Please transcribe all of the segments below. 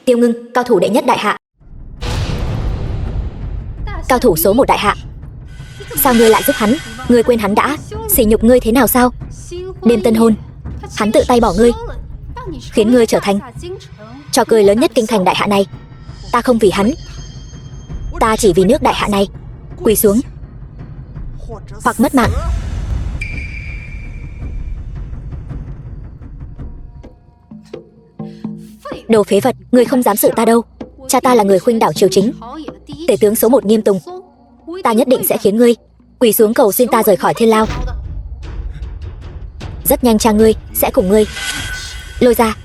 Tiêu Ngưng, cao thủ đệ nhất đại hạ. Cao thủ số 1 đại hạ. Sao ngươi lại giúp hắn? Ngươi quên hắn đã sỉ nhục ngươi thế nào sao? Đêm tân hôn, hắn tự tay bỏ ngươi, khiến ngươi trở thành trò cười lớn nhất kinh thành đại hạ này. Ta không vì hắn, ta chỉ vì nước đại hạ này. Quỳ xuống hoặc mất mạng. Đồ phế vật, ngươi không dám xử ta đâu. Cha ta là người khuynh đảo triều chính, tể tướng số 1 Nghiêm Tùng. Ta nhất định sẽ khiến ngươi quỳ xuống cầu xin ta rời khỏi thiên lao. Rất nhanh cha ngươi sẽ cùng ngươi lôi ra.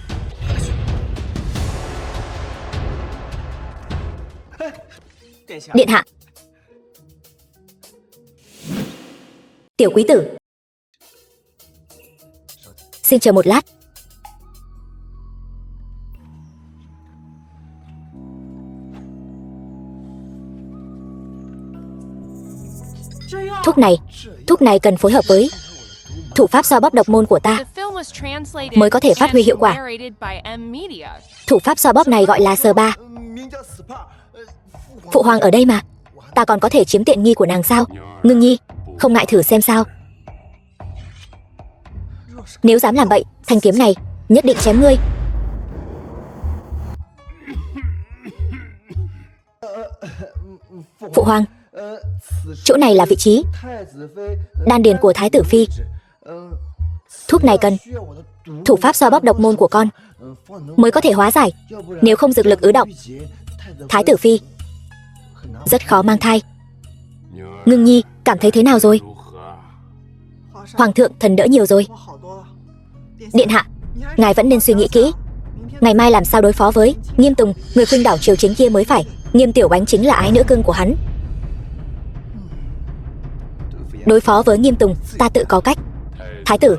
Điện hạ. Tiểu quý tử, xin chờ một lát. Thuốc này cần phối hợp với thủ pháp xoa bóp độc môn của ta mới có thể phát huy hiệu quả. Thủ pháp xoa bóp này gọi là spa. Phụ hoàng ở đây mà, ta còn có thể chiếm tiện nghi của nàng sao? Ngưng nhi, không ngại thử xem sao? Nếu dám làm bậy, thanh kiếm này nhất định chém ngươi. Phụ hoàng, chỗ này là vị trí đan điền của Thái tử Phi. Thuốc này cần thủ pháp xoa bóp độc môn của con mới có thể hóa giải. Nếu không dược lực ứ động, Thái tử Phi rất khó mang thai. Ngưng nhi, cảm thấy thế nào rồi? Hoàng thượng thần đỡ nhiều rồi. Điện hạ, ngài vẫn nên suy nghĩ kỹ, ngày mai làm sao đối phó với Nghiêm Tùng, người khuynh đảo triều chính kia mới phải. Nghiêm tiểu bánh chính là ái nữ cưng của hắn. Đối phó với Nghiêm Tùng, ta tự có cách. Thái tử,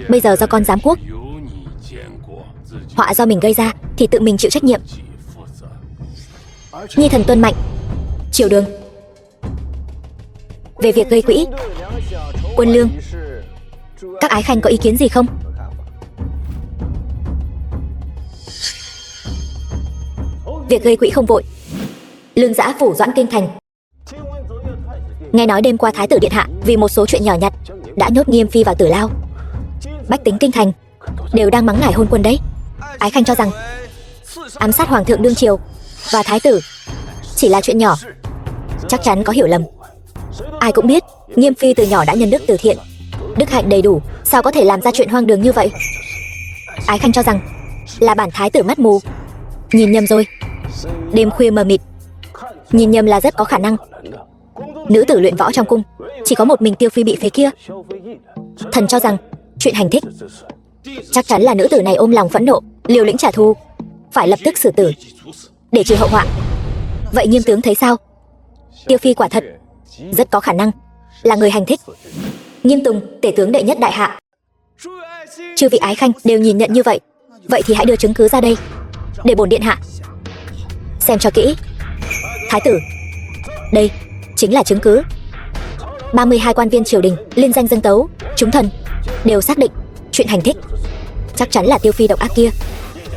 bây giờ do con giám quốc, họa do mình gây ra thì tự mình chịu trách nhiệm. Nhi thần tuân mệnh. Triều đường. Về việc gây quỹ quân lương, các ái khanh có ý kiến gì không? Việc gây quỹ không vội. Lương giã phủ Doãn kinh thành. Nghe nói đêm qua Thái tử điện hạ vì một số chuyện nhỏ nhặt đã nhốt Nghiêm phi vào tử lao. Bách tính kinh thành đều đang mắng ngài hôn quân đấy. Ái khanh cho rằng ám sát hoàng thượng đương triều và thái tử chỉ là chuyện nhỏ, chắc chắn có hiểu lầm. Ai cũng biết Nghiêm phi từ nhỏ đã nhân đức từ thiện, đức hạnh đầy đủ, sao có thể làm ra chuyện hoang đường như vậy? Ái khanh cho rằng là bản thái tử mắt mù, nhìn nhầm rồi. Đêm khuya mờ mịt, nhìn nhầm là rất có khả năng. Nữ tử luyện võ trong cung chỉ có một mình Tiêu phi bị phế kia. Thần cho rằng chuyện hành thích chắc chắn là nữ tử này ôm lòng phẫn nộ, liều lĩnh trả thù, phải lập tức xử tử để trừ hậu họa. Vậy Nghiêm tướng thấy sao? Tiêu phi quả thật rất có khả năng là người hành thích. Nghiêm Tùng, tể tướng đệ nhất đại hạ, chư vị ái khanh đều nhìn nhận như vậy. Vậy thì hãy đưa chứng cứ ra đây để bổn điện hạ xem cho kỹ. Thái tử, đây chính là chứng cứ. 32 quan viên triều đình liên danh dâng tấu, chúng thần đều xác định chuyện hành thích chắc chắn là Tiêu phi độc ác kia.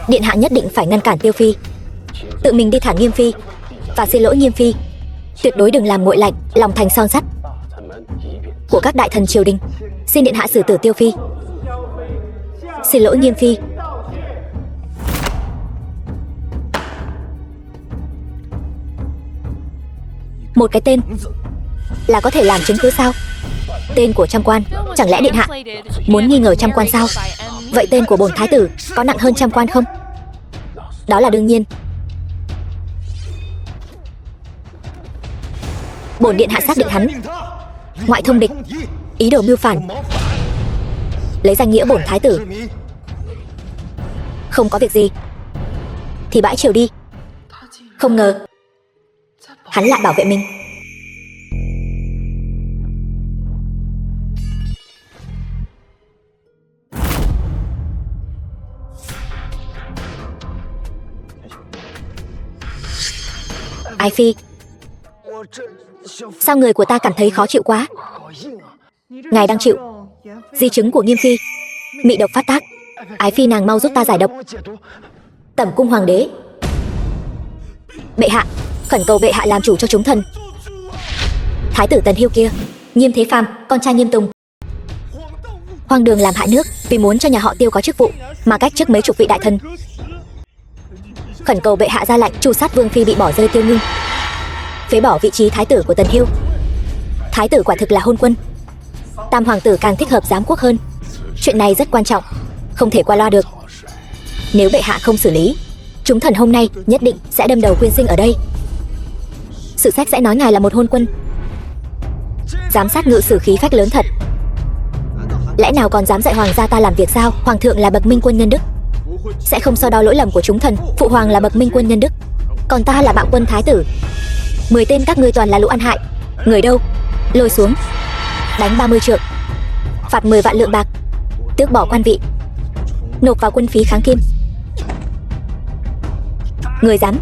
Điện hạ nhất định phải ngăn cản Tiêu phi, tự mình đi thả Nghiêm phi và xin lỗi Nghiêm phi. Tuyệt đối đừng làm nguội lạnh lòng thành son sắt của các đại thần triều đình. Xin điện hạ xử tử Tiêu phi, xin lỗi Nghiêm phi. Một cái tên là có thể làm chứng cứ sao? Tên của Trăm Quan, chẳng lẽ điện hạ muốn nghi ngờ Trăm Quan sao? Vậy tên của bổn thái tử có nặng hơn Trăm Quan không? Đó là đương nhiên. Bổn điện hạ xác định hắn ngoại thông địch, ý đồ mưu phản, lấy danh nghĩa bổn thái tử không có việc gì thì bãi triều đi. Không ngờ hắn lại bảo vệ mình. Ái phi, sao người của ta cảm thấy khó chịu quá? Ngài đang chịu di chứng của Nghiêm phi, mị độc phát tác. Ái phi nàng mau giúp ta giải độc. Tẩm cung hoàng đế Bệ hạ, khẩn cầu bệ hạ làm chủ cho chúng thần. Thái tử Tần Hiêu kia, Nghiêm Thế Phàm, con trai Nghiêm Tùng, hoang đường làm hại nước, vì muốn cho nhà họ Tiêu có chức vụ mà cách chức mấy chục vị đại thần. Khẩn cầu bệ hạ ra lệnh tru sát vương phi bị bỏ rơi Tiêu Ngưng, phế bỏ vị trí thái tử của Tần Hiêu. Thái tử quả thực là hôn quân, tam hoàng tử càng thích hợp giám quốc hơn. Chuyện này rất quan trọng, không thể qua loa được. Nếu bệ hạ không xử lý, chúng thần hôm nay nhất định sẽ đâm đầu quyên sinh ở đây. Sử sách sẽ nói ngài là một hôn quân. Giám sát ngự sử khí phách lớn thật. Lẽ nào còn dám dạy hoàng gia ta làm việc sao? Hoàng thượng là bậc minh quân nhân đức, sẽ không so đo lỗi lầm của chúng thần. Phụ hoàng là bậc minh quân nhân đức, còn ta là bạo quân thái tử. 10 tên các ngươi toàn là lũ ăn hại. Người đâu? Lôi xuống, đánh 30 trượng, phạt 10 vạn lượng bạc, tước bỏ quan vị, nộp vào quân phí kháng kim. Người dám?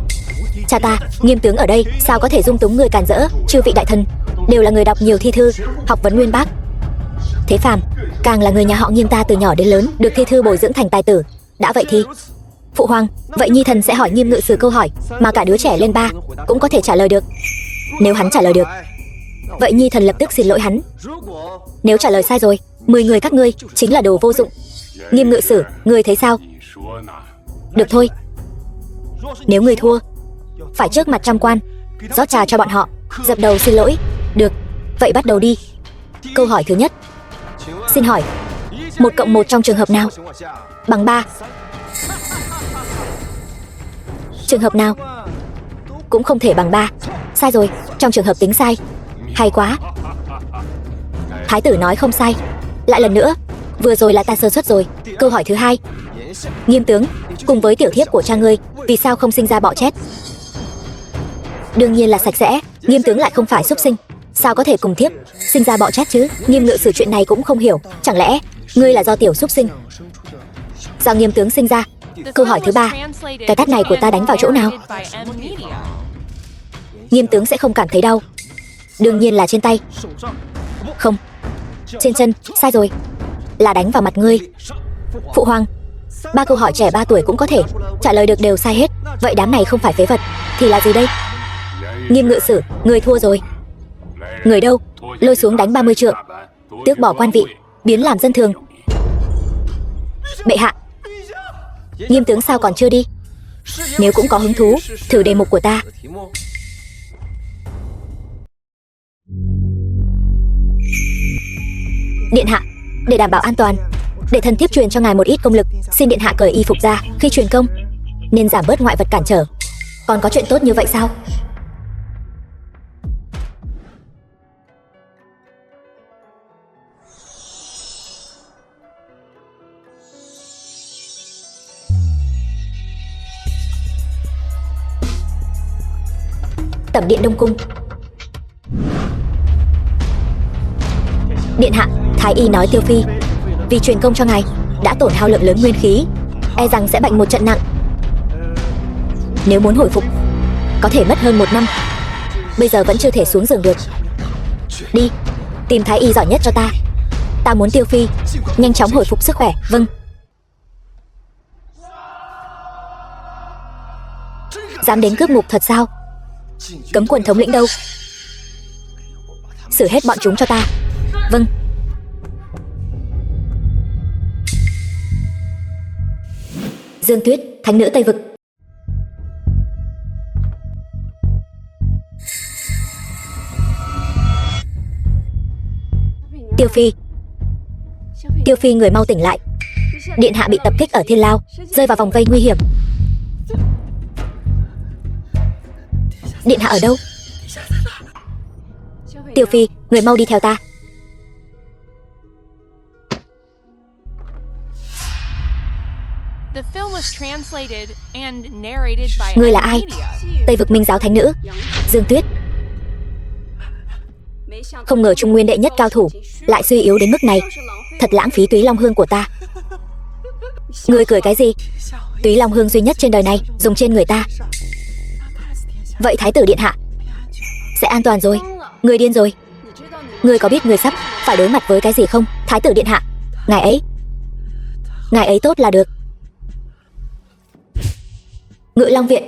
Cha ta, Nghiêm tướng ở đây, sao có thể dung túng người cản rỡ? Chư vị đại thần đều là người đọc nhiều thi thư, học vấn uyên bác. Thế Phàm càng là người nhà họ Nghiêm ta từ nhỏ đến lớn được thi thư bồi dưỡng thành tài tử. Đã vậy thì phụ hoàng, vậy nhi thần sẽ hỏi Nghiêm ngự sử câu hỏi mà cả đứa trẻ lên 3 cũng có thể trả lời được. Nếu hắn trả lời được, vậy nhi thần lập tức xin lỗi hắn. Nếu trả lời sai rồi, 10 người các ngươi chính là đồ vô dụng. Nghiêm ngự sử, ngươi thấy sao? Được thôi, nếu ngươi thua, phải trước mặt trăm quan rót trà cho bọn họ, dập đầu xin lỗi. Được, vậy bắt đầu đi. Câu hỏi thứ nhất, xin hỏi 1 cộng 1 trong trường hợp nào bằng 3? Trường hợp nào cũng không thể bằng 3. Sai rồi, trong trường hợp tính sai. Hay quá, thái tử nói không sai. Lại lần nữa, vừa rồi là ta sơ suất rồi. Câu hỏi thứ hai, Nghiêm tướng cùng với tiểu thiếp của cha ngươi vì sao không sinh ra bọ chét? Đương nhiên là sạch sẽ. Nghiêm tướng lại không phải súc sinh, sao có thể cùng thiếp sinh ra bọ chét chứ? Nghiêm ngự sử chuyện này cũng không hiểu, chẳng lẽ ngươi là do tiểu súc sinh do Nghiêm tướng sinh ra? Câu hỏi thứ ba, cái tát này của ta đánh vào chỗ nào? Nghiêm tướng sẽ không cảm thấy đau. Đương nhiên là trên tay. Không, trên chân. Sai rồi, là đánh vào mặt ngươi. Phụ hoàng, 3 câu hỏi trẻ 3 tuổi cũng có thể trả lời được đều sai hết. Vậy đám này không phải phế vật thì là gì đây? Nghiêm ngự sử, người thua rồi. Người đâu? Lôi xuống đánh 30 trượng, tước bỏ quan vị, biến làm dân thường. Bệ hạ, Nghiêm tướng sao còn chưa đi? Nếu cũng có hứng thú thử đề mục của ta. Điện hạ, để đảm bảo an toàn, để thần thiếp truyền cho ngài một ít công lực. Xin điện hạ cởi y phục ra khi truyền công, nên giảm bớt ngoại vật cản trở. Còn có chuyện tốt như vậy sao? Tẩm điện Đông Cung. Điện hạ, thái y nói Tiêu phi vì truyền công cho ngài đã tổn hao lượng lớn nguyên khí, e rằng sẽ bệnh một trận nặng. Nếu muốn hồi phục có thể mất hơn 1 năm. Bây giờ vẫn chưa thể xuống giường được. Đi, tìm thái y giỏi nhất cho ta. Ta muốn Tiêu phi nhanh chóng hồi phục sức khỏe. Vâng. Dám đến cướp ngục thật sao? Cấm quân thống lĩnh đâu? Xử hết bọn chúng cho ta. Vâng. Dương Tuyết, thánh nữ Tây Vực. Tiêu phi, Tiêu phi, người mau tỉnh lại. Điện hạ bị tập kích ở Thiên Lao, rơi vào vòng vây nguy hiểm. Điện hạ ở đâu? Tiêu phi, người mau đi theo ta. Ngươi là ai? Tây Vực Minh giáo thánh nữ Dương Tuyết. Không ngờ Trung Nguyên đệ nhất cao thủ lại suy yếu đến mức này. Thật lãng phí túy long hương của ta. Ngươi cười cái gì? Túy long hương duy nhất trên đời này dùng trên người ta. Vậy thái tử điện hạ sẽ an toàn rồi. Ngươi điên rồi. Ngươi có biết ngươi sắp phải đối mặt với cái gì không? Thái tử điện hạ, ngài ấy tốt là được. Ngự Long viện.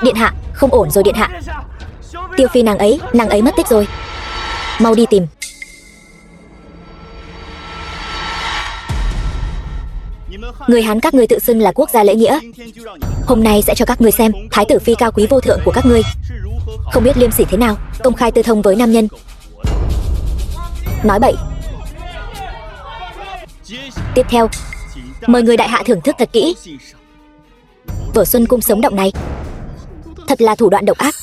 Điện hạ, không ổn rồi điện hạ. Tiêu phi nàng ấy mất tích rồi. Mau đi tìm. Người Hán các ngươi tự xưng là quốc gia lễ nghĩa, hôm nay sẽ cho các ngươi xem thái tử phi cao quý vô thượng của các ngươi không biết liêm sỉ thế nào, công khai tư thông với nam nhân. Nói bậy. Tiếp theo, mời người đại hạ thưởng thức thật kỹ vở Xuân Cung sống động này. Thật là thủ đoạn độc ác.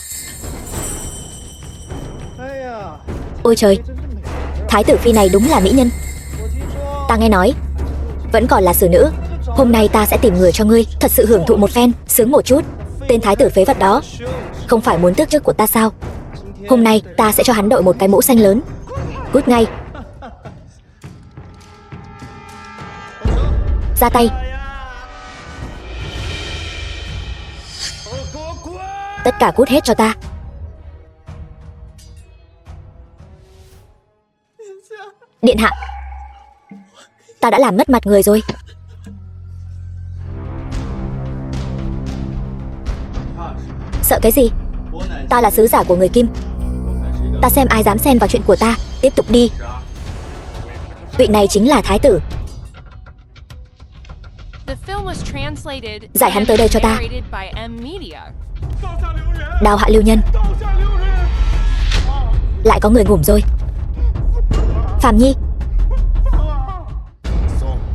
Ôi trời, thái tử phi này đúng là mỹ nhân. Ta nghe nói vẫn còn là xử nữ. Hôm nay ta sẽ tìm người cho ngươi thật sự hưởng thụ một phen, sướng một chút. Tên thái tử phế vật đó không phải muốn tước chức của ta sao? Hôm nay ta sẽ cho hắn đội một cái mũ xanh lớn. Cút ngay. Ra tay. Tất cả cút hết cho ta. Điện hạ, ta đã làm mất mặt người rồi. Sợ cái gì? Ta là sứ giả của người Kim. Ta xem ai dám xen vào chuyện của ta. Tiếp tục đi. Vị này chính là thái tử. Giải hắn tới đây cho ta. Đào hạ lưu nhân. Lại có người ngủm rồi. Phàm Nhi.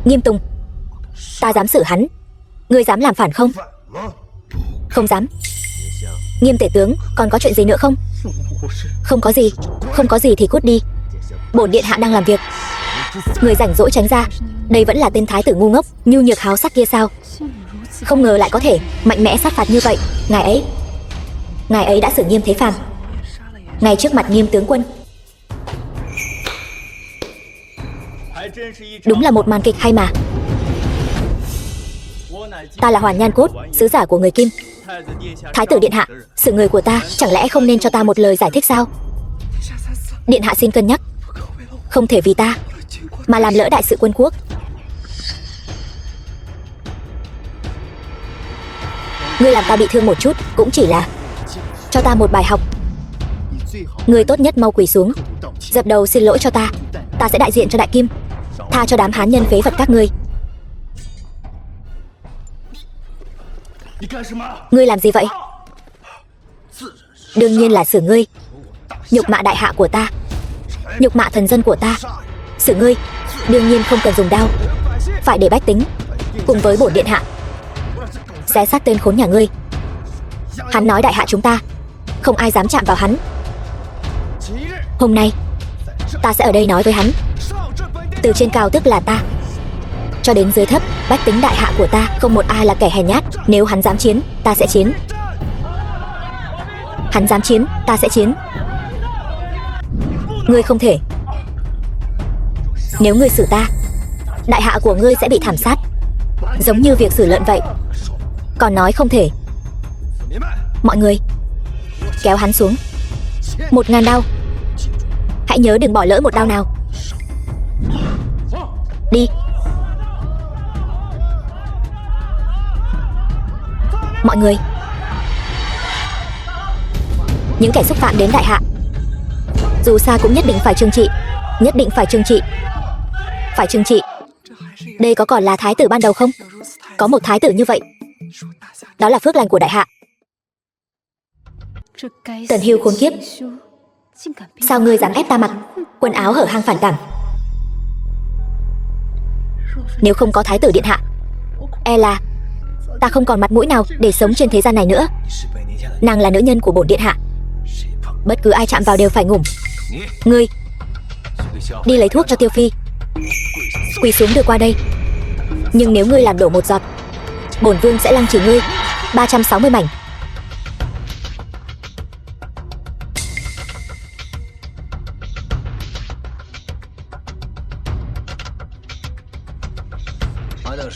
Nghiêm Tùng. Ta dám xử hắn. Ngươi dám làm phản không? Không dám. Nghiêm tể tướng, còn có chuyện gì nữa không? Không có gì. Không có gì thì cút đi. Bổn điện hạ đang làm việc. Người rảnh rỗi tránh ra. Đây vẫn là tên thái tử ngu ngốc, nhu nhược háo sắc kia sao? Không ngờ lại có thể mạnh mẽ sát phạt như vậy. Ngài ấy đã xử Nghiêm Thế Phàm ngay trước mặt Nghiêm tướng quân. Đúng là một màn kịch hay mà. Ta là Hoàn Nhan Cốt, sứ giả của người Kim. Thái tử điện hạ, xử người của ta chẳng lẽ không nên cho ta một lời giải thích sao? Điện hạ xin cân nhắc. Không thể vì ta mà làm lỡ đại sự quân quốc. Ngươi làm ta bị thương một chút cũng chỉ là cho ta một bài học. Ngươi tốt nhất mau quỳ xuống, dập đầu xin lỗi cho ta. Ta sẽ đại diện cho đại Kim tha cho đám hán nhân phế vật các ngươi. Ngươi làm gì vậy? Đương nhiên là xử ngươi. Nhục mạ đại hạ của ta, nhục mạ thần dân của ta. Xử ngươi đương nhiên không cần dùng đao, phải để bách tính cùng với bổn điện hạ xé xác tên khốn nhà ngươi. Hắn nói đại hạ chúng ta không ai dám chạm vào hắn. Hôm nay ta sẽ ở đây nói với hắn. Từ trên cao tức là ta, cho đến dưới thấp bách tính đại hạ của ta không một ai là kẻ hèn nhát. Nếu hắn dám chiến, ta sẽ chiến. Hắn dám chiến, ta sẽ chiến. Ngươi không thể. Nếu ngươi xử ta, đại hạ của ngươi sẽ bị thảm sát, giống như việc xử lợn vậy. Còn nói không thể. Mọi người kéo hắn xuống. 1000 đao. Hãy nhớ đừng bỏ lỡ một đao nào. Đi. Mọi người, những kẻ xúc phạm đến đại hạ dù sao cũng nhất định phải trừng trị. Nhất định phải trừng trị. Phải trừng trị. Đây có còn là thái tử ban đầu không? Có một thái tử như vậy, đó là phước lành của đại hạ. Tần Hưu khốn kiếp, sao ngươi dám ép ta mặc quần áo hở hang phản cảm? Nếu không có thái tử điện hạ, e là ta không còn mặt mũi nào để sống trên thế gian này nữa. Nàng là nữ nhân của bổn điện hạ, bất cứ ai chạm vào đều phải ngủm. Ngươi đi lấy thuốc cho Tiêu Phi. Quỳ xuống đưa qua đây. Nhưng nếu ngươi làm đổ một giọt, bổn vương sẽ lăng trì ngươi 360 mảnh.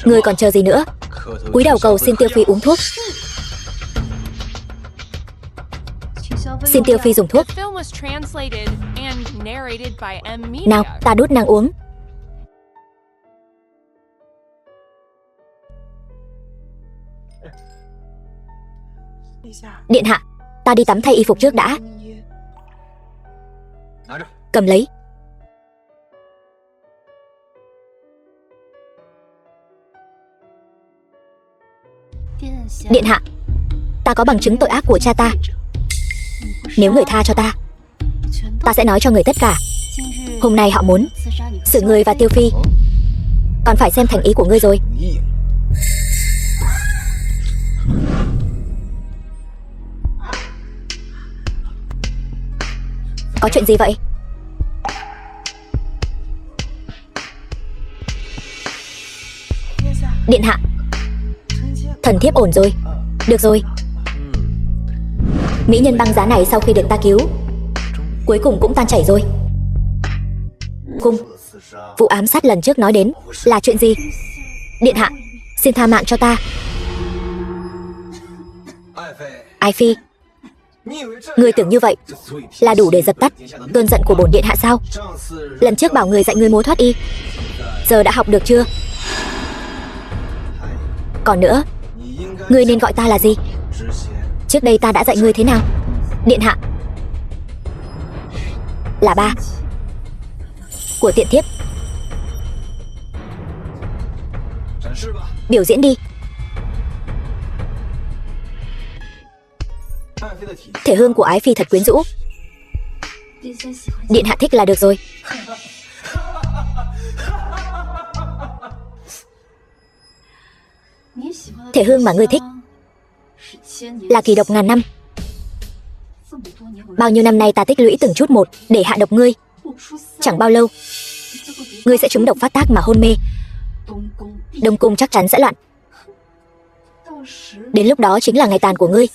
Ngươi còn chờ gì nữa? Cúi đầu cầu xin Tiêu Phi uống thuốc. Xin Tiêu Phi dùng thuốc. Nào, ta đút nàng uống. Điện hạ, ta đi tắm thay y phục trước đã. Cầm lấy. Điện hạ, ta có bằng chứng tội ác của cha ta. Nếu người tha cho ta, ta sẽ nói cho người tất cả. Hôm nay họ muốn xử người và Tiêu Phi, còn phải xem thành ý của ngươi rồi. Có chuyện gì vậy? Điện hạ, thần thiếp ổn rồi. Được rồi. Mỹ nhân băng giá này sau khi được ta cứu, cuối cùng cũng tan chảy rồi. Cung, vụ ám sát lần trước nói đến là chuyện gì? Điện hạ, xin tha mạng cho ta. Ai Phi, ngươi tưởng như vậy là đủ để dập tắt cơn giận của bổn điện hạ sao? Lần trước bảo người dạy ngươi múa thoát y, giờ đã học được chưa? Còn nữa, ngươi nên gọi ta là gì? Trước đây ta đã dạy ngươi thế nào? Điện hạ, là ba của tiện thiếp. Biểu diễn đi. Thể hương của Ái Phi thật quyến rũ. Điện hạ thích là được rồi. Thể hương mà ngươi thích là kỳ độc ngàn năm. Bao nhiêu năm nay ta tích lũy từng chút một để hạ độc ngươi. Chẳng bao lâu ngươi sẽ trúng độc phát tác mà hôn mê. Đông cung chắc chắn sẽ loạn. Đến lúc đó chính là ngày tàn của ngươi.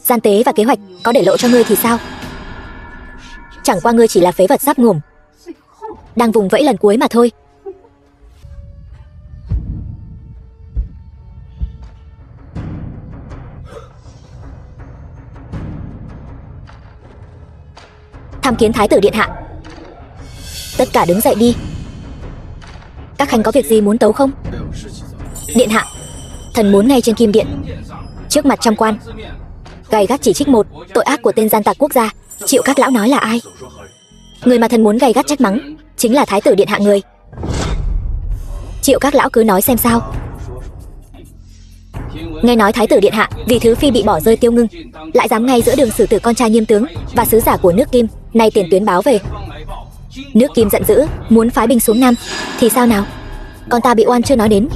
Gian tế và kế hoạch có để lộ cho ngươi thì sao? Chẳng qua ngươi chỉ là phế vật sắp ngủm, đang vùng vẫy lần cuối mà thôi. Tham kiến thái tử điện hạ. Tất cả đứng dậy đi. Các khanh có việc gì muốn tấu không? Điện hạ, thần muốn ngay trên kim điện, trước mặt trăm quan, gay gắt chỉ trích một tội ác của tên gian tặc quốc gia. Triệu các lão nói là ai? Người mà thần muốn gay gắt trách mắng chính là thái tử điện hạ người. Triệu các lão cứ nói xem sao. Nghe nói thái tử điện hạ vì thứ phi bị bỏ rơi Tiêu Ngưng, lại dám ngay giữa đường xử tử con trai Nghiêm tướng và sứ giả của nước Kim. Nay tiền tuyến báo về, nước Kim giận dữ muốn phái binh xuống Nam. Thì sao nào? Con ta bị oan chưa nói đến.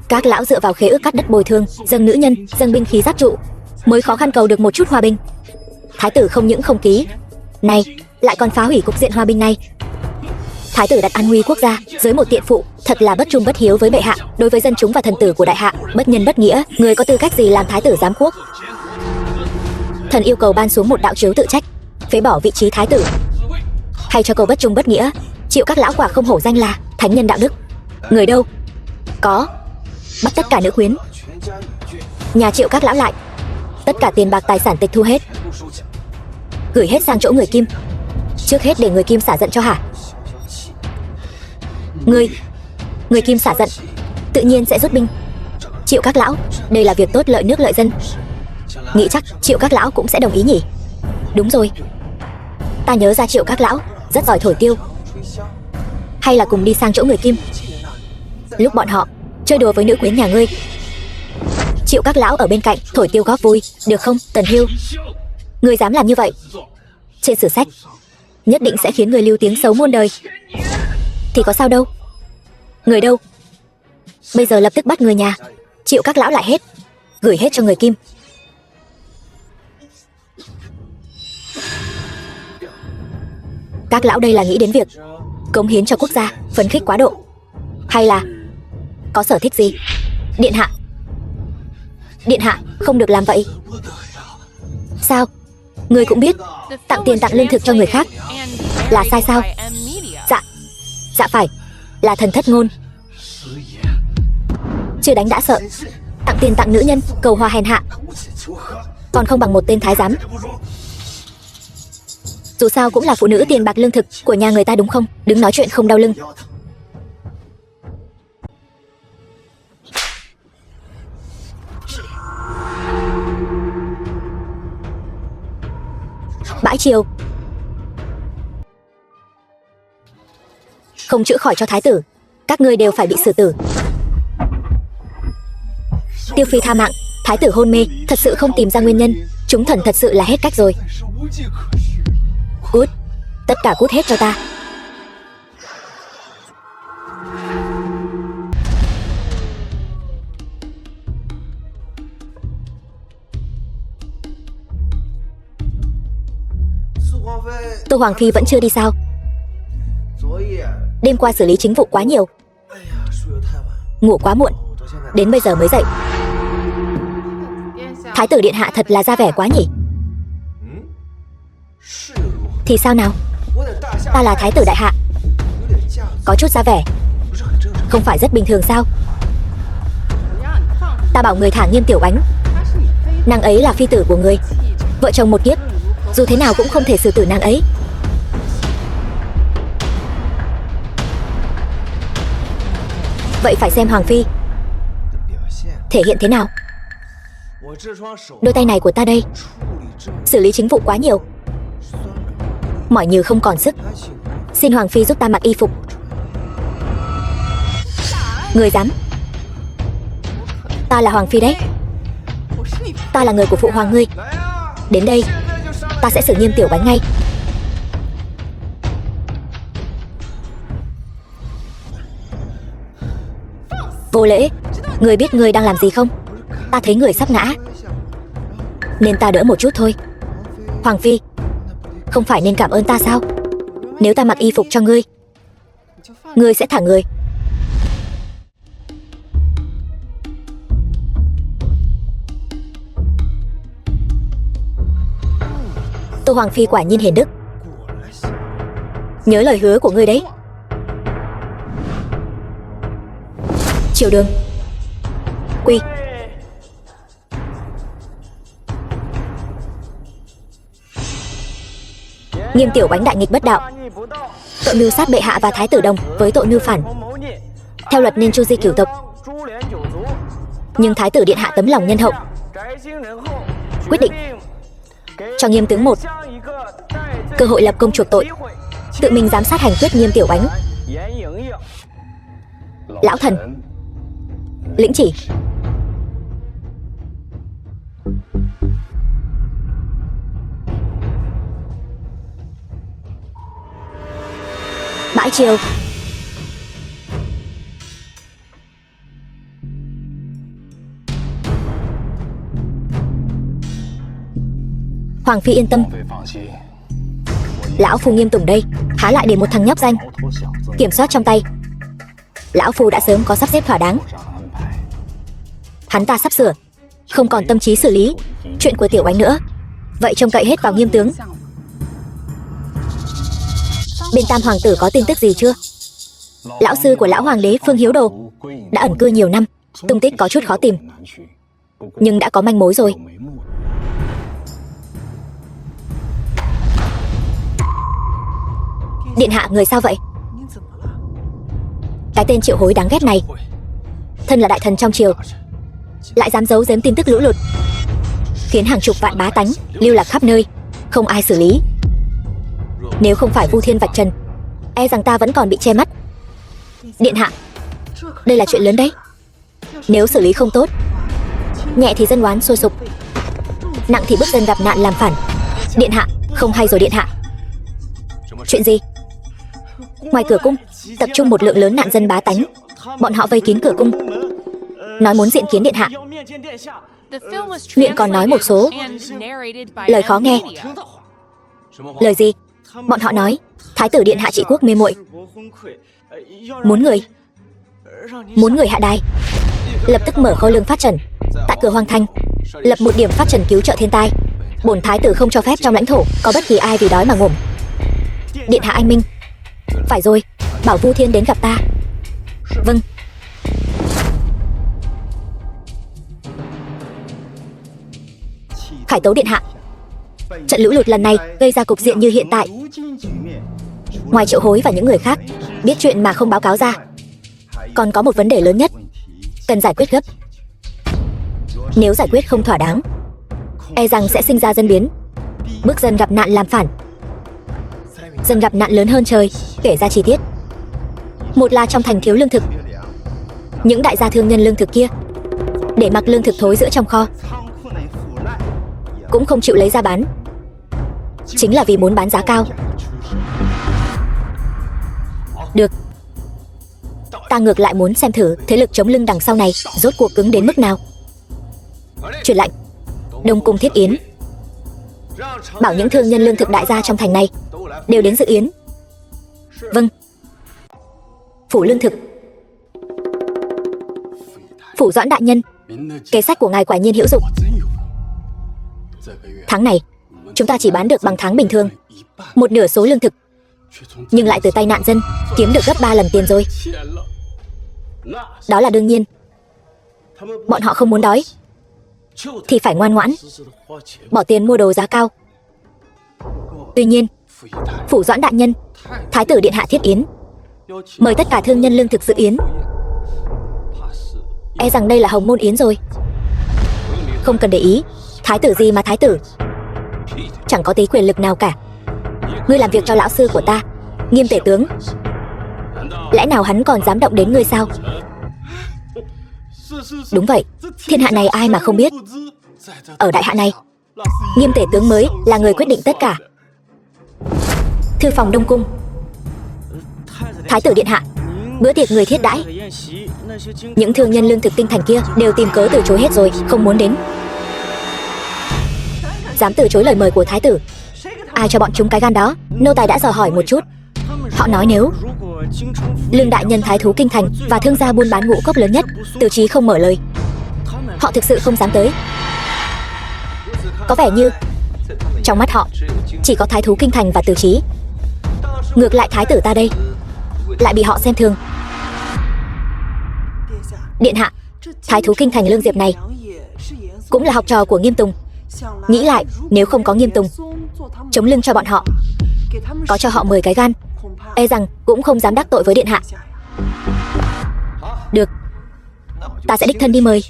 Các lão dựa vào khế ước cắt đất bồi thường, dâng nữ nhân, dâng binh khí giáp trụ, mới khó khăn cầu được một chút hòa bình. Thái tử không những không ký, này lại còn phá hủy cục diện hòa bình này. Thái tử đặt an nguy quốc gia dưới một tiện phụ, thật là bất trung bất hiếu với bệ hạ, đối với dân chúng và thần tử của đại hạ, bất nhân bất nghĩa. Người có tư cách gì làm thái tử giám quốc? Thần yêu cầu ban xuống một đạo chiếu tự trách, phế bỏ vị trí thái tử. Hay cho câu bất trung bất nghĩa, Triệu các lão quả không hổ danh là thánh nhân đạo đức. Người đâu? Có. Bắt tất cả nữ quyến nhà Triệu các lão lại, tất cả tiền bạc tài sản tịch thu hết, gửi hết sang chỗ người Kim. Trước hết để người Kim xả giận cho hả? Người Kim xả giận, tự nhiên sẽ rút binh. Triệu các lão, đây là việc tốt lợi nước lợi dân. Nghĩ chắc Triệu các lão cũng sẽ đồng ý nhỉ? Đúng rồi, ta nhớ ra Triệu các lão rất giỏi thổi tiêu. Hay là cùng đi sang chỗ người Kim, lúc bọn họ chơi đùa với nữ quyến nhà ngươi, Triệu các lão ở bên cạnh thổi tiêu góp vui, được không Tần Hiêu? Ngươi dám làm như vậy, trên sử sách nhất định sẽ khiến người lưu tiếng xấu muôn đời. Thì có sao đâu. Người đâu? Bây giờ lập tức bắt người nhà Triệu các lão lại hết, gửi hết cho người Kim. Các lão đây là nghĩ đến việc cống hiến cho quốc gia, phấn khích quá độ, hay là có sở thích gì? Điện hạ, điện hạ không được làm vậy. Sao? Người cũng biết tặng tiền tặng lương thực cho người khác là sai sao? Dạ phải, là thần thất ngôn. Chưa đánh đã sợ, tặng tiền tặng nữ nhân cầu hòa hèn hạ, còn không bằng một tên thái giám. Dù sao cũng là phụ nữ tiền bạc lương thực của nhà người ta đúng không? Đứng nói chuyện không đau lưng. Bãi triều. Không chữa khỏi cho thái tử, các ngươi đều phải bị xử tử. Tiêu phi tha mạng, thái tử hôn mê, thật sự không tìm ra nguyên nhân. Chúng thần thật sự là hết cách rồi. Cút, tất cả cút hết cho ta. Tô Hoàng Phi vẫn chưa đi sao? Đêm qua xử lý chính vụ quá nhiều, ngủ quá muộn, đến bây giờ mới dậy. Thái tử điện hạ thật là ra vẻ quá nhỉ? Thì sao nào? Ta là thái tử đại hạ, có chút ra vẻ không phải rất bình thường sao? Ta bảo người thả Nghiêm Tiểu Oánh, nàng ấy là phi tử của người, vợ chồng một kiếp, dù thế nào cũng không thể xử tử nàng ấy. Vậy phải xem Hoàng Phi thể hiện thế nào. Đôi tay này của ta đây, xử lý chính vụ quá nhiều, mỏi như không còn sức. Xin Hoàng Phi giúp ta mặc y phục. Người dám? Ta là Hoàng Phi đấy, ta là người của phụ hoàng ngươi. Đến đây, ta sẽ xử Nghiêm Tiểu Oánh ngay. Vô lễ, người biết người đang làm gì không? Ta thấy người sắp ngã, nên ta đỡ một chút thôi. Hoàng Phi, không phải nên cảm ơn ta sao? Nếu ta mặc y phục cho ngươi, ngươi sẽ thả người. Tô Hoàng Phi quả nhiên hiền đức, nhớ lời hứa của ngươi đấy. Triều đường. Quy. Nghiêm Tiểu Oánh đại nghịch bất đạo, tội mưu sát bệ hạ và thái tử đồng với tội mưu phản. Theo luật nên tru di cửu tộc, nhưng thái tử điện hạ tấm lòng nhân hậu, quyết định cho Nghiêm tướng một cơ hội lập công chuộc tội, tự mình giám sát hành quyết Nghiêm Tiểu Oánh. Lão thần lĩnh chỉ. Bãi triều. Hoàng Phi yên tâm, lão phu Nghiêm Tùng đây, há lại để một thằng nhóc danh kiểm soát trong tay. Lão phu đã sớm có sắp xếp thỏa đáng. Hắn ta sắp sửa không còn tâm trí xử lý chuyện của Tiểu Oánh nữa, vậy trông cậy hết vào Nghiêm tướng. Bên Tam hoàng tử có tin tức gì chưa? Lão sư của lão hoàng đế Phương Hiếu Đồ đã ẩn cư nhiều năm, tung tích có chút khó tìm, nhưng đã có manh mối rồi. Điện hạ, người sao vậy? Cái tên Triệu Hối đáng ghét này, thân là đại thần trong triều, lại dám giấu giếm tin tức lũ lụt, khiến hàng chục vạn bá tánh lưu lạc khắp nơi, không ai xử lý. Nếu không phải Vu Thiên vạch trần, e rằng ta vẫn còn bị che mắt. Điện hạ, đây là chuyện lớn đấy. Nếu xử lý không tốt, nhẹ thì dân oán sôi sục, nặng thì bức dân gặp nạn làm phản. Điện hạ, không hay rồi điện hạ. Chuyện gì? Ngoài cửa cung tập trung một lượng lớn nạn dân bá tánh, bọn họ vây kín cửa cung, nói muốn diện kiến điện hạ. Miệng còn nói một số lời khó nghe. Lời gì? Bọn họ nói thái tử điện hạ trị quốc mê muội, muốn người hạ đài. Lập tức mở kho lương phát trần tại cửa Hoàng Thành, lập một điểm phát trần cứu trợ thiên tai. Bổn thái tử không cho phép trong lãnh thổ có bất kỳ ai vì đói mà ngủm. Điện hạ anh minh. Phải rồi, bảo Vu Thiên đến gặp ta. Vâng. Khải tấu điện hạ, trận lũ lụt lần này gây ra cục diện như hiện tại, ngoài Triệu Hối và những người khác biết chuyện mà không báo cáo ra, còn có một vấn đề lớn nhất cần giải quyết gấp. Nếu giải quyết không thỏa đáng, e rằng sẽ sinh ra dân biến, Bước dân gặp nạn làm phản. Dân gặp nạn lớn hơn trời, kể ra chi tiết. Một là trong thành thiếu lương thực. Những đại gia thương nhân lương thực kia để mặc lương thực thối giữa trong kho, cũng không chịu lấy ra bán, chính là vì muốn bán giá cao. Được, ta ngược lại muốn xem thử thế lực chống lưng đằng sau này rốt cuộc cứng đến mức nào. Truyền lệnh, Đông Cung thiết yến, bảo những thương nhân lương thực đại gia trong thành này đều đến dự yến. Vâng. Phủ lương thực. Phủ Doãn đại nhân, kế sách của ngài quả nhiên hữu dụng. Tháng này chúng ta chỉ bán được bằng tháng bình thường, một nửa số lương thực, nhưng lại từ tay nạn dân kiếm được gấp 3 lần tiền rồi. Đó là đương nhiên. Bọn họ không muốn đói thì phải ngoan ngoãn bỏ tiền mua đồ giá cao. Tuy nhiên, Phủ Doãn đại nhân, Thái tử điện hạ thiết yến, mời tất cả thương nhân lương thực dự yến. E rằng đây là hồng môn yến rồi. Không cần để ý, thái tử gì mà thái tử, chẳng có tí quyền lực nào cả. Ngươi làm việc cho lão sư của ta, Nghiêm tể tướng, lẽ nào hắn còn dám động đến ngươi sao? Đúng vậy, thiên hạ này ai mà không biết. Ở đại hạ này, Nghiêm tể tướng mới là người quyết định tất cả. Thư phòng Đông Cung. Thái tử điện hạ, bữa tiệc người thiết đãi. Những thương nhân lương thực kinh thành kia đều tìm cớ từ chối hết rồi, không muốn đến. Dám từ chối lời mời của thái tử, ai cho bọn chúng cái gan đó? Nô tài đã dò hỏi một chút, họ nói nếu Lương đại nhân thái thú kinh thành và thương gia buôn bán ngũ cốc lớn nhất Từ Chí không mở lời, họ thực sự không dám tới. Có vẻ như trong mắt họ chỉ có thái thú kinh thành và Từ Chí. Ngược lại thái tử ta đây lại bị họ xem thường. Điện hạ, thái thú kinh thành Lương Diệp này cũng là học trò của Nghiêm Tùng. Nghĩ lại, nếu không có Nghiêm Tùng chống lưng cho bọn họ, có cho họ 10 cái gan, e rằng cũng không dám đắc tội với điện hạ. Được, ta sẽ đích thân đi mời.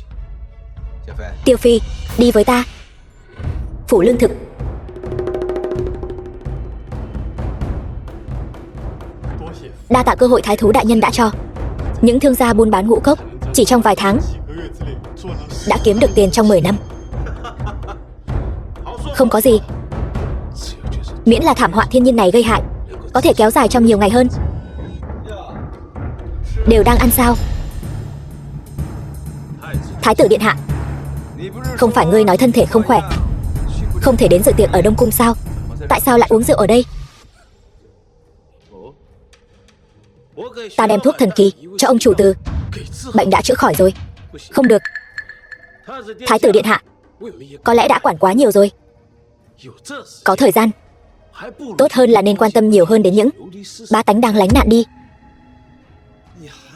Tiêu Phi, đi với ta. Phủ lương thực. Đa tạ cơ hội thái thú đại nhân đã cho. Những thương gia buôn bán ngũ cốc chỉ trong vài tháng đã kiếm được tiền trong 10 năm. Không có gì, miễn là thảm họa thiên nhiên này gây hại có thể kéo dài trong nhiều ngày hơn. Đều đang ăn sao? Thái tử điện hạ, không phải ngươi nói thân thể không khỏe, không thể đến dự tiệc ở Đông Cung sao? Tại sao lại uống rượu ở đây? Ta đem thuốc thần kỳ cho ông chủ Từ, bệnh đã chữa khỏi rồi. Không được. Thái tử điện hạ, có lẽ đã quản quá nhiều rồi. Có thời gian, tốt hơn là nên quan tâm nhiều hơn đến những bá tánh đang lánh nạn đi.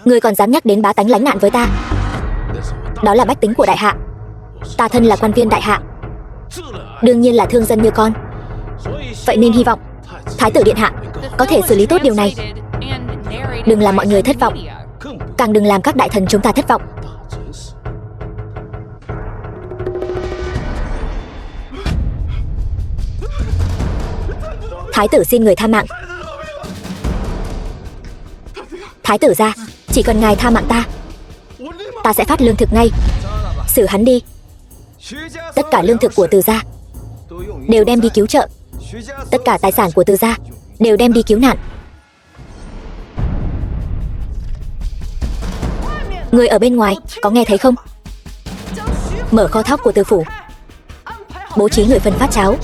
Ngươi còn dám nhắc đến bá tánh lánh nạn với ta? Đó là bách tính của đại hạ, ta thân là quan viên đại hạ, đương nhiên là thương dân như con. Vậy nên hy vọng thái tử điện hạ có thể xử lý tốt điều này. Đừng làm mọi người thất vọng, càng đừng làm các đại thần chúng ta thất vọng. Thái tử xin người tha mạng. Thái tử gia, chỉ cần ngài tha mạng ta sẽ phát lương thực ngay. Xử hắn đi. Tất cả lương thực của Từ gia đều đem đi cứu trợ, tất cả tài sản của Từ gia đều đem đi cứu nạn. Người ở bên ngoài có nghe thấy không? Mở kho thóc của Từ phủ, bố trí người phân phát cháo.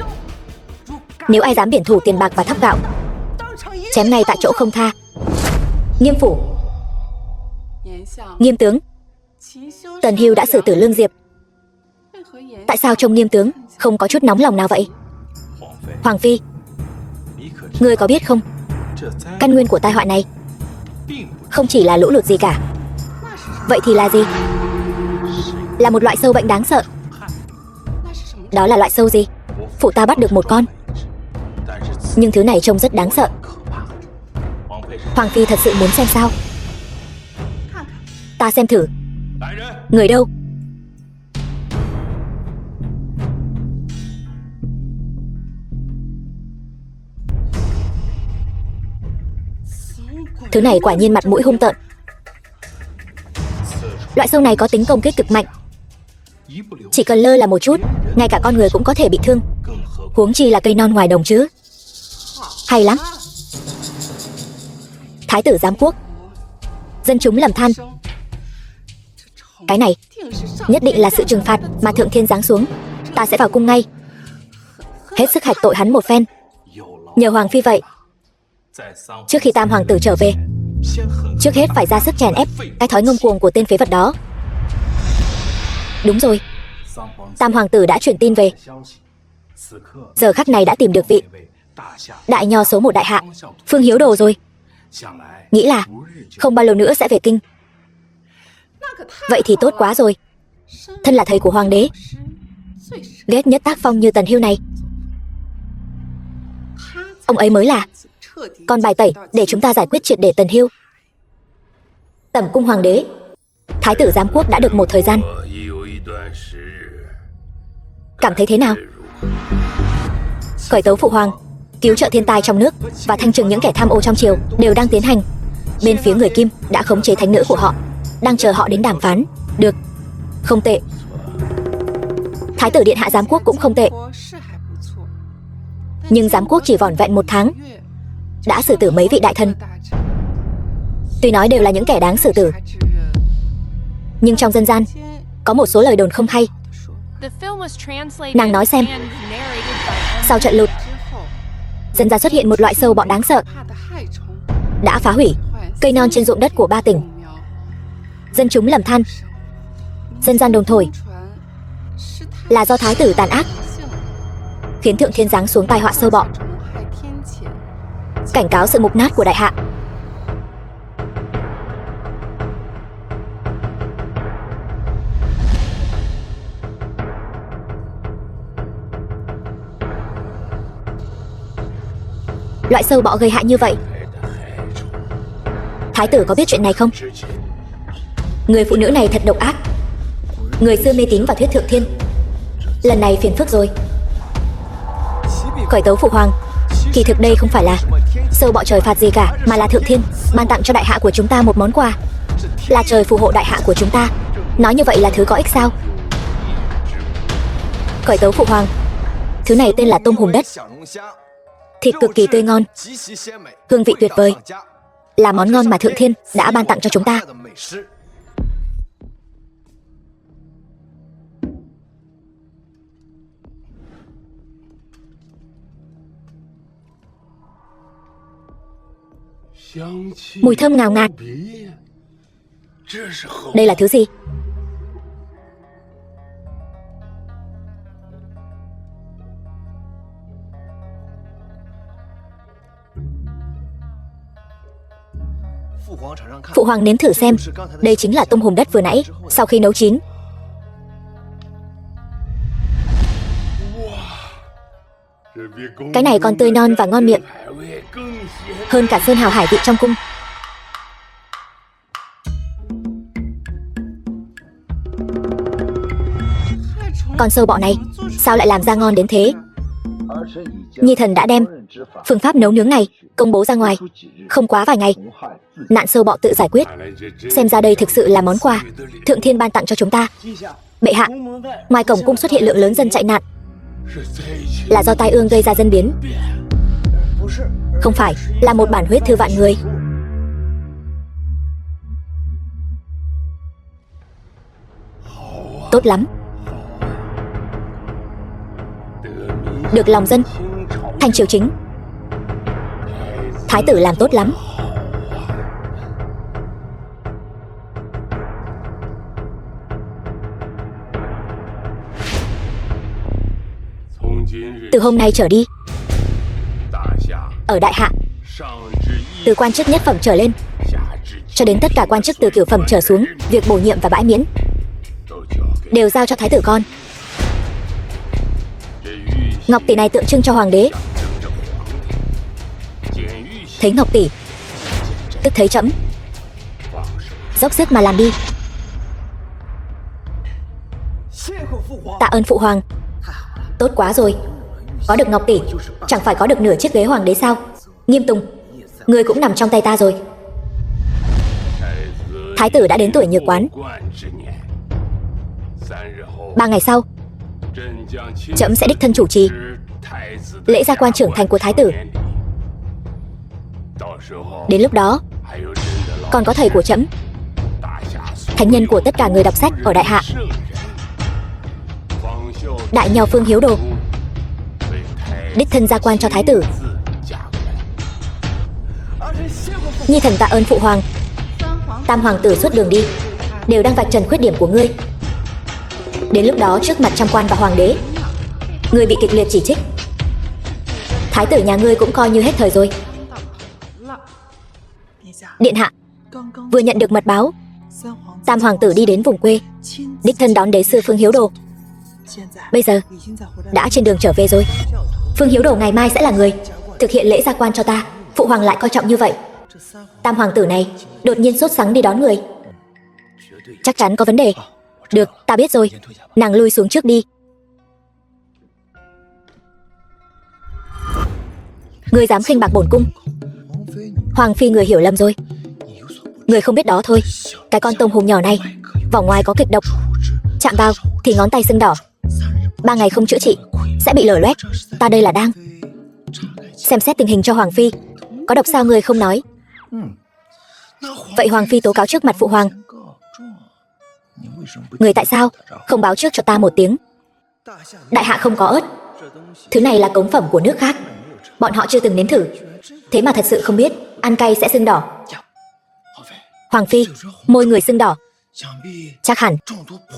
Nếu ai dám biển thủ tiền bạc và thóc gạo, chém ngay tại chỗ không tha. Nghiêm phủ. Nghiêm tướng, Tần Hưu đã xử tử Lương Diệp. Tại sao trông Nghiêm tướng không có chút nóng lòng nào vậy? Hoàng phi, ngươi có biết không, căn nguyên của tai họa này không chỉ là lũ lụt gì cả. Vậy thì là gì? Là một loại sâu bệnh đáng sợ. Đó là loại sâu gì? Phụ ta bắt được một con, nhưng thứ này trông rất đáng sợ. Hoàng phi thật sự muốn xem sao? Ta xem thử. Người đâu? Thứ này quả nhiên mặt mũi hung tợn. Loại sâu này có tính công kích cực mạnh, chỉ cần lơ là một chút, ngay cả con người cũng có thể bị thương, huống chi là cây non ngoài đồng chứ. Hay lắm. Thái tử giám quốc. Dân chúng lầm than. Cái này nhất định là sự trừng phạt mà thượng thiên giáng xuống. Ta sẽ vào cung ngay, hết sức hạch tội hắn một phen. Nhờ hoàng phi vậy, trước khi tam hoàng tử trở về, trước hết phải ra sức chèn ép cái thói ngông cuồng của tên phế vật đó. Đúng rồi, tam hoàng tử đã truyền tin về, giờ khắc này đã tìm được vị đại nho số 1 đại hạ Phương Hiếu Đồ rồi. Nghĩ là không bao lâu nữa sẽ về kinh. Vậy thì tốt quá rồi. Thân là thầy của hoàng đế, ghét nhất tác phong như Tần Hưu này. Ông ấy mới là con bài tẩy để chúng ta giải quyết triệt để Tần Hưu. Tẩm cung hoàng đế. Thái tử giám quốc đã được một thời gian. Cảm thấy thế nào? Khởi tấu phụ hoàng, cứu trợ thiên tai trong nước và thanh trừng những kẻ tham ô trong triều đều đang tiến hành. Bên phía người Kim đã khống chế thánh nữ của họ, đang chờ họ đến đàm phán. Được, không tệ. Thái tử điện hạ giám quốc cũng không tệ. Nhưng giám quốc chỉ vỏn vẹn 1 tháng đã xử tử mấy vị đại thần. Tuy nói đều là những kẻ đáng xử tử, nhưng trong dân gian có một số lời đồn không hay. Nàng nói xem, sau trận lụt, dân gian xuất hiện một loại sâu bọ đáng sợ, đã phá hủy cây non trên ruộng đất của 3 tỉnh. Dân chúng lầm than, dân gian đồn thổi là do thái tử tàn ác khiến thượng thiên giáng xuống tai họa sâu bọ, cảnh cáo sự mục nát của đại hạ. Loại sâu bọ gây hại như vậy, thái tử có biết chuyện này không? Người phụ nữ này thật độc ác. Người xưa mê tín vào thuyết thượng thiên, lần này phiền phức rồi. Khởi tấu phụ hoàng, kỳ thực đây không phải là sâu bọ trời phạt gì cả, mà là thượng thiên ban tặng cho đại hạ của chúng ta một món quà, là trời phù hộ đại hạ của chúng ta. Nói như vậy là thứ có ích sao? Khởi tấu phụ hoàng, thứ này tên là tôm hùm đất, thịt cực kỳ tươi ngon, hương vị tuyệt vời, là món ngon mà thượng thiên đã ban tặng cho chúng ta. Mùi thơm ngào ngạt. Đây là thứ gì? Phụ hoàng nếm thử xem, đây chính là tôm hùm đất vừa nãy sau khi nấu chín. Cái này còn tươi non và ngon miệng hơn cả sơn hào hải vị trong cung. Con sâu bọ này sao lại làm ra ngon đến thế? Nhi thần đã đem phương pháp nấu nướng này công bố ra ngoài, không quá vài ngày, nạn sâu bọ tự giải quyết. Xem ra đây thực sự là món quà thượng thiên ban tặng cho chúng ta. Bệ hạ, ngoài cổng cung xuất hiện lượng lớn dân chạy nạn, là do tai ương gây ra dân biến, không phải là một bản huyết thư vạn người. Tốt lắm. Được lòng dân, thành triều chính. Thái tử làm tốt lắm. Từ hôm nay trở đi, ở đại hạ, từ quan chức nhất phẩm trở lên cho đến tất cả quan chức từ cửu phẩm trở xuống, việc bổ nhiệm và bãi miễn đều giao cho thái tử con. Ngọc tỷ này tượng trưng cho hoàng đế. Thấy ngọc tỷ, tức thấy trẫm. Dốc sức mà làm đi. Tạ ơn phụ hoàng. Tốt quá rồi. Có được ngọc tỷ, chẳng phải có được nửa chiếc ghế hoàng đế sao? Nghiêm Tùng, ngươi cũng nằm trong tay ta rồi. Thái tử đã đến tuổi nhược quán. 3 ngày sau, trẫm sẽ đích thân chủ trì lễ gia quan trưởng thành của thái tử. Đến lúc đó, còn có thầy của trẫm, thánh nhân của tất cả người đọc sách ở Đại Hạ, Đại Nho Phương Hiếu Đồ, đích thân gia quan cho thái tử. Nhi thần tạ ơn phụ hoàng. Tam hoàng tử suốt đường đi đều đang vạch trần khuyết điểm của ngươi. Đến lúc đó trước mặt trăm quan và hoàng đế, ngươi bị kịch liệt chỉ trích. Thái tử nhà ngươi cũng coi như hết thời rồi. Điện hạ, vừa nhận được mật báo, Tam hoàng tử đi đến vùng quê, đích thân đón đế sư Phương Hiếu Đồ. Bây giờ đã trên đường trở về rồi. Phương Hiếu Đồ ngày mai sẽ là người thực hiện lễ gia quan cho ta. Phụ hoàng lại coi trọng như vậy. Tam hoàng tử này đột nhiên sốt sắng đi đón người, chắc chắn có vấn đề. Được, ta biết rồi. Nàng lui xuống trước đi. Ngươi dám khinh bạc bổn cung. Hoàng phi người hiểu lầm rồi. Người không biết đó thôi. Cái con tôm hùm nhỏ này vỏ ngoài có kịch độc, chạm vào thì ngón tay sưng đỏ. 3 ngày không chữa trị sẽ bị lở loét. Ta đây là đang xem xét tình hình cho hoàng phi. Có độc sao người không nói? Vậy hoàng phi tố cáo trước mặt phụ hoàng. Người tại sao không báo trước cho ta một tiếng? Đại hạ không có ớt. Thứ này là cống phẩm của nước khác, bọn họ chưa từng nếm thử. Thế mà thật sự không biết ăn cay sẽ sưng đỏ. Hoàng phi, môi người sưng đỏ, chắc hẳn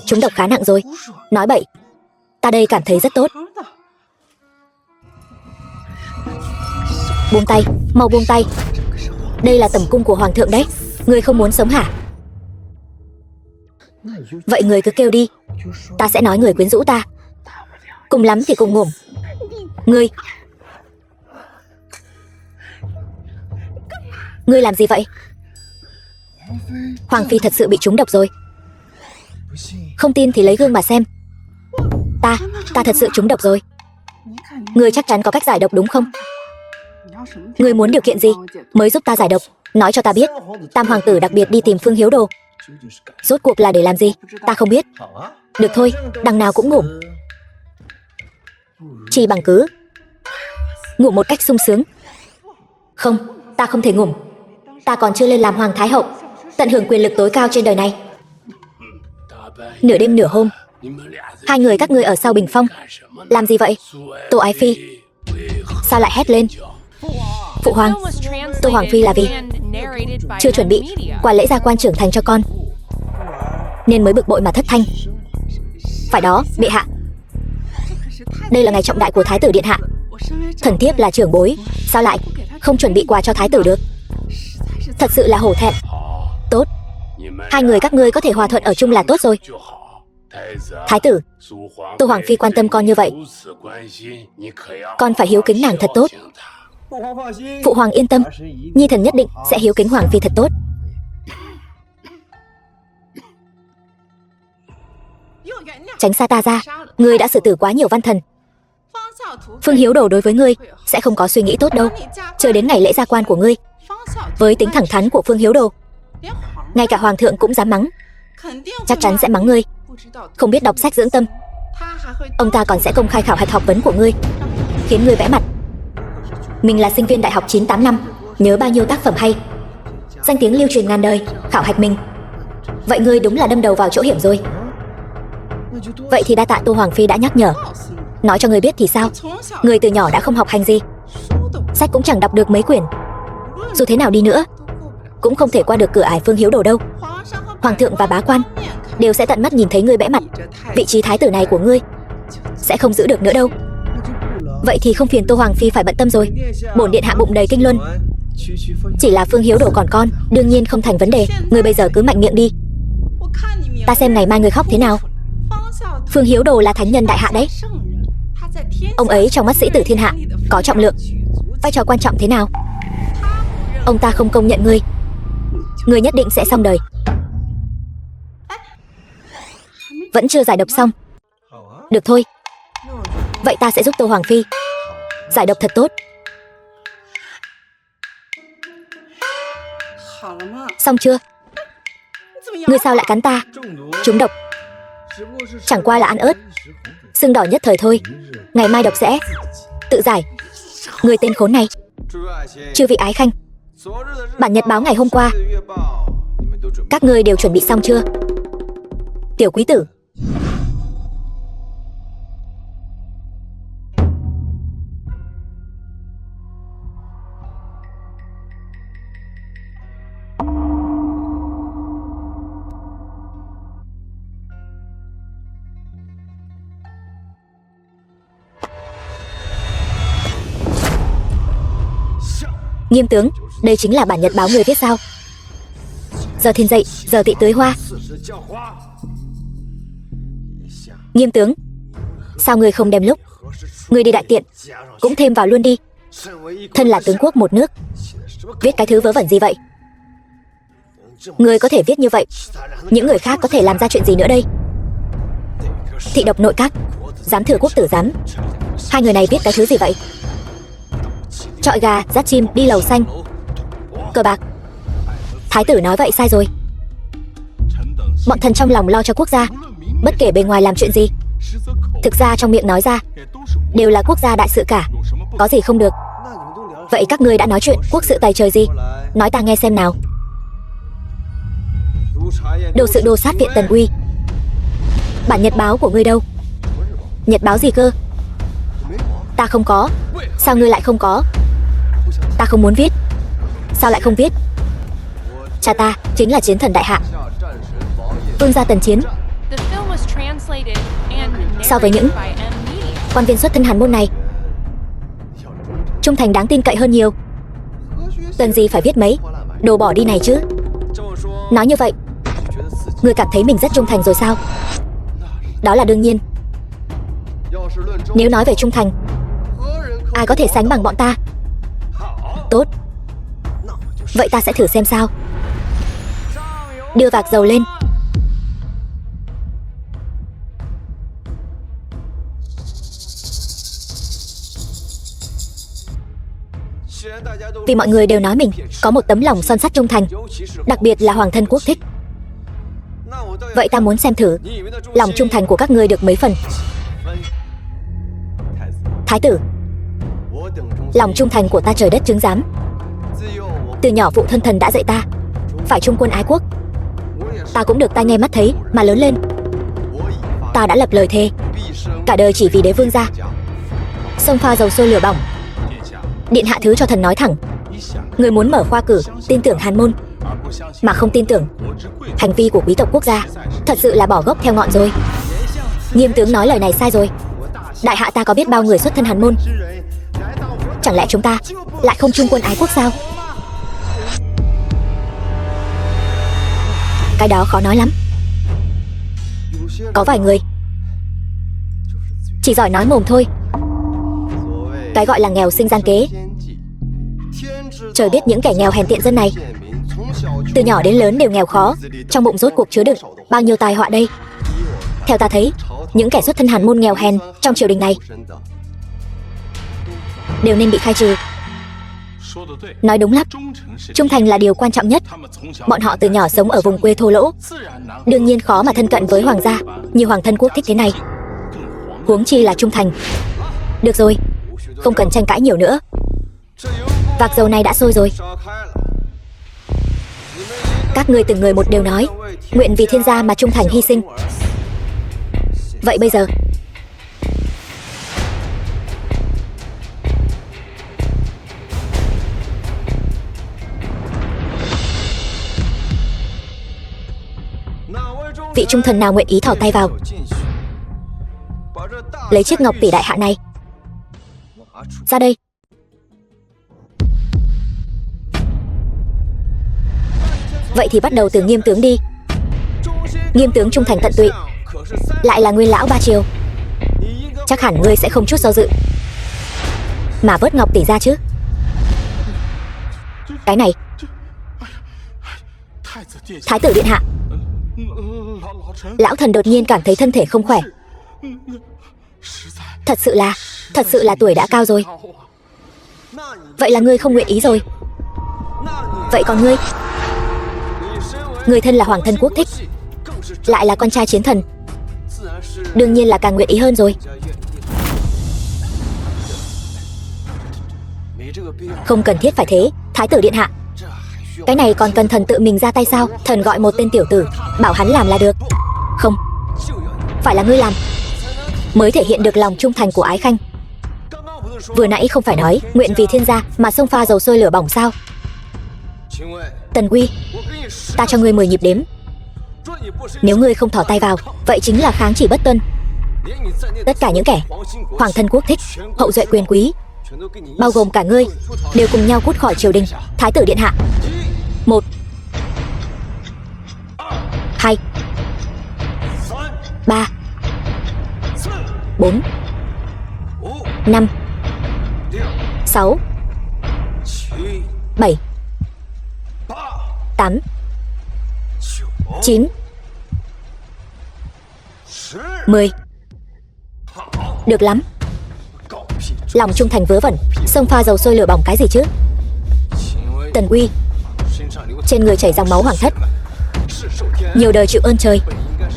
trúng độc khá nặng rồi. Nói bậy. Ta đây cảm thấy rất tốt. Buông tay, mau buông tay. Đây là tẩm cung của hoàng thượng đấy. Ngươi không muốn sống hả? Vậy người cứ kêu đi, ta sẽ nói người quyến rũ ta. Cùng lắm thì cùng ngủm. Ngươi làm gì vậy? Hoàng phi thật sự bị trúng độc rồi. Không tin thì lấy gương mà xem. Ta thật sự trúng độc rồi. Ngươi chắc chắn có cách giải độc đúng không? Ngươi muốn điều kiện gì mới giúp ta giải độc? Nói cho ta biết. Tam hoàng tử đặc biệt đi tìm Phương Hiếu Đồ, rốt cuộc là để làm gì? Ta không biết. Được thôi, đằng nào cũng ngủm. Chỉ bằng cứ ngủ một cách sung sướng. Không, ta không thể ngủm. Ta còn chưa lên làm hoàng thái hậu, tận hưởng quyền lực tối cao trên đời này. Nửa đêm nửa hôm, hai người các ngươi ở sau bình phong làm gì vậy? Tô Ái Phi sao lại hét lên? Phụ hoàng, Tô Hoàng Phi là vì chưa chuẩn bị qua lễ gia quan trưởng thành cho con, nên mới bực bội mà thất thanh. Phải đó, bệ hạ. Đây là ngày trọng đại của thái tử điện hạ. Thần thiếp là trưởng bối, sao lại không chuẩn bị quà cho thái tử được? Thật sự là hổ thẹn. Tốt, hai người các ngươi có thể hòa thuận ở chung là tốt rồi. Thái tử, Tô Hoàng Phi quan tâm con như vậy, con phải hiếu kính nàng thật tốt. Phụ hoàng yên tâm, nhi thần nhất định sẽ hiếu kính Hoàng Phi thật tốt. Tránh xa ta ra, ngươi đã xử tử quá nhiều văn thần. Phương Hiếu Đồ đối với ngươi sẽ không có suy nghĩ tốt đâu. Chờ đến ngày lễ gia quan của ngươi, với tính thẳng thắn của Phương Hiếu Đồ, ngay cả hoàng thượng cũng dám mắng. Chắc chắn sẽ mắng ngươi không biết đọc sách dưỡng tâm. Ông ta còn sẽ công khai khảo hạch học vấn của ngươi, khiến ngươi vẽ mặt mình là sinh viên đại học 98 năm, nhớ bao nhiêu tác phẩm hay, danh tiếng lưu truyền ngàn đời, khảo hạch mình. Vậy ngươi đúng là đâm đầu vào chỗ hiểm rồi. Vậy thì đa tạ Tô Hoàng Phi đã nhắc nhở. Nói cho ngươi biết thì sao? Ngươi từ nhỏ đã không học hành gì, sách cũng chẳng đọc được mấy quyển. Dù thế nào đi nữa cũng không thể qua được cửa ải Phương Hiếu Đồ đâu. Hoàng thượng và bá quan đều sẽ tận mắt nhìn thấy ngươi bẽ mặt. Vị trí thái tử này của ngươi sẽ không giữ được nữa đâu. Vậy thì không phiền Tô Hoàng Phi phải bận tâm rồi. Bổn điện hạ bụng đầy kinh luân. Chỉ là Phương Hiếu Đồ còn con, đương nhiên không thành vấn đề. Ngươi bây giờ cứ mạnh miệng đi, ta xem ngày mai ngươi khóc thế nào. Phương Hiếu Đồ là thánh nhân đại hạ đấy. Ông ấy trong mắt sĩ tử thiên hạ có trọng lượng, vai trò quan trọng thế nào. Ông ta không công nhận ngươi, ngươi nhất định sẽ xong đời. Vẫn chưa giải độc xong. Được thôi, vậy ta sẽ giúp Tô Hoàng Phi giải độc thật tốt. Xong chưa? Ngươi sao lại cắn ta? Trúng độc. Chẳng qua là ăn ớt. Sưng đỏ nhất thời thôi. Ngày mai độc sẽ tự giải. Người tên khốn này. Chư vị ái khanh, bản nhật báo ngày hôm qua các ngươi đều chuẩn bị xong chưa? Tiểu quý tử. Nghiêm tướng, đây chính là bản nhật báo người viết sao? Giờ thiên dậy, giờ tị tưới hoa. Nghiêm tướng, sao ngươi không đem lúc ngươi đi đại tiện cũng thêm vào luôn đi? Thân là tướng quốc một nước, viết cái thứ vớ vẩn gì vậy? Ngươi có thể viết như vậy, những người khác có thể làm ra chuyện gì nữa đây? Thị độc nội các, giám thừa quốc tử giám, hai người này viết cái thứ gì vậy? Chọi gà, dắt chim, đi lầu xanh, cờ bạc. Thái tử nói vậy sai rồi. Bọn thần trong lòng lo cho quốc gia, bất kể bề ngoài làm chuyện gì, thực ra trong miệng nói ra đều là quốc gia đại sự cả, có gì không được. Vậy các ngươi đã nói chuyện quốc sự tài trời gì? Nói ta nghe xem nào. Đồ sự đô sát viện Tần Uy. Bản nhật báo của ngươi đâu? Nhật báo gì cơ? Ta không có. Sao ngươi lại không có? Ta không muốn viết. Sao lại không viết? Cha ta chính là chiến thần đại hạ, vương gia Tần Chiến. So với những quan viên xuất thân hàn môn này, trung thành đáng tin cậy hơn nhiều. Cần gì phải viết mấy đồ bỏ đi này chứ? Nói như vậy, ngươi cảm thấy mình rất trung thành rồi sao? Đó là đương nhiên. Nếu nói về trung thành, ai có thể sánh bằng bọn ta? Tốt, vậy ta sẽ thử xem sao. Đưa vạc dầu lên. Vì mọi người đều nói mình có một tấm lòng son sắt trung thành, đặc biệt là hoàng thân quốc thích. Vậy ta muốn xem thử lòng trung thành của các ngươi được mấy phần. Thái tử, lòng trung thành của ta trời đất chứng giám. Từ nhỏ phụ thân thần đã dạy ta phải trung quân ái quốc. Ta cũng được tai nghe mắt thấy mà lớn lên. Ta đã lập lời thề cả đời chỉ vì đế vương gia. Sông pha dầu sôi lửa bỏng. Điện hạ thứ cho thần nói thẳng, người muốn mở khoa cử tin tưởng hàn môn mà không tin tưởng hành vi của quý tộc quốc gia, thật sự là bỏ gốc theo ngọn rồi. Nghiêm tướng nói lời này sai rồi. Đại hạ ta có biết bao người xuất thân hàn môn. Chẳng lẽ chúng ta lại không trung quân ái quốc sao? Cái đó khó nói lắm. Có vài người chỉ giỏi nói mồm thôi. Cái gọi là nghèo sinh gian kế. Trời biết những kẻ nghèo hèn tiện dân này từ nhỏ đến lớn đều nghèo khó, trong bụng rốt cuộc chứa đựng bao nhiêu tai họa đây. Theo ta thấy, những kẻ xuất thân hàn môn nghèo hèn trong triều đình này đều nên bị khai trừ. Nói đúng lắm, trung thành là điều quan trọng nhất. Bọn họ từ nhỏ sống ở vùng quê thô lỗ, đương nhiên khó mà thân cận với hoàng gia như hoàng thân quốc thích thế này, huống chi là trung thành. Được rồi, không cần tranh cãi nhiều nữa. Vạc dầu này đã sôi rồi. Các ngươi từng người một đều nói nguyện vì thiên gia mà trung thành hy sinh. Vậy bây giờ vị trung thần nào nguyện ý thò tay vào, lấy chiếc ngọc tỷ đại hạ này ra đây. Vậy thì bắt đầu từ Nghiêm tướng đi. Nghiêm tướng trung thành tận tụy, lại là nguyên lão ba triều, chắc hẳn ngươi sẽ không chút do dự mà vớt ngọc tỷ ra chứ. Cái này, Thái tử điện hạ. Lão thần đột nhiên cảm thấy thân thể không khỏe. Thật sự là tuổi đã cao rồi. Vậy là ngươi không nguyện ý rồi. Vậy còn ngươi? Người thân là hoàng thân quốc thích, lại là con trai chiến thần, đương nhiên là càng nguyện ý hơn rồi. Không cần thiết phải thế, thái tử điện hạ. Cái này còn cần thần tự mình ra tay sao? Thần gọi một tên tiểu tử, bảo hắn làm là được. Không, phải là ngươi làm, mới thể hiện được lòng trung thành của Ái Khanh. Vừa nãy không phải nói nguyện vì thiên gia mà xông pha dầu sôi lửa bỏng sao? Tần Quy, ta cho ngươi 10 nhịp đếm. Nếu ngươi không thò tay vào, vậy chính là kháng chỉ bất tuân. Tất cả những kẻ hoàng thân quốc thích, hậu duệ quyền quý, bao gồm cả ngươi, đều cùng nhau cút khỏi triều đình. Thái tử điện hạ. 1 2 3 4 5 6 7 8 9 10. Được lắm. Lòng trung thành vớ vẩn, xông pha dầu sôi lửa bỏng cái gì chứ? Tần Uy, trên người chảy dòng máu hoàng thất, nhiều đời chịu ơn trời,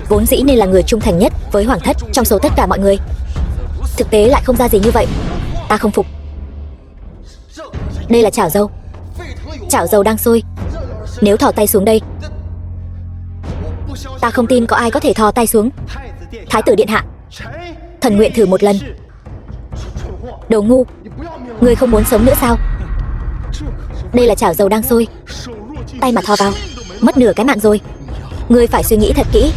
vốn dĩ nên là người trung thành nhất với hoàng thất trong số tất cả mọi người. Thực tế lại không ra gì như vậy. Ta không phục. Đây là chảo dầu, chảo dầu đang sôi. Nếu thò tay xuống đây, ta không tin có ai có thể thò tay xuống. Thái tử điện hạ, thần nguyện thử một lần. Đồ ngu, ngươi không muốn sống nữa sao? Đây là chảo dầu đang sôi, tay mà thò vào, mất nửa cái mạng rồi. Ngươi phải suy nghĩ thật kỹ.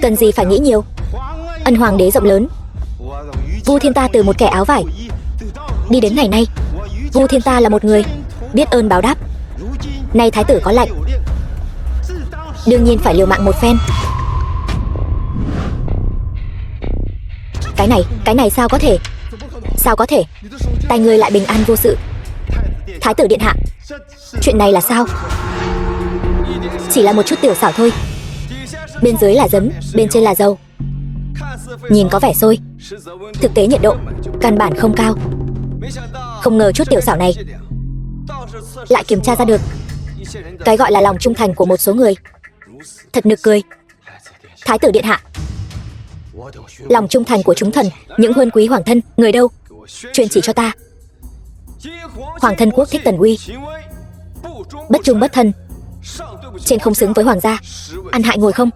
Cần gì phải nghĩ nhiều. Ân hoàng đế rộng lớn, Vu Thiên Ta từ một kẻ áo vải đi đến ngày nay, Vu Thiên Ta là một người biết ơn báo đáp. Nay thái tử có lệnh, đương nhiên phải liều mạng một phen. Cái này sao có thể? Sao có thể? Tay ngươi lại bình an vô sự. Thái tử điện hạ, chuyện này là sao? Chỉ là một chút tiểu xảo thôi. Bên dưới là giấm, bên trên là dầu. Nhìn có vẻ sôi, thực tế nhiệt độ căn bản không cao. Không ngờ chút tiểu xảo này lại kiểm tra ra được cái gọi là lòng trung thành của một số người. Thật nực cười. Thái tử điện hạ, lòng trung thành của chúng thần, những huân quý hoàng thân, người đâu? Truyền chỉ cho ta. Hoàng thân quốc thích Tần Uy, bất trung bất thân, trên không xứng với hoàng gia, ăn hại ngồi không,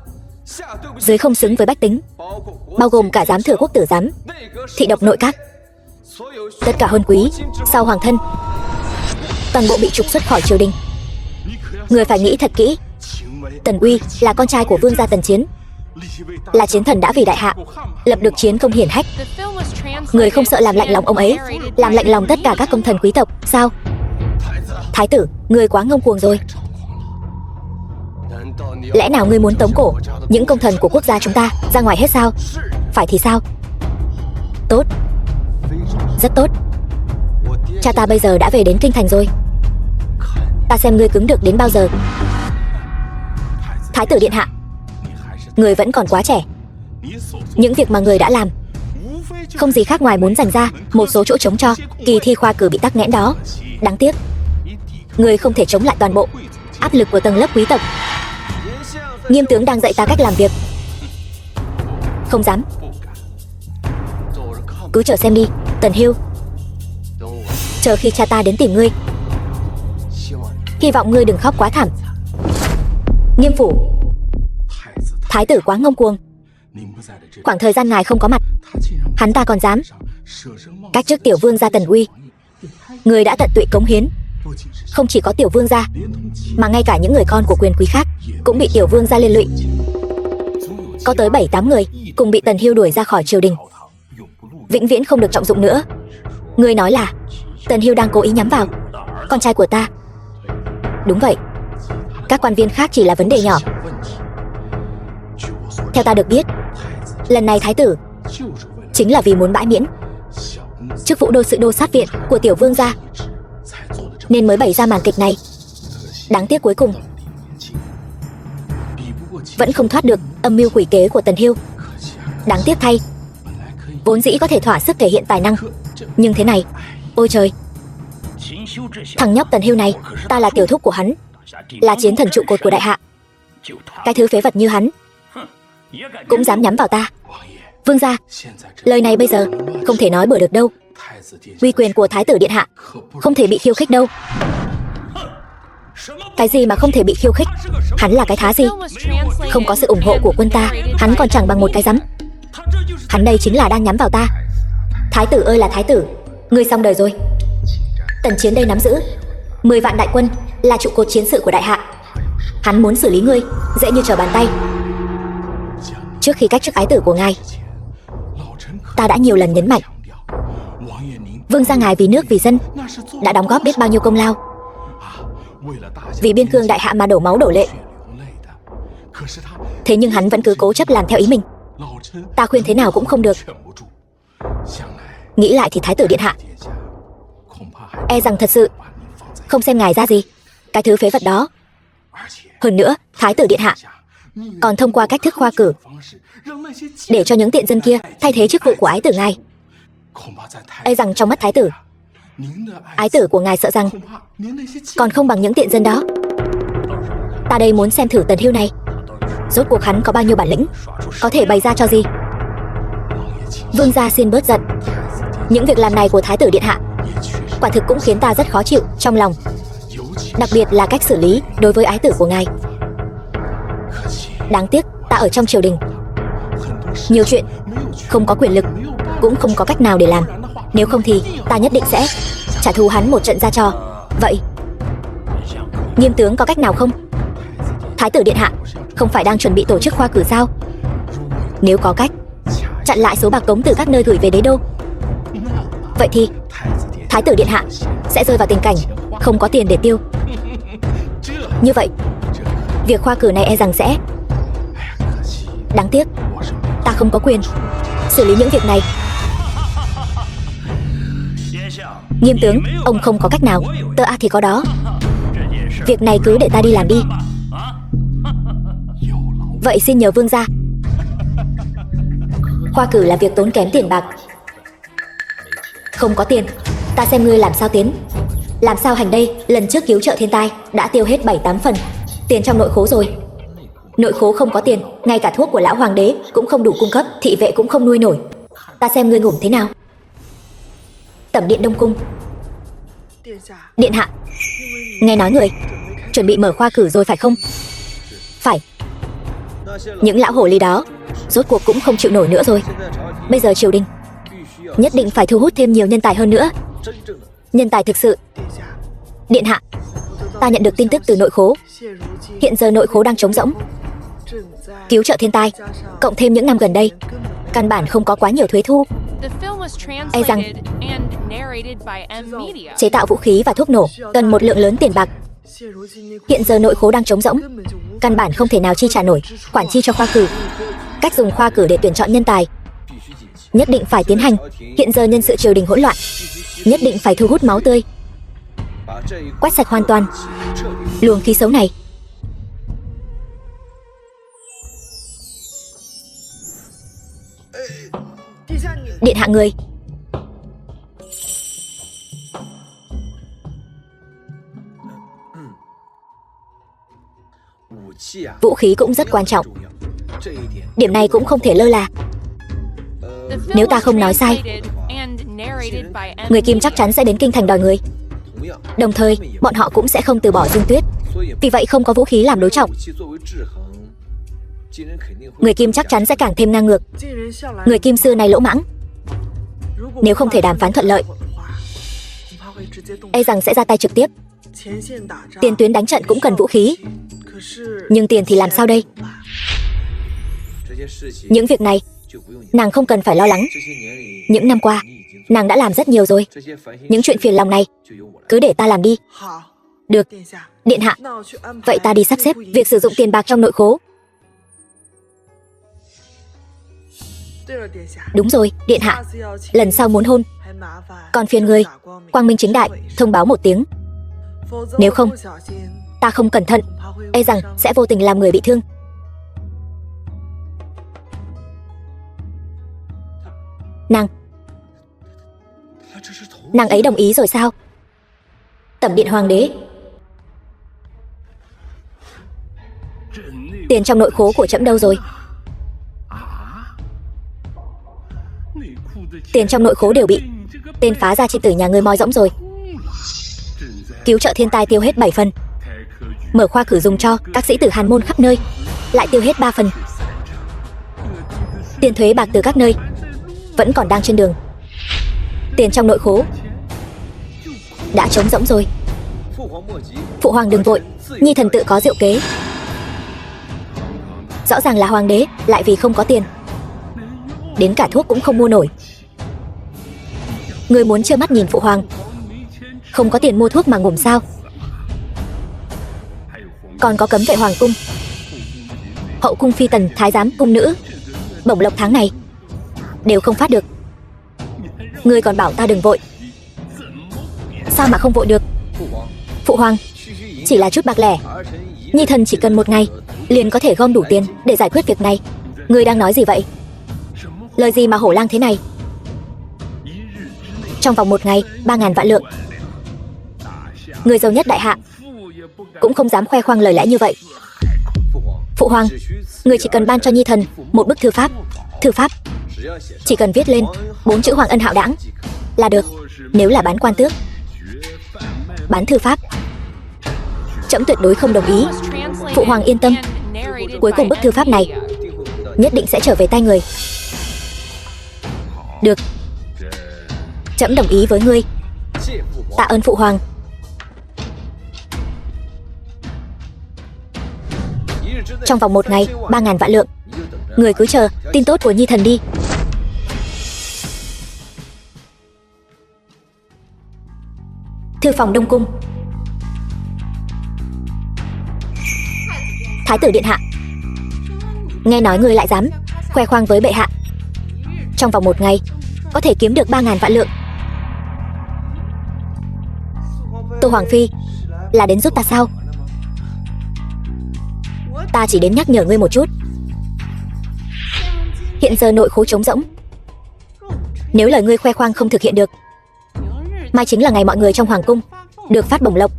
dưới không xứng với bách tính, bao gồm cả giám thừa quốc tử giám, thị độc nội các. Tất cả huân quý sau hoàng thân toàn bộ bị trục xuất khỏi triều đình. Người phải nghĩ thật kỹ. Tần Uy là con trai của vương gia Tần Chiến, là chiến thần đã vì đại hạ lập được chiến công hiển hách. Người không sợ làm lạnh lòng ông ấy, làm lạnh lòng tất cả các công thần quý tộc sao? Thái tử, người quá ngông cuồng rồi. Lẽ nào ngươi muốn tống cổ những công thần của quốc gia chúng ta ra ngoài hết sao? Phải thì sao? Tốt, rất tốt. Cha ta bây giờ đã về đến kinh thành rồi. Ta xem ngươi cứng được đến bao giờ. Thái tử điện hạ, người vẫn còn quá trẻ. Những việc mà người đã làm không gì khác ngoài muốn dành ra một số chỗ trống cho kỳ thi khoa cử bị tắc nghẽn đó. Đáng tiếc, người không thể chống lại toàn bộ áp lực của tầng lớp quý tộc. Nghiêm tướng đang dạy ta cách làm việc. Không dám. Cứ chờ xem đi, Tần Hiêu. Chờ khi cha ta đến tìm ngươi. Hy vọng ngươi đừng khóc quá thảm. Nghiêm phủ, thái tử quá ngông cuồng. Khoảng thời gian ngài không có mặt, hắn ta còn dám cách chức tiểu vương gia Tần Uy. Người đã tận tụy cống hiến, không chỉ có tiểu vương gia, mà ngay cả những người con của quyền quý khác cũng bị tiểu vương gia liên lụy. Có tới 7-8 người cùng bị Tần Hiêu đuổi ra khỏi triều đình, vĩnh viễn không được trọng dụng nữa. Người nói là Tần Hiêu đang cố ý nhắm vào con trai của ta. Đúng vậy, các quan viên khác chỉ là vấn đề nhỏ. Theo ta được biết, lần này thái tử chính là vì muốn bãi miễn chức vụ đô sự đô sát viện của tiểu vương gia, nên mới bày ra màn kịch này. Đáng tiếc cuối cùng vẫn không thoát được âm mưu quỷ kế của Tần Hiêu. Đáng tiếc thay, vốn dĩ có thể thỏa sức thể hiện tài năng, nhưng thế này, ôi trời. Thằng nhóc Tần Hiêu này, ta là tiểu thúc của hắn, là chiến thần trụ cột của đại hạ. Cái thứ phế vật như hắn cũng dám nhắm vào ta. Vương gia, lời này bây giờ không thể nói bừa được đâu. Uy quyền của Thái tử điện hạ không thể bị khiêu khích đâu. Cái gì mà không thể bị khiêu khích? Hắn là cái thá gì? Không có sự ủng hộ của quân ta, hắn còn chẳng bằng một cái rắm. Hắn đây chính là đang nhắm vào ta. Thái tử ơi là thái tử, ngươi xong đời rồi. Tần Chiến đây nắm giữ 10 vạn đại quân, là trụ cột chiến sự của đại hạ. Hắn muốn xử lý ngươi dễ như trở bàn tay. Trước khi cách chức ái tử của ngài, ta đã nhiều lần nhấn mạnh, vương gia ngài vì nước vì dân đã đóng góp biết bao nhiêu công lao, vì biên cương đại hạ mà đổ máu đổ lệ. Thế nhưng hắn vẫn cứ cố chấp làm theo ý mình. Ta khuyên thế nào cũng không được. Nghĩ lại thì thái tử điện hạ e rằng thật sự không xem ngài ra gì, cái thứ phế vật đó. Hơn nữa, thái tử điện hạ còn thông qua cách thức khoa cử để cho những tiện dân kia thay thế chức vụ của ái tử ngài. E rằng trong mắt thái tử, ái tử của ngài sợ rằng còn không bằng những tiện dân đó. Ta đây muốn xem thử Tần Hưu này, rốt cuộc hắn có bao nhiêu bản lĩnh, có thể bày ra cho gì. Vương gia xin bớt giận. Những việc làm này của thái tử điện hạ quả thực cũng khiến ta rất khó chịu trong lòng, đặc biệt là cách xử lý đối với ái tử của ngài. Đáng tiếc ta ở trong triều đình, nhiều chuyện không có quyền lực, cũng không có cách nào để làm. Nếu không thì ta nhất định sẽ trả thù hắn một trận ra trò. Vậy Nghiêm tướng có cách nào không? Thái tử điện hạ không phải đang chuẩn bị tổ chức khoa cử sao? Nếu có cách chặn lại số bạc cống từ các nơi gửi về đế đô, vậy thì thái tử điện hạ sẽ rơi vào tình cảnh không có tiền để tiêu. Như vậy việc khoa cử này e rằng sẽ... Đáng tiếc ta không có quyền xử lý những việc này. Nghiêm tướng, ông không có cách nào, tơ a thì có đó. Việc này cứ để ta đi làm đi. Vậy xin nhờ vương gia. Khoa cử là việc tốn kém tiền bạc. Không có tiền, ta xem ngươi làm sao tiến. Làm sao hành đây? Lần trước cứu trợ thiên tai đã tiêu hết 7-8 phần tiền trong nội khố rồi. Nội khố không có tiền, ngay cả thuốc của lão hoàng đế cũng không đủ cung cấp, thị vệ cũng không nuôi nổi. Ta xem ngươi ngủm thế nào. Tẩm điện Đông Cung. Điện hạ, nghe nói người chuẩn bị mở khoa cử rồi phải không? Phải. Những lão hồ ly đó rốt cuộc cũng không chịu nổi nữa rồi. Bây giờ triều đình nhất định phải thu hút thêm nhiều nhân tài hơn nữa. Nhân tài thực sự. Điện hạ, ta nhận được tin tức từ nội khố. Hiện giờ nội khố đang trống rỗng. Cứu trợ thiên tai cộng thêm những năm gần đây căn bản không có quá nhiều thuế thu. E rằng chế tạo vũ khí và thuốc nổ cần một lượng lớn tiền bạc. Hiện giờ nội khố đang trống rỗng, căn bản không thể nào chi trả nổi khoản chi cho khoa cử. Cách dùng khoa cử để tuyển chọn nhân tài nhất định phải tiến hành. Hiện giờ nhân sự triều đình hỗn loạn, nhất định phải thu hút máu tươi, quét sạch hoàn toàn luồng khí xấu này. Điện hạ người. Vũ khí cũng rất quan trọng, điểm này cũng không thể lơ là. Nếu ta không nói sai, người Kim chắc chắn sẽ đến kinh thành đòi người. Đồng thời bọn họ cũng sẽ không từ bỏ Dung Tuyết. Vì vậy không có vũ khí làm đối trọng, người Kim chắc chắn sẽ càng thêm ngang ngược. Người Kim xưa này lỗ mãng, nếu không thể đàm phán thuận lợi, e rằng sẽ ra tay trực tiếp. Tiền tuyến đánh trận cũng cần vũ khí, nhưng tiền thì làm sao đây? Những việc này nàng không cần phải lo lắng. Những năm qua nàng đã làm rất nhiều rồi. Những chuyện phiền lòng này cứ để ta làm đi. Được, điện hạ. Vậy ta đi sắp xếp việc sử dụng tiền bạc trong nội khố. Đúng rồi, điện hạ. Lần sau muốn hôn còn phiền người quang minh chính đại thông báo một tiếng. Nếu không, ta không cẩn thận, e rằng sẽ vô tình làm người bị thương. Nàng ấy đồng ý rồi sao? Tẩm điện hoàng đế. Tiền trong nội khố của trẫm đâu rồi? Tiền trong nội khố đều bị tên phá gia chi tử nhà ngươi moi rỗng rồi. Cứu trợ thiên tai tiêu hết 7 phần. Mở khoa cử dùng cho các sĩ tử hàn môn khắp nơi, lại tiêu hết 3 phần. Tiền thuế bạc từ các nơi vẫn còn đang trên đường. Tiền trong nội khố đã trống rỗng rồi. Phụ hoàng đừng vội, nhi thần tự có diệu kế. Rõ ràng là hoàng đế lại vì không có tiền, đến cả thuốc cũng không mua nổi. Người muốn trơ mắt nhìn phụ hoàng không có tiền mua thuốc mà ngủm sao? Còn có cấm vệ hoàng cung, hậu cung phi tần, thái giám, cung nữ, bổng lộc tháng này đều không phát được. Ngươi còn bảo ta đừng vội, sao mà không vội được? Phụ hoàng, chỉ là chút bạc lẻ, nhi thần chỉ cần 1 ngày liền có thể gom đủ tiền để giải quyết việc này. Ngươi đang nói gì vậy? Lời gì mà hổ lang thế này? Trong vòng 1 ngày 3.000 vạn lượng. Người giàu nhất đại hạ cũng không dám khoe khoang lời lẽ như vậy. Phụ hoàng, người chỉ cần ban cho nhi thần một bức thư pháp. Thư pháp chỉ cần viết lên 4 chữ Hoàng Ân Hạo Đãng là được. Nếu là bán quan tước, bán thư pháp, trẫm tuyệt đối không đồng ý. Phụ hoàng yên tâm, cuối cùng bức thư pháp này nhất định sẽ trở về tay người. Được, trẫm đồng ý với ngươi. Tạ ơn phụ hoàng. Trong vòng 1 ngày 3.000 vạn lượng. Người cứ chờ tin tốt của nhi thần đi. Thư phòng Đông Cung. Thái tử điện hạ, nghe nói ngươi lại dám khoe khoang với bệ hạ, trong vòng 1 ngày có thể kiếm được 3.000 vạn lượng. Tô Hoàng Phi là đến giúp ta sao? Ta chỉ đến nhắc nhở ngươi một chút. Hiện giờ nội khố trống rỗng, nếu lời ngươi khoe khoang không thực hiện được, mai chính là ngày mọi người trong hoàng cung được phát bổng lộc.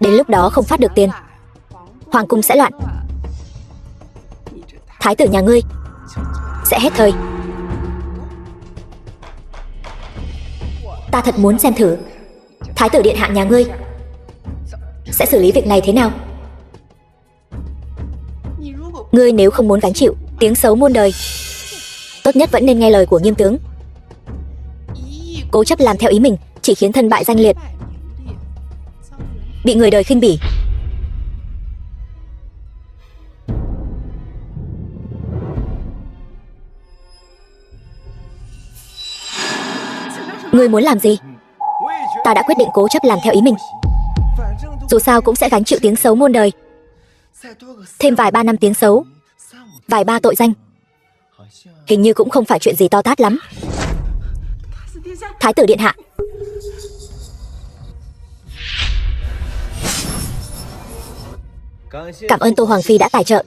Đến lúc đó không phát được tiền, hoàng cung sẽ loạn, thái tử nhà ngươi sẽ hết thời. Ta thật muốn xem thử thái tử điện hạ nhà ngươi sẽ xử lý việc này thế nào. Ngươi nếu không muốn gánh chịu tiếng xấu muôn đời, tốt nhất vẫn nên nghe lời của Nghiêm tướng. Cố chấp làm theo ý mình chỉ khiến thân bại danh liệt, bị người đời khinh bỉ. Ngươi muốn làm gì? Ta đã quyết định cố chấp làm theo ý mình, dù sao cũng sẽ gánh chịu tiếng xấu muôn đời. Thêm vài 3 năm tiếng xấu, vài 3 tội danh, hình như cũng không phải chuyện gì to tát lắm. Thái tử điện hạ, cảm ơn Tô Hoàng Phi đã tài trợ.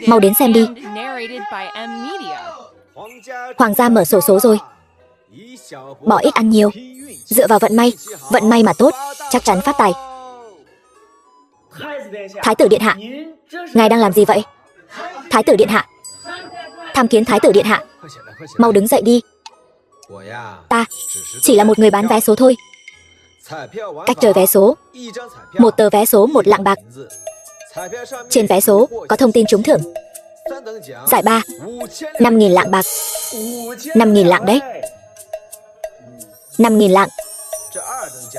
Mau đến xem đi. Hoàng gia mở sổ số rồi. Bỏ ít ăn nhiều, dựa vào vận may mà tốt, chắc chắn phát tài. Thái tử điện hạ, ngài đang làm gì vậy? Thái tử điện hạ, tham kiến thái tử điện hạ. Mau đứng dậy đi. Ta chỉ là một người bán vé số thôi. Cách chơi vé số, một tờ vé số 1 lạng bạc. Trên vé số có thông tin trúng thưởng. Giải ba 5.000 lạng bạc. 5.000 lạng đấy. 5.000 lạng.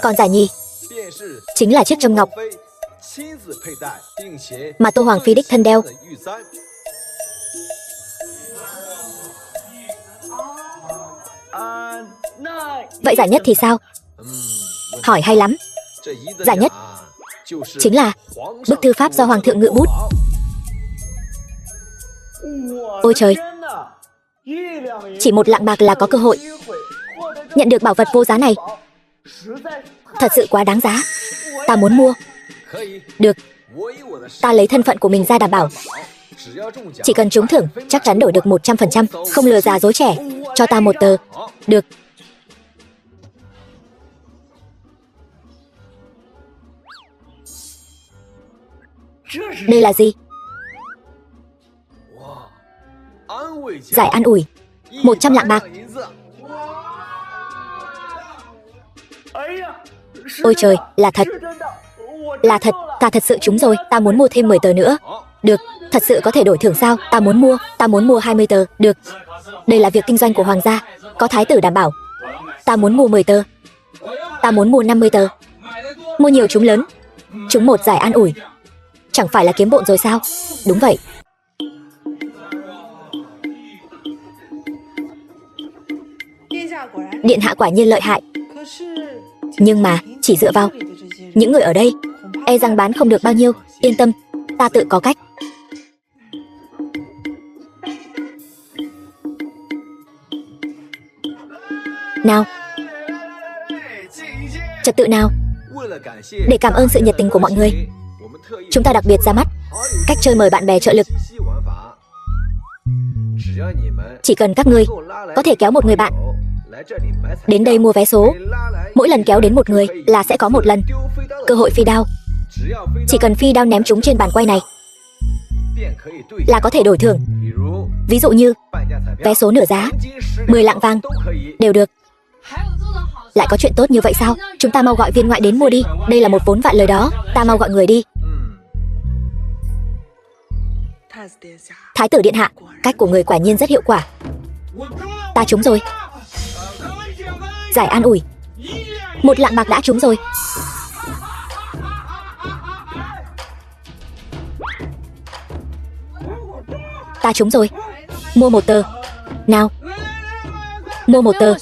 Còn giải nhì chính là chiếc trâm ngọc mà Tô Hoàng Phi đích thân đeo. Vậy giải nhất thì sao? Hỏi hay lắm. Giải nhất chính là bức thư pháp do Hoàng thượng ngự bút. Ôi trời, chỉ 1 lạng bạc là có cơ hội nhận được bảo vật vô giá này. Thật sự quá đáng giá. Ta muốn mua. Được. Ta lấy thân phận của mình ra đảm bảo. Chỉ cần trúng thưởng, chắc chắn đổi được 100%. Không lừa già dối trẻ. Cho ta một tờ. Được. Đây là gì? Giải an ủi. 100 lạng bạc. Ôi trời, là thật. Là thật, ta thật sự trúng rồi. Ta muốn mua thêm 10 tờ nữa. Được, thật sự có thể đổi thưởng sao? Ta muốn mua 20 tờ. Được. Đây là việc kinh doanh của hoàng gia, có thái tử đảm bảo. Ta muốn mua 10 tờ. Ta muốn mua 50 tờ. Mua nhiều trúng lớn. Trúng một giải an ủi. Chẳng phải là kiếm bộn rồi sao? Đúng vậy. Điện hạ quả nhiên lợi hại. Nhưng mà chỉ dựa vào những người ở đây, e rằng bán không được bao nhiêu. Yên tâm, ta tự có cách. Nào, trật tự nào. Để cảm ơn sự nhiệt tình của mọi người, chúng ta đặc biệt ra mắt cách chơi mời bạn bè trợ lực. Chỉ cần các ngươi có thể kéo một người bạn đến đây mua vé số, mỗi lần kéo đến một người là sẽ có một lần cơ hội phi đao. Chỉ cần phi đao ném chúng trên bàn quay này là có thể đổi thưởng. Ví dụ như vé số nửa giá, 10 lạng vàng đều được. Lại có chuyện tốt như vậy sao? Chúng ta mau gọi viên ngoại đến mua đi. Đây là một vốn vạn lời đó. Ta mau gọi người đi. Thái tử điện hạ, cách của người quả nhiên rất hiệu quả. Ta trúng rồi. Giải an ủi. 1 lạng bạc đã trúng rồi. Ta trúng rồi. Mua 1 tờ. Nào. Mua 1 tờ.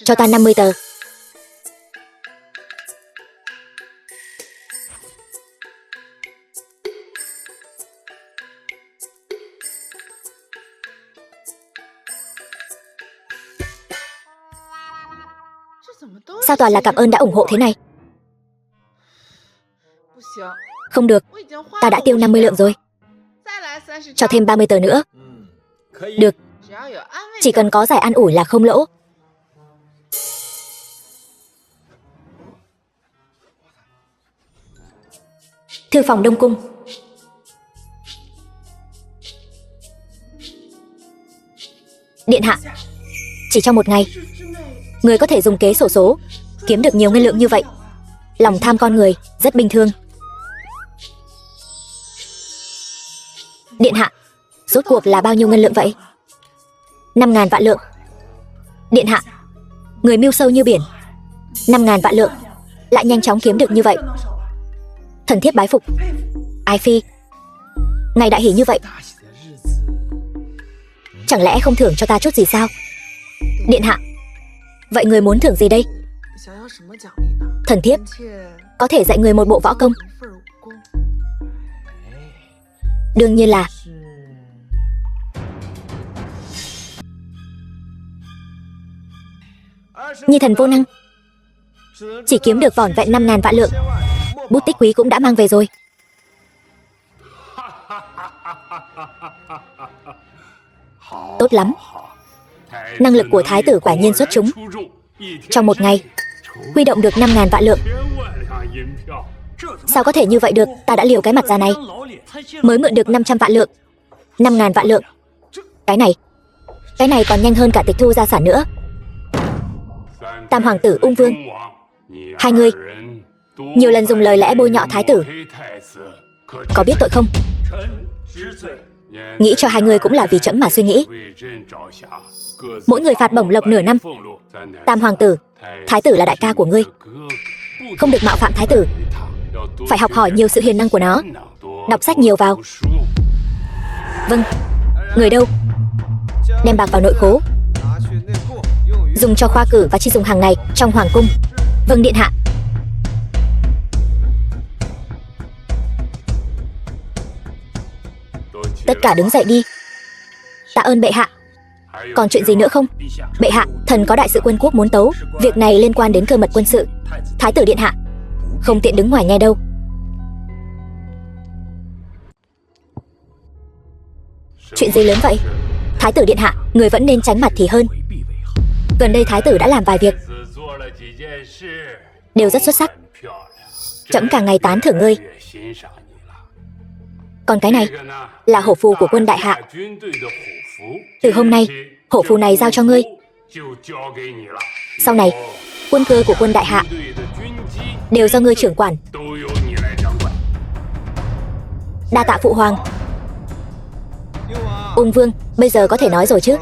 Cho ta 50 tờ. Sao toàn là cảm ơn đã ủng hộ thế này? Không được, ta đã tiêu 50 lượng rồi. Cho thêm 30 tờ nữa. Được. Chỉ cần có giải an ủi là không lỗ. Thư phòng Đông Cung. Điện hạ, chỉ trong một ngày, người có thể dùng kế xổ số kiếm được nhiều ngân lượng như vậy. Lòng tham con người rất bình thường. Điện hạ, rốt cuộc là bao nhiêu ngân lượng vậy? 5.000 vạn lượng. Điện hạ, người mưu sâu như biển. 5.000 vạn lượng lại nhanh chóng kiếm được như vậy. Thần thiếp bái phục. Ái phi, ngài đại hỉ như vậy, chẳng lẽ không thưởng cho ta chút gì sao? Điện hạ, vậy người muốn thưởng gì đây? Thần thiếp có thể dạy người một bộ võ công. Đương nhiên là Nhi thần vô năng, chỉ kiếm được vỏn vẹn 5.000 vạn lượng. Bút tích quý cũng đã mang về rồi. Tốt lắm. Năng lực của thái tử quả nhiên xuất chúng. Trong một ngày huy động được 5.000 vạn lượng. Sao có thể như vậy được? Ta đã liều cái mặt già này mới mượn được 500 vạn lượng. 5.000 vạn lượng. Cái này còn nhanh hơn cả tịch thu gia sản nữa. Tam hoàng tử Ung Vương, hai người nhiều lần dùng lời lẽ bôi nhọ thái tử, có biết tội không? Nghĩ cho hai người cũng là vì trẫm mà suy nghĩ. Mỗi người phạt bổng lộc nửa năm. Tam hoàng tử, thái tử là đại ca của ngươi, không được mạo phạm thái tử. Phải học hỏi nhiều sự hiền năng của nó, đọc sách nhiều vào. Vâng. Người đâu? Đem bạc vào nội khố, dùng cho khoa cử và chi dùng hàng ngày trong hoàng cung. Vâng điện hạ. Tất Tất cả đứng dậy đi. Tạ ơn bệ hạ. Còn chuyện gì nữa không? Bệ hạ, thần có đại sự quân quốc muốn tấu. Việc này liên quan đến cơ mật quân sự. Thái tử điện hạ không tiện đứng ngoài nghe đâu. Chuyện gì lớn vậy? Thái tử điện hạ, người vẫn nên tránh mặt thì hơn. Gần đây thái tử đã làm vài việc đều rất xuất sắc. Trẫm càng ngày tán thưởng ngươi. Còn cái này là hổ phù của quân đại hạ. Từ hôm nay, hổ phù này giao cho ngươi. Sau này, quân cơ của quân đại hạ đều do ngươi trưởng quản. Đa tạ phụ hoàng. Ung vương, bây giờ có thể nói rồi chứ?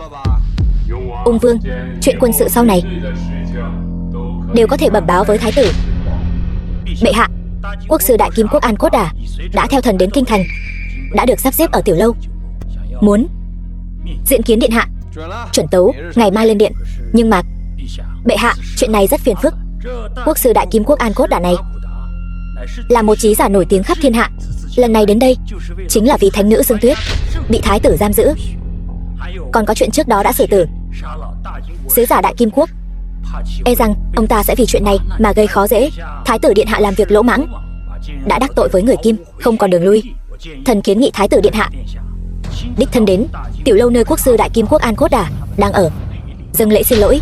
Ung vương, chuyện quân sự sau này đều có thể bẩm báo với thái tử. Bệ hạ, quốc sư đại kim quốc An Cốt Đà đã theo thần đến kinh thành, đã được sắp xếp ở tiểu lâu. Muốn diện kiến điện hạ. Chuẩn tấu, ngày mai lên điện. Nhưng mà bệ hạ, chuyện này rất phiền phức. Quốc sư đại kim quốc An Cốt Đà này là một trí giả nổi tiếng khắp thiên hạ. Lần này đến đây chính là vì thánh nữ Dương Tuyết bị thái tử giam giữ. Còn có chuyện trước đó đã xử tử sứ giả đại kim quốc. E rằng ông ta sẽ vì chuyện này mà gây khó dễ. Thái tử điện hạ làm việc lỗ mãng, đã đắc tội với người Kim, không còn đường lui. Thần kiến nghị thái tử điện hạ đích thân đến tiểu lâu nơi quốc sư đại kim quốc An Cốt Đà đang ở, dâng lễ xin lỗi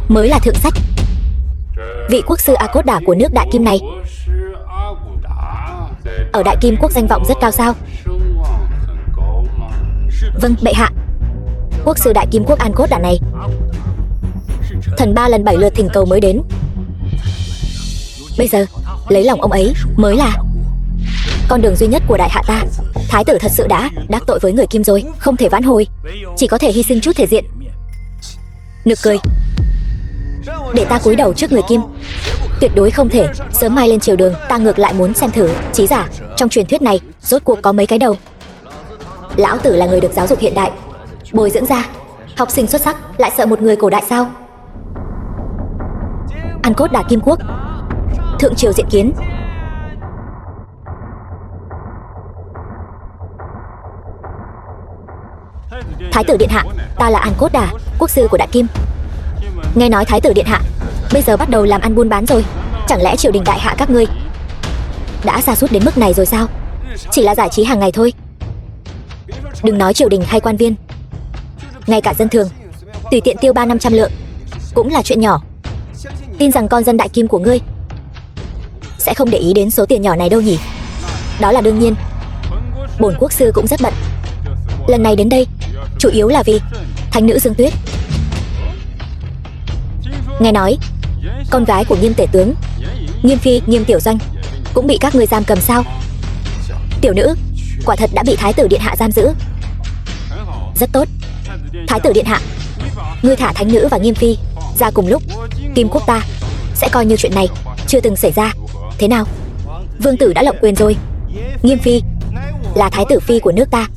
mới là thượng sách. Vị quốc sư A Cốt Đà của nước Đại Kim này ở Đại Kim quốc danh vọng rất cao sao? Vâng, bệ hạ. Quốc sư đại kim quốc An Cốt Đà này thần 3 lần 7 lượt thỉnh cầu mới đến. Bây giờ lấy lòng ông ấy mới là con đường duy nhất của đại hạ ta. Thái tử thật sự đã đắc tội với người Kim rồi, không thể vãn hồi, chỉ có thể hy sinh chút thể diện. Nực cười. Để ta cúi đầu trước người Kim, tuyệt đối không thể. Sớm mai lên triều đường, ta ngược lại muốn xem thử trí giả trong truyền thuyết này rốt cuộc có mấy cái đầu. Lão tử là người được giáo dục hiện đại bồi dưỡng ra, học sinh xuất sắc, lại sợ một người cổ đại sao? An Cốt Đà Kim Quốc, thượng triều diện kiến. Thái tử điện hạ, ta là An Cốt Đà, quốc sư của Đại Kim. Nghe nói thái tử điện hạ bây giờ bắt đầu làm ăn buôn bán rồi. Chẳng lẽ triều đình đại hạ các ngươi đã sa sút đến mức này rồi sao? Chỉ là giải trí hàng ngày thôi. Đừng nói triều đình hay quan viên, ngay cả dân thường tùy tiện tiêu 300-500 lượng cũng là chuyện nhỏ. Tin rằng con dân Đại Kim của ngươi sẽ không để ý đến số tiền nhỏ này đâu nhỉ? Đó là đương nhiên. Bổn quốc sư cũng rất bận. Lần này đến đây chủ yếu là vì thánh nữ Dương Tuyết. Nghe nói con gái của Nghiêm tể tướng Nghiêm phi Nghiêm tiểu doanh cũng bị các ngươi giam cầm sao? Tiểu nữ quả thật đã bị thái tử điện hạ giam giữ. Rất tốt. Thái tử điện hạ, ngươi thả thánh nữ và Nghiêm phi ra cùng lúc, Kim quốc ta sẽ coi như chuyện này chưa từng xảy ra. Thế nào? Vương tử đã lộng quyền rồi. Nghiêm phi là thái tử phi của nước ta,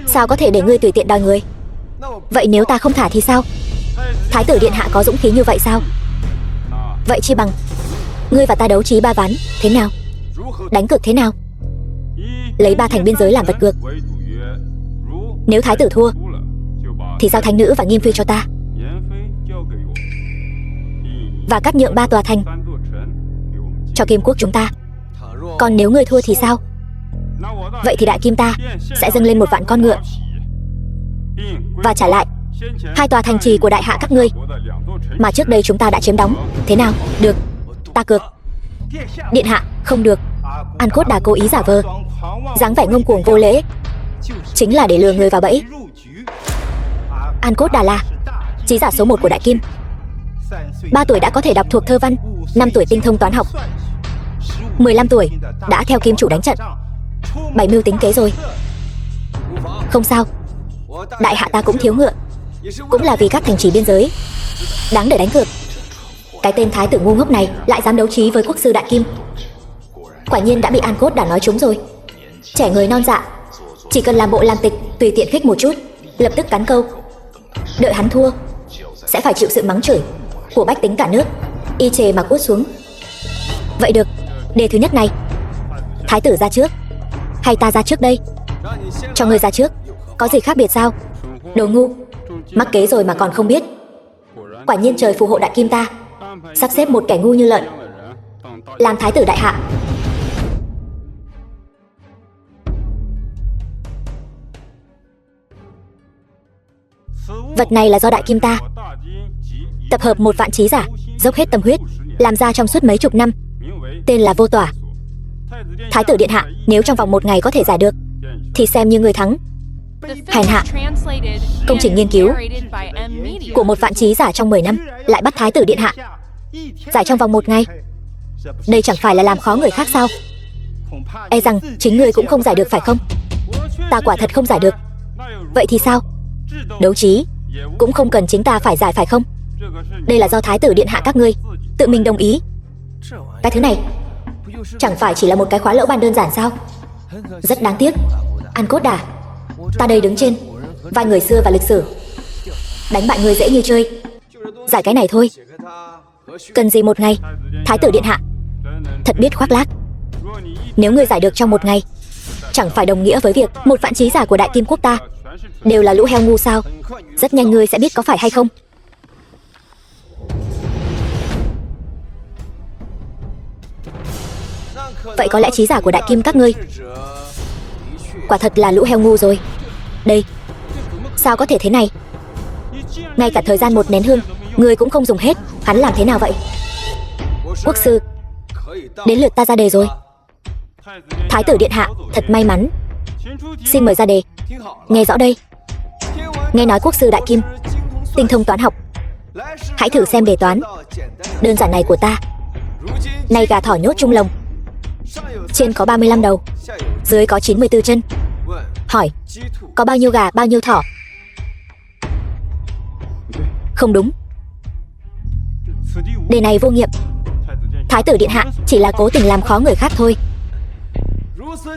sao có thể để ngươi tùy tiện đòi người? Vậy nếu ta không thả thì sao? Thái tử điện hạ có dũng khí như vậy sao? Vậy chi bằng ngươi và ta đấu trí 3 ván, thế nào? Đánh cược thế nào? Lấy 3 thành biên giới làm vật cược. Nếu thái tử thua thì giao thánh nữ và Nghiêm phi cho ta, và cắt nhượng 3 tòa thành cho Kim quốc chúng ta. Còn nếu ngươi thua thì sao? Vậy thì Đại Kim ta sẽ dâng lên 1 vạn con ngựa và trả lại 2 tòa thành trì của đại hạ các ngươi mà trước đây chúng ta đã chiếm đóng. Thế nào? Được, ta cược. Điện hạ, không được. An Cốt Đà cố ý giả vờ, dáng vẻ ngông cuồng vô lễ, chính là để lừa người vào bẫy. An Cốt Đà là trí giả số 1 của Đại Kim. 3 tuổi đã có thể đọc thuộc thơ văn, 5 tuổi tinh thông toán học, 15 tuổi đã theo Kim chủ đánh trận, 7 mưu tính kế rồi. Không sao, đại hạ ta cũng thiếu ngựa, cũng là vì các thành trì biên giới, đáng để đánh cược. Cái tên thái tử ngu ngốc này lại dám đấu trí với quốc sư Đại Kim. Quả nhiên đã bị An Cốt Đà nói trúng rồi. Trẻ người non dạ, chỉ cần làm bộ làm tịch, tùy tiện khích một chút, lập tức cắn câu. Đợi hắn thua sẽ phải chịu sự mắng chửi của bách tính cả nước, y chề mà cút xuống. Vậy được, đề thứ nhất này, thái tử ra trước hay ta ra trước đây? Cho ngươi ra trước. Có gì khác biệt sao? Đồ ngu. Mắc kế rồi mà còn không biết. Quả nhiên trời phù hộ đại kim ta, sắp xếp một kẻ ngu như lợn làm thái tử đại hạ. Vật này là do đại kim ta tập hợp 1 vạn trí giả, dốc hết tâm huyết làm ra trong suốt mấy chục năm, tên là Vô Tỏa. Thái tử điện hạ, nếu trong vòng 1 ngày có thể giải được thì xem như người thắng. Hèn hạ, công trình nghiên cứu của 1 vạn trí giả trong 10 năm lại bắt thái tử điện hạ giải trong vòng 1 ngày. Đây chẳng phải là làm khó người khác sao? E rằng chính ngươi cũng không giải được phải không? Ta quả thật không giải được. Vậy thì sao? Đấu trí cũng không cần chính ta phải giải phải không? Đây là do thái tử điện hạ các ngươi tự mình đồng ý. Cái thứ này chẳng phải chỉ là một cái khóa lỗ ban đơn giản sao? Rất đáng tiếc. An Cốt Đà, ta đây đứng trên vai người xưa và lịch sử, đánh bại người dễ như chơi. Giải cái này thôi, cần gì 1 ngày? Thái tử điện hạ thật biết khoác lác. Nếu ngươi giải được trong 1 ngày, chẳng phải đồng nghĩa với việc 1 vạn trí giả của đại kim quốc ta đều là lũ heo ngu sao? Rất nhanh ngươi sẽ biết có phải hay không. Vậy có lẽ trí giả của đại kim các ngươi quả thật là lũ heo ngu rồi. Đây, sao có thể thế này? Ngay cả thời gian 1 nén hương ngươi cũng không dùng hết. Hắn làm thế nào vậy? Quốc sư, đến lượt ta ra đề rồi. Thái tử điện hạ thật may mắn. Xin mời ra đề. Nghe rõ đây. Nghe nói quốc sư đại kim tinh thông toán học. Hãy thử xem đề toán đơn giản này của ta. Này gà thỏ nhốt chung lồng, trên có 35 đầu, dưới có 94 chân. Hỏi, có bao nhiêu gà, bao nhiêu thỏ? Không đúng. Đề này vô nghiệm. Thái tử điện hạ chỉ là cố tình làm khó người khác thôi.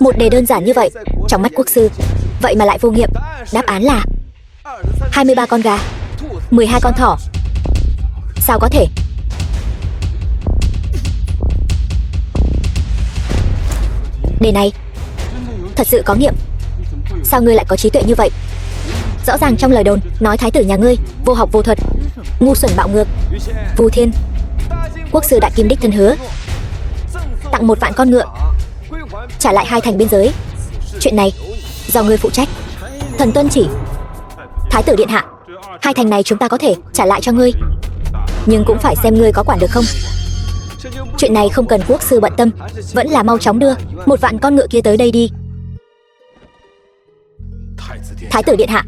Một đề đơn giản như vậy, trong mắt quốc sư, vậy mà lại vô nghiệm. Đáp án là 23 con gà, 12 con thỏ. Sao có thể? Đề này thật sự có nghiệm. Sao ngươi lại có trí tuệ như vậy? Rõ ràng trong lời đồn nói thái tử nhà ngươi vô học vô thuật, ngu xuẩn bạo ngược. Vu Thiên, quốc sư đại kim đích thân hứa tặng 1 vạn con ngựa, trả lại 2 thành biên giới. Chuyện này do ngươi phụ trách. Thần tuân chỉ. Thái tử điện hạ, 2 thành này chúng ta có thể trả lại cho ngươi, nhưng cũng phải xem ngươi có quản được không. Chuyện này không cần quốc sư bận tâm, vẫn là mau chóng đưa 1 vạn con ngựa kia tới đây đi. Thái tử điện hạ,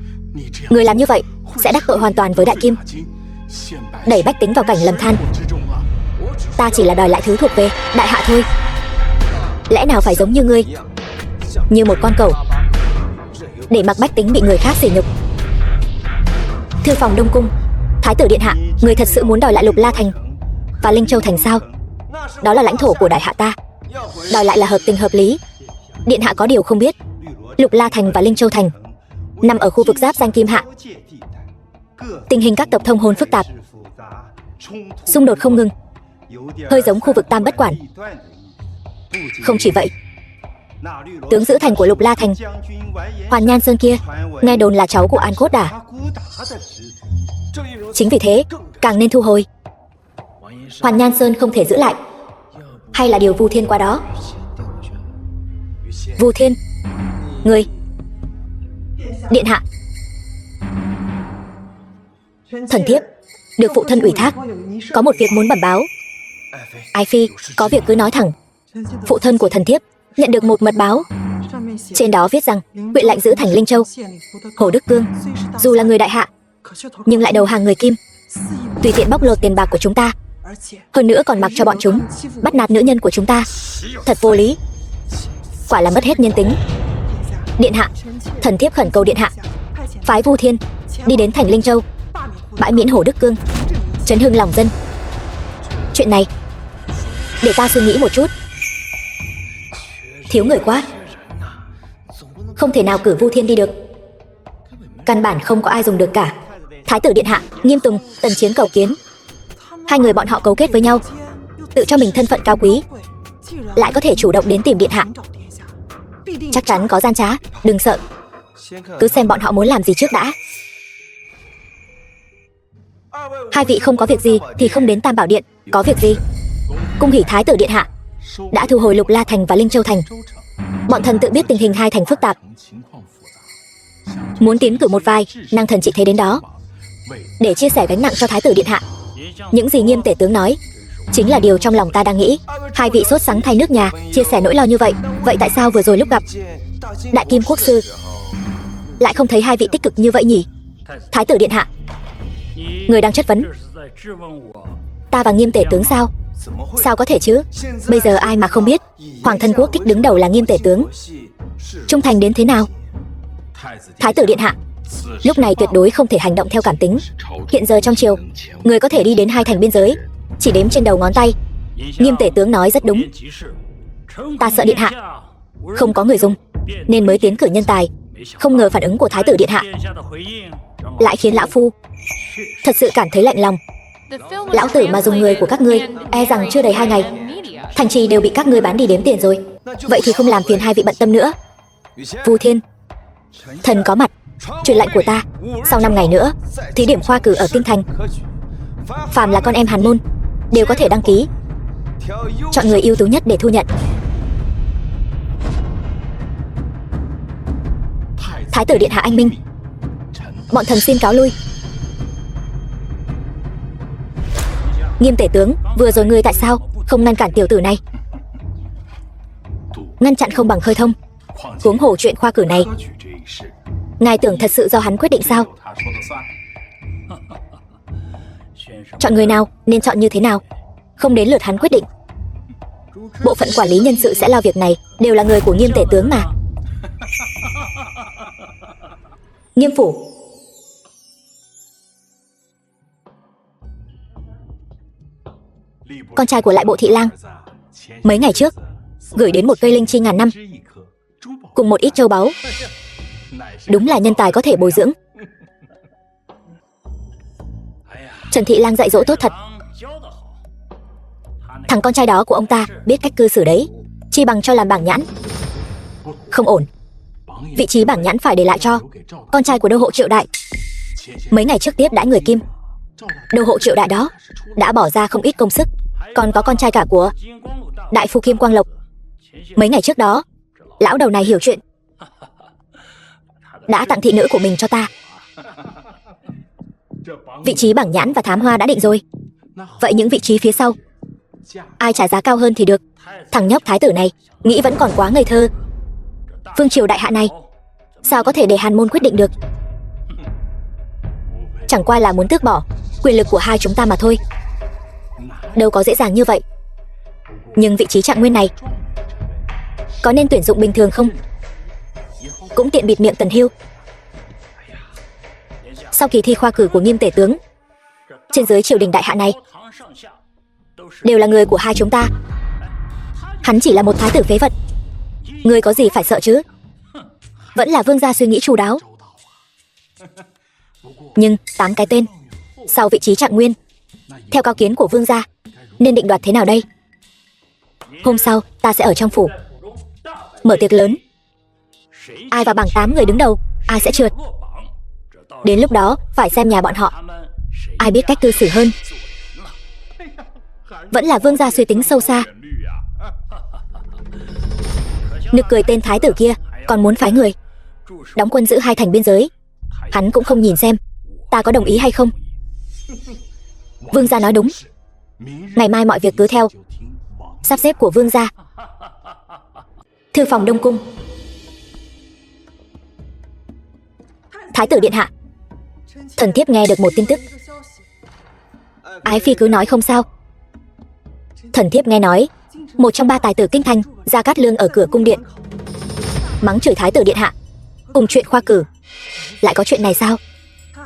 người làm như vậy sẽ đắc tội hoàn toàn với đại kim, đẩy bách tính vào cảnh lầm than. Ta chỉ là đòi lại thứ thuộc về đại hạ thôi. Lẽ nào phải giống như ngươi, như một con cẩu, để mặc bách tính bị người khác sỉ nhục? Thư phòng Đông Cung. Thái tử điện hạ, người thật sự muốn đòi lại Lục La Thành và Linh Châu Thành sao? Đó là lãnh thổ của đại hạ ta, đòi lại là hợp tình hợp lý. Điện hạ có điều không biết, Lục La Thành và Linh Châu Thành nằm ở khu vực giáp danh Kim Hạ. Tình hình các tộc thông hôn phức tạp, xung đột không ngừng, hơi giống khu vực Tam Bất Quản. Không chỉ vậy, tướng giữ thành của Lục La Thành, Hoàn Nhan Sơn kia, nghe đồn là cháu của An Cốt Đà. Chính vì thế càng nên thu hồi. Hoàn Nhan Sơn không thể giữ lại, hay là điều Vu Thiên qua đó? Vu Thiên, người. Điện hạ, thần thiếp được phụ thân ủy thác, có một việc muốn bẩm báo. Ai phi, có việc cứ nói thẳng. Phụ thân của thần thiếp nhận được một mật báo, trên đó viết rằng huyện lệnh giữ thành Linh Châu, Hồ Đức Cương, dù là người đại hạ nhưng lại đầu hàng người Kim, tùy tiện bóc lột tiền bạc của chúng ta, hơn nữa còn mặc cho bọn chúng bắt nạt nữ nhân của chúng ta. Thật vô lý, quả là mất hết nhân tính. Điện hạ, thần thiếp khẩn cầu điện hạ phái Vu Thiên đi đến thành Linh Châu, bãi miễn Hồ Đức Cương, trấn hưng lòng dân. Chuyện này để ta suy nghĩ một chút. Thiếu người quá, không thể nào cử Vu Thiên đi được, căn bản không có ai dùng được cả. Thái tử điện hạ, Nghiêm Tùng, Tần Chiến cầu kiến. 2 người bọn họ cấu kết với nhau, tự cho mình thân phận cao quý, lại có thể chủ động đến tìm điện hạ. Chắc chắn có gian trá, đừng sợ. Cứ xem bọn họ muốn làm gì trước đã. Hai vị không có việc gì thì không đến Tam Bảo Điện. Có việc gì? Cung hỉ thái tử điện hạ đã thu hồi Lục La Thành và Linh Châu Thành. Bọn thần tự biết tình hình hai thành phức tạp, muốn tiến cử một vài năng thần trị thế đến đó để chia sẻ gánh nặng cho thái tử điện hạ. Những gì Nghiêm tể tướng nói chính là điều trong lòng ta đang nghĩ. Hai vị sốt sắng thay nước nhà, chia sẻ nỗi lo như vậy. Vậy tại sao vừa rồi lúc gặp Đại Kim Quốc sư lại không thấy hai vị tích cực như vậy nhỉ? Thái tử điện hạ, người đang chất vấn ta và Nghiêm tể tướng sao? Sao có thể chứ? Bây giờ ai mà không biết Hoàng thân quốc thích đứng đầu là Nghiêm tể tướng, trung thành đến thế nào? Thái tử điện hạ, lúc này tuyệt đối không thể hành động theo cảm tính. Hiện giờ trong triều, người có thể đi đến hai thành biên giới chỉ đếm trên đầu ngón tay. Nghiêm tể tướng nói rất đúng. Ta sợ điện hạ không có người dùng nên mới tiến cử nhân tài. Không ngờ phản ứng của thái tử điện hạ lại khiến lão phu thật sự cảm thấy lạnh lòng. Lão tử mà dùng người của các ngươi e rằng chưa đầy 2 ngày thành trì đều bị các ngươi bán đi đếm tiền rồi. Vậy thì không làm phiền hai vị bận tâm nữa. Vu Thiên, thần có mặt truyền lệnh của ta, sau 5 ngày nữa thí điểm khoa cử ở kinh thành. Phàm là con em Hàn môn đều có thể đăng ký, chọn người ưu tú nhất để thu nhận. Thái tử điện hạ anh minh, bọn thần xin cáo lui. Nghiêm tể tướng, vừa rồi ngươi tại sao không ngăn cản tiểu tử này? Ngăn chặn không bằng khơi thông. Huống hồ chuyện khoa cử này, ngài tưởng thật sự do hắn quyết định sao? Chọn người nào, nên chọn như thế nào, không đến lượt hắn quyết định. Bộ phận quản lý nhân sự sẽ lo việc này, đều là người của Nghiêm tể tướng mà. Nghiêm phủ. Con trai của Lại Bộ thị lang mấy ngày trước gửi đến một cây linh chi ngàn năm cùng một ít châu báu. Đúng là nhân tài có thể bồi dưỡng. Trần thị lang dạy dỗ tốt thật. Thằng con trai đó của ông ta biết cách cư xử đấy, chi bằng cho làm bảng nhãn. Không ổn, vị trí bảng nhãn phải để lại cho con trai của đô hộ Triệu Đại. Mấy ngày trước tiếp đãi người Kim, đô hộ Triệu Đại đó đã bỏ ra không ít công sức. Còn có con trai cả của đại phu Kim Quang Lộc. Mấy ngày trước đó lão đầu này hiểu chuyện, đã tặng thị nữ của mình cho ta. Vị trí bảng nhãn và thám hoa đã định rồi. Vậy những vị trí phía sau, ai trả giá cao hơn thì được. Thằng nhóc thái tử này nghĩ vẫn còn quá ngây thơ. Vương triều đại hạ này sao có thể để Hàn môn quyết định được? Chẳng qua là muốn tước bỏ quyền lực của hai chúng ta mà thôi. Đâu có dễ dàng như vậy. Nhưng vị trí trạng nguyên này có nên tuyển dụng bình thường không? Cũng tiện bịt miệng Tần Hưu. Sau kỳ thi khoa cử của Nghiêm tể tướng, trên dưới triều đình đại hạ này đều là người của hai chúng ta. Hắn chỉ là một thái tử phế vật, người có gì phải sợ chứ? Vẫn là vương gia suy nghĩ chu đáo. Nhưng 8 cái tên sau vị trí trạng nguyên, theo cao kiến của vương gia, nên định đoạt thế nào đây? Hôm sau ta sẽ ở trong phủ mở tiệc lớn. Ai vào bảng 8 người đứng đầu, ai sẽ trượt. Đến lúc đó phải xem nhà bọn họ ai biết cách cư xử hơn. Vẫn là vương gia suy tính sâu xa. Nực cười tên thái tử kia còn muốn phái người đóng quân giữ hai thành biên giới. Hắn cũng không nhìn xem ta có đồng ý hay không. Vương gia nói đúng. Ngày mai mọi việc cứ theo sắp xếp của vương gia. Thư phòng Đông Cung. Thái tử điện hạ, thần thiếp nghe được một tin tức. Ái phi cứ nói không sao. Thần thiếp nghe nói một trong 3 tài tử kinh thành, Gia Cát Lương, ở cửa cung điện mắng chửi thái tử điện hạ cùng chuyện khoa cử. Lại có chuyện này sao?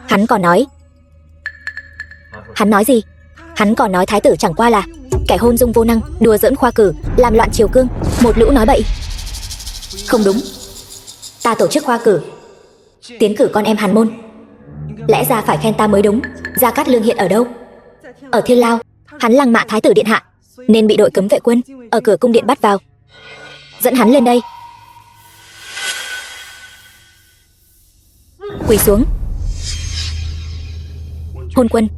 Hắn còn nói. Hắn nói gì? Hắn còn nói thái tử chẳng qua là kẻ hôn dung vô năng, đùa giỡn khoa cử, làm loạn triều cương, một lũ nói bậy. Không đúng. Ta tổ chức khoa cử, tiến cử con em Hàn môn, lẽ ra phải khen ta mới đúng. Gia Cát Lương hiện ở đâu? Ở Thiên Lao. Hắn lăng mạ thái tử điện hạ nên bị đội cấm vệ quân ở cửa cung điện bắt vào. Dẫn hắn lên đây. Quỳ xuống. Hôn quân,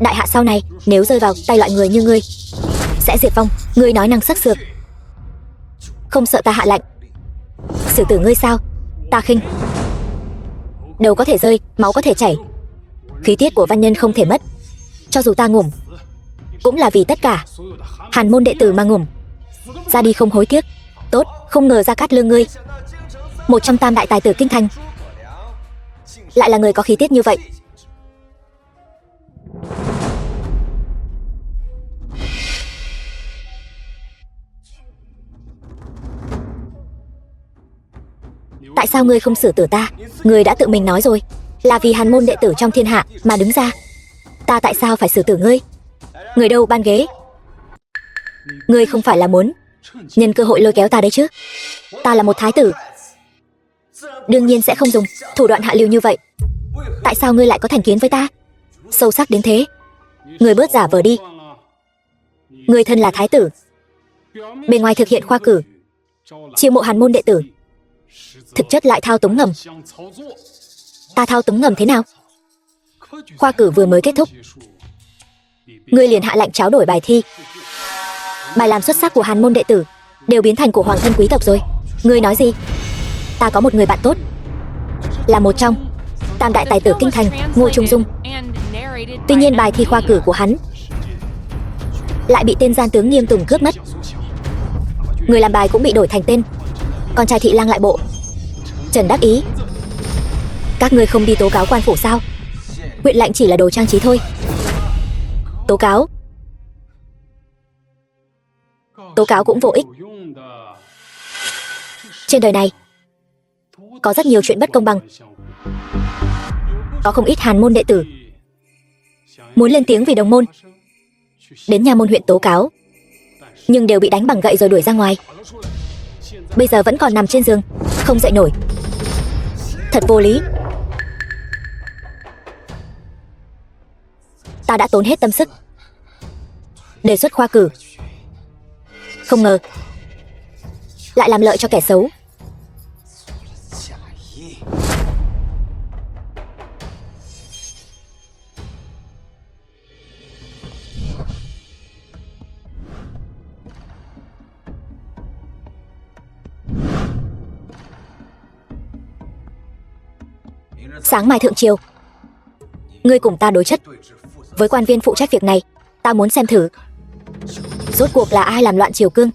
đại hạ sau này nếu rơi vào tay loại người như ngươi sẽ diệt vong. Ngươi nói năng sắc sược, không sợ ta hạ lệnh xử tử ngươi sao? Ta khinh. Đầu có thể rơi, máu có thể chảy, khí tiết của văn nhân không thể mất. Cho dù ta ngủm cũng là vì tất cả Hàn môn đệ tử mà ngủm. Ra đi không hối tiếc. Tốt, không ngờ Gia Cát Lương ngươi, một trong tam đại tài tử kinh thành, lại là người có khí tiết như vậy. Tại sao ngươi không xử tử ta? Ngươi đã tự mình nói rồi, là vì Hàn môn đệ tử trong thiên hạ mà đứng ra. Ta tại sao phải xử tử ngươi? Người đâu ban ghế? Ngươi không phải là muốn nhân cơ hội lôi kéo ta đấy chứ? Ta là một thái tử, đương nhiên sẽ không dùng thủ đoạn hạ lưu như vậy. Tại sao ngươi lại có thành kiến với ta sâu sắc đến thế? Ngươi bớt giả vờ đi. Ngươi thân là thái tử, bề ngoài thực hiện khoa cử chiêu mộ Hàn môn đệ tử, thực chất lại thao túng ngầm. Ta thao túng ngầm thế nào? Khoa cử vừa mới kết thúc, ngươi liền hạ lệnh tráo đổi bài thi. Bài làm xuất sắc của Hàn môn đệ tử đều biến thành của hoàng thân quý tộc rồi. Ngươi nói gì? Ta có một người bạn tốt, là một trong tam đại tài tử kinh thành, Ngô Trung Dung. Tuy nhiên bài thi khoa cử của hắn lại bị tên gian tướng Nghiêm Tùng cướp mất. Người làm bài cũng bị đổi thành tên con trai thị lang lại bộ Trần Đắc Ý. Các ngươi không đi tố cáo quan phủ sao? Huyện lệnh chỉ là đồ trang trí thôi. Tố cáo cũng vô ích. Trên đời này có rất nhiều chuyện bất công bằng. Có không ít Hàn môn đệ tử muốn lên tiếng vì đồng môn, đến nha môn huyện tố cáo, nhưng đều bị đánh bằng gậy rồi đuổi ra ngoài. Bây giờ vẫn còn nằm trên giường không dậy nổi. Thật vô lý. Ta đã tốn hết tâm sức đề xuất khoa cử, không ngờ lại làm lợi cho kẻ xấu. Sáng mai thượng triều, ngươi cùng ta đối chất với quan viên phụ trách việc này. Ta muốn xem thử rốt cuộc là ai làm loạn triều cương.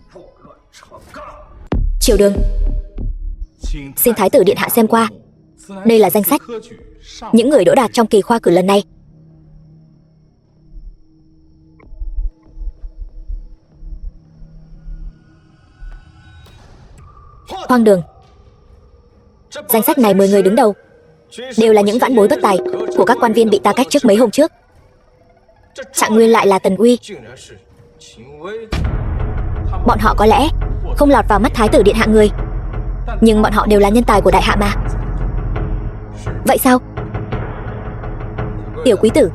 Triều đường, xin thái tử điện hạ xem qua. Đây là danh sách những người đỗ đạt trong kỳ khoa cử lần này. Hoang đường. Danh sách này 10 người đứng đầu đều là những vãn bối bất tài của các quan viên bị ta cách chức mấy hôm trước. Trạng nguyên lại là Tần Uy. Bọn họ có lẽ không lọt vào mắt thái tử điện hạ người, nhưng bọn họ đều là nhân tài của đại hạ mà. Vậy sao? Tiểu quý tử,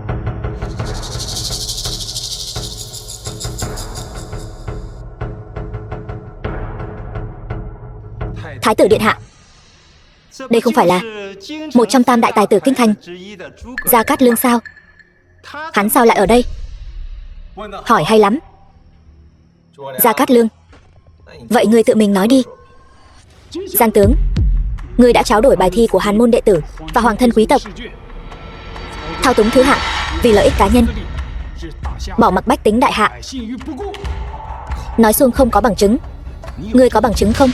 thái tử điện hạ, đây không phải là một trong tam đại tài tử kinh thành Gia Cát Lương sao? Hắn sao lại ở đây? Hỏi hay lắm. Gia Cát Lương, vậy ngươi tự mình nói đi. Giang tướng, ngươi đã tráo đổi bài thi của Hàn môn đệ tử và hoàng thân quý tộc, thao túng thứ hạng vì lợi ích cá nhân, bỏ mặc bách tính đại hạ. Nói xuông không có bằng chứng. Ngươi có bằng chứng không?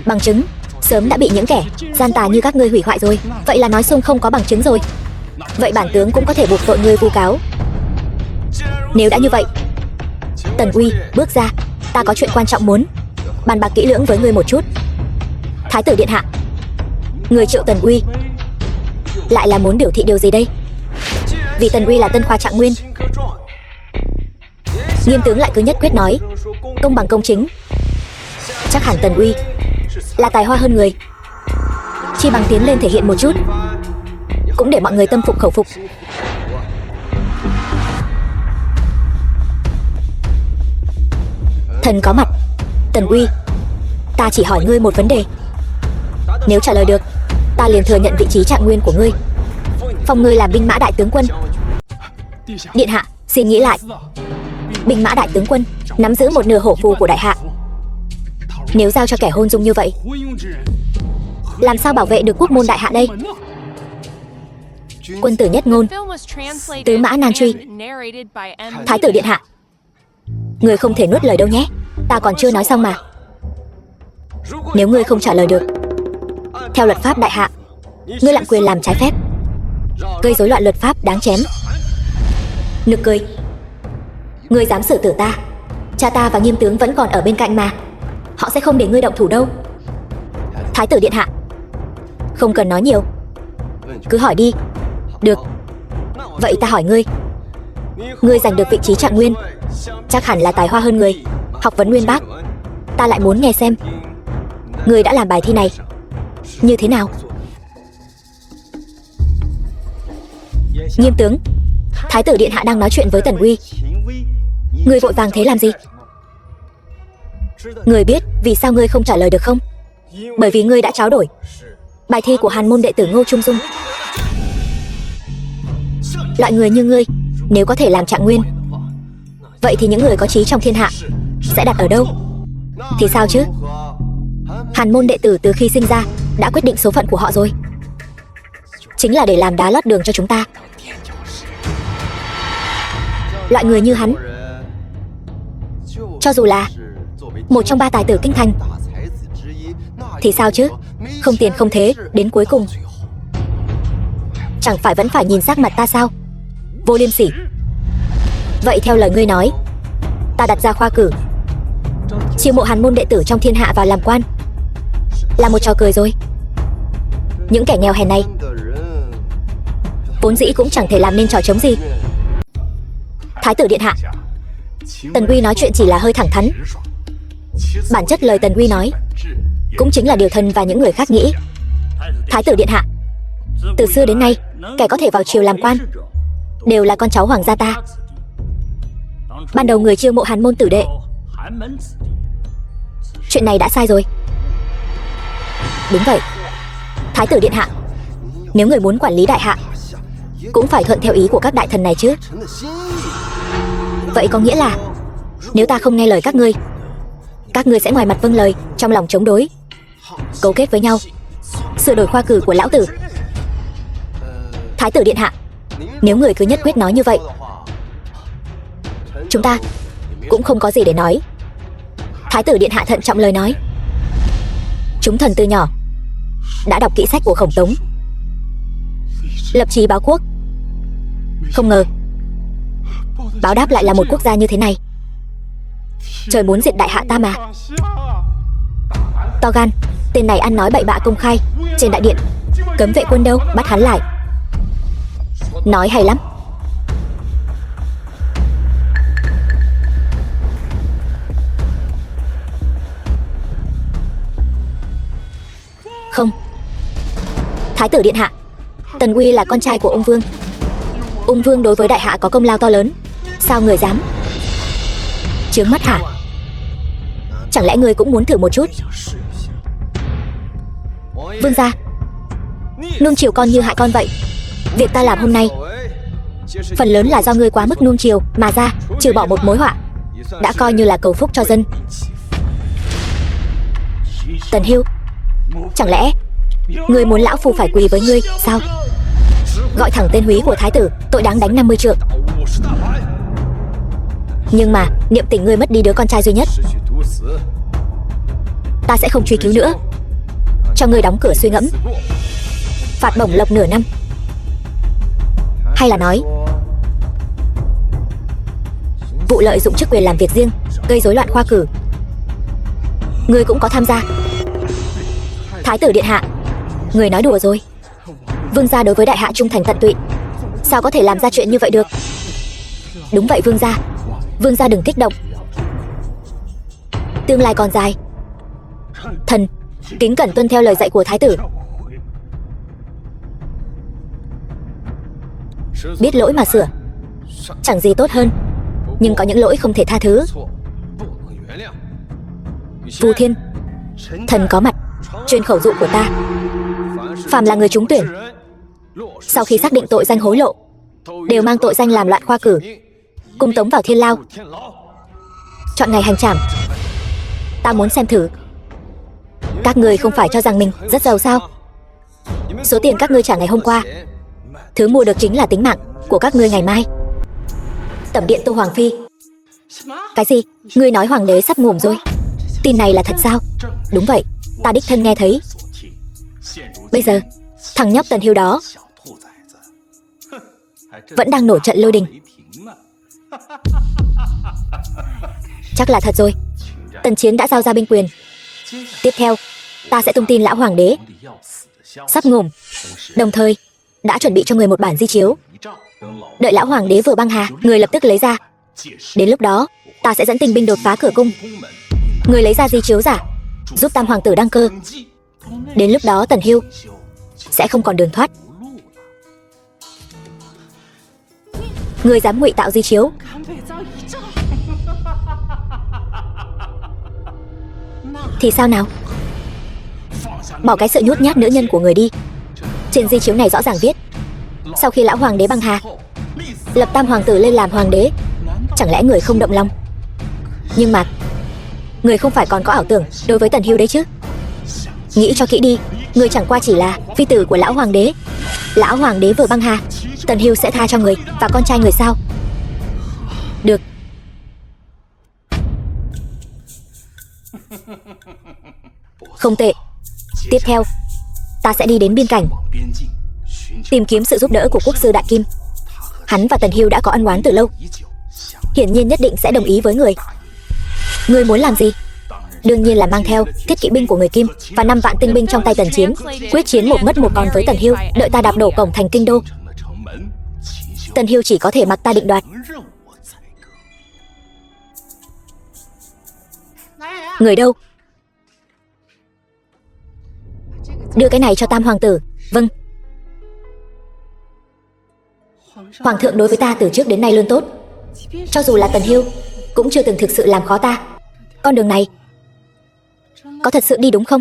Bằng chứng sớm đã bị những kẻ gian tà như các ngươi hủy hoại rồi. Vậy là nói xuông không có bằng chứng rồi. Vậy bản tướng cũng có thể buộc tội ngươi vu cáo. Nếu đã như vậy, Tần Uy, bước ra. Ta có chuyện quan trọng muốn bàn bạc kỹ lưỡng với ngươi một chút. Thái tử điện hạ, người triệu Tần Uy lại là muốn biểu thị điều gì đây? Vì Tần Uy là tân khoa trạng nguyên, Nghiêm tướng lại cứ nhất quyết nói công bằng công chính. Chắc hẳn Tần Uy là tài hoa hơn người, chi bằng tiến lên thể hiện một chút, cũng để mọi người tâm phục khẩu phục. Thần có mặt. Tần Uy, ta chỉ hỏi ngươi một vấn đề. Nếu trả lời được, ta liền thừa nhận vị trí trạng nguyên của ngươi. phong ngươi làm binh mã đại tướng quân. Điện hạ, xin nghĩ lại. Binh mã đại tướng quân nắm giữ một nửa hổ phù của đại hạ. Nếu giao cho kẻ hôn dung như vậy, làm sao bảo vệ được quốc môn đại hạ đây? Quân tử nhất ngôn, tứ mã nan truy. Thái tử điện hạ, ngươi không thể nuốt lời đâu nhé. Ta còn chưa nói xong mà. Nếu ngươi không trả lời được, theo luật pháp đại hạ, ngươi lạm quyền làm trái phép, gây rối loạn luật pháp, đáng chém. Nực cười. Ngươi dám xử tử ta, cha ta và Nghiêm tướng vẫn còn ở bên cạnh mà. Họ sẽ không để ngươi động thủ đâu. Thái tử điện hạ, không cần nói nhiều, cứ hỏi đi. Được. Vậy ta hỏi ngươi, ngươi giành được vị trí trạng nguyên, chắc hẳn là tài hoa hơn người, học vấn uyên bác. Ta lại muốn nghe xem ngươi đã làm bài thi này như thế nào. Nghiêm tướng, Thái tử điện hạ đang nói chuyện với Tần Uy. Ngươi vội vàng thế làm gì? Ngươi biết vì sao ngươi không trả lời được không? Bởi vì ngươi đã tráo đổi bài thi của Hàn môn đệ tử Ngô Trung Dung. Loại người như ngươi, nếu có thể làm trạng nguyên, vậy thì những người có trí trong thiên hạ sẽ đặt ở đâu? Thì sao chứ? Hàn môn đệ tử từ khi sinh ra đã quyết định số phận của họ rồi, chính là để làm đá lót đường cho chúng ta. Loại người như hắn, cho dù là một trong 3 tài tử kinh thành, thì sao chứ? Không tiền không thế, đến cuối cùng chẳng phải vẫn phải nhìn sắc mặt ta sao? Vô liêm sỉ. Vậy theo lời ngươi nói, ta đặt ra khoa cử, chiêu mộ Hàn môn đệ tử trong thiên hạ vào làm quan, là một trò cười rồi. Những kẻ nghèo hèn này vốn dĩ cũng chẳng thể làm nên trò trống gì. Thái tử điện hạ, Tần Uy nói chuyện chỉ là hơi thẳng thắn. Bản chất lời Tần Uy nói cũng chính là điều thần và những người khác nghĩ. Thái tử điện hạ, từ xưa đến nay, kẻ có thể vào triều làm quan đều là con cháu hoàng gia ta. Ban đầu người chiêu mộ Hàn môn tử đệ, chuyện này đã sai rồi. Đúng vậy, Thái tử điện hạ, nếu người muốn quản lý đại hạ, cũng phải thuận theo ý của các đại thần này chứ. Vậy có nghĩa là nếu ta không nghe lời các ngươi sẽ ngoài mặt vâng lời, trong lòng chống đối, cấu kết với nhau, sửa đổi khoa cử của lão tử. Thái tử điện hạ, nếu người cứ nhất quyết nói như vậy, chúng ta cũng không có gì để nói. Thái tử điện hạ thận trọng lời nói. Chúng thần từ nhỏ đã đọc kỹ sách của Khổng Tống, lập chí báo quốc. Không ngờ báo đáp lại là một quốc gia như thế này. Trời muốn diệt đại hạ ta mà. To gan, tên này ăn nói bậy bạ công khai trên đại điện. Cấm vệ quân đâu, bắt hắn lại. Nói hay lắm. Không, Thái tử điện hạ, Tần Uy là con trai của ung vương. Ung vương đối với đại hạ có công lao to lớn, sao người dám? Chướng mắt hả? Chẳng lẽ ngươi cũng muốn thử một chút? Vương gia, nuông chiều con như hại con vậy. Việc ta làm hôm nay phần lớn là do ngươi quá mức nuông chiều mà ra, trừ bỏ một mối họa, đã coi như là cầu phúc cho dân. Tần Hưu, chẳng lẽ ngươi muốn lão phu phải quỳ với ngươi sao? Gọi thẳng tên húy của thái tử, tội đáng đánh 50 trượng. Nhưng mà niệm tình ngươi mất đi đứa con trai duy nhất, ta sẽ không truy cứu nữa, cho ngươi đóng cửa suy ngẫm, phạt bổng lộc nửa năm. Hay là nói vụ lợi dụng chức quyền làm việc riêng, gây rối loạn khoa cử, ngươi cũng có tham gia? Thái tử điện hạ, người nói đùa rồi. Vương gia đối với đại hạ trung thành tận tụy, sao có thể làm ra chuyện như vậy được? Đúng vậy vương gia, vương gia đừng kích động, tương lai còn dài. Thần kính cẩn tuân theo lời dạy của thái tử. Biết lỗi mà sửa, chẳng gì tốt hơn, nhưng có những lỗi không thể tha thứ. Phù Thiên, thần có mặt, truyền khẩu dụ của ta. Phàm là người trúng tuyển sau khi xác định tội danh hối lộ, đều mang tội danh làm loạn khoa cử, cung tống vào thiên lao, chọn ngày hành trảm. Ta muốn xem thử, các ngươi không phải cho rằng mình rất giàu sao? Số tiền các ngươi trả ngày hôm qua, thứ mua được chính là tính mạng của các ngươi ngày mai. Tẩm điện Tô Hoàng Phi. Cái gì? Ngươi nói hoàng đế sắp ngủm rồi? Tin này là thật sao? Đúng vậy, ta đích thân nghe thấy. Bây giờ, thằng nhóc Tần Hiêu đó vẫn đang nổi trận lôi đình. Chắc là thật rồi. Tần Chiến đã giao ra binh quyền. Tiếp theo, ta sẽ tung tin lão hoàng đế sắp ngủm, đồng thời đã chuẩn bị cho người một bản di chiếu. Đợi lão hoàng đế vừa băng hà, người lập tức lấy ra. Đến lúc đó, ta sẽ dẫn tinh binh đột phá cửa cung. Người lấy ra di chiếu giả, giúp tam hoàng tử đăng cơ. Đến lúc đó Tần Hiêu sẽ không còn đường thoát. Người dám ngụy tạo di chiếu, thì sao nào? Bỏ cái sự nhút nhát nữ nhân của người đi. Trên di chiếu này rõ ràng viết, sau khi lão hoàng đế băng hà, lập tam hoàng tử lên làm hoàng đế. Chẳng lẽ người không động lòng? Nhưng mà người không phải còn có ảo tưởng đối với Tần Hiêu đấy chứ? Nghĩ cho kỹ đi, người chẳng qua chỉ là phi tử của lão hoàng đế. Lão hoàng đế vừa băng hà, Tần Hiêu sẽ tha cho người và con trai người sao? Được. Không tệ. Tiếp theo, ta sẽ đi đến biên cảnh, tìm kiếm sự giúp đỡ của quốc sư Đại Kim. Hắn và Tần Hiêu đã có ân oán từ lâu, hiển nhiên nhất định sẽ đồng ý với người. Ngươi muốn làm gì? Đương nhiên là mang theo thiết kỵ binh của người Kim và 5 vạn tinh binh trong tay Tần Chiến, quyết chiến một mất một còn với Tần Hiêu, đợi ta đạp đổ cổng thành kinh đô. Tần Hiêu chỉ có thể mặc ta định đoạt. Người đâu? Đưa cái này cho tam hoàng tử. Vâng. Hoàng thượng đối với ta từ trước đến nay luôn tốt. Cho dù là Tần Hiêu cũng chưa từng thực sự làm khó ta. Con đường này có thật sự đi đúng không?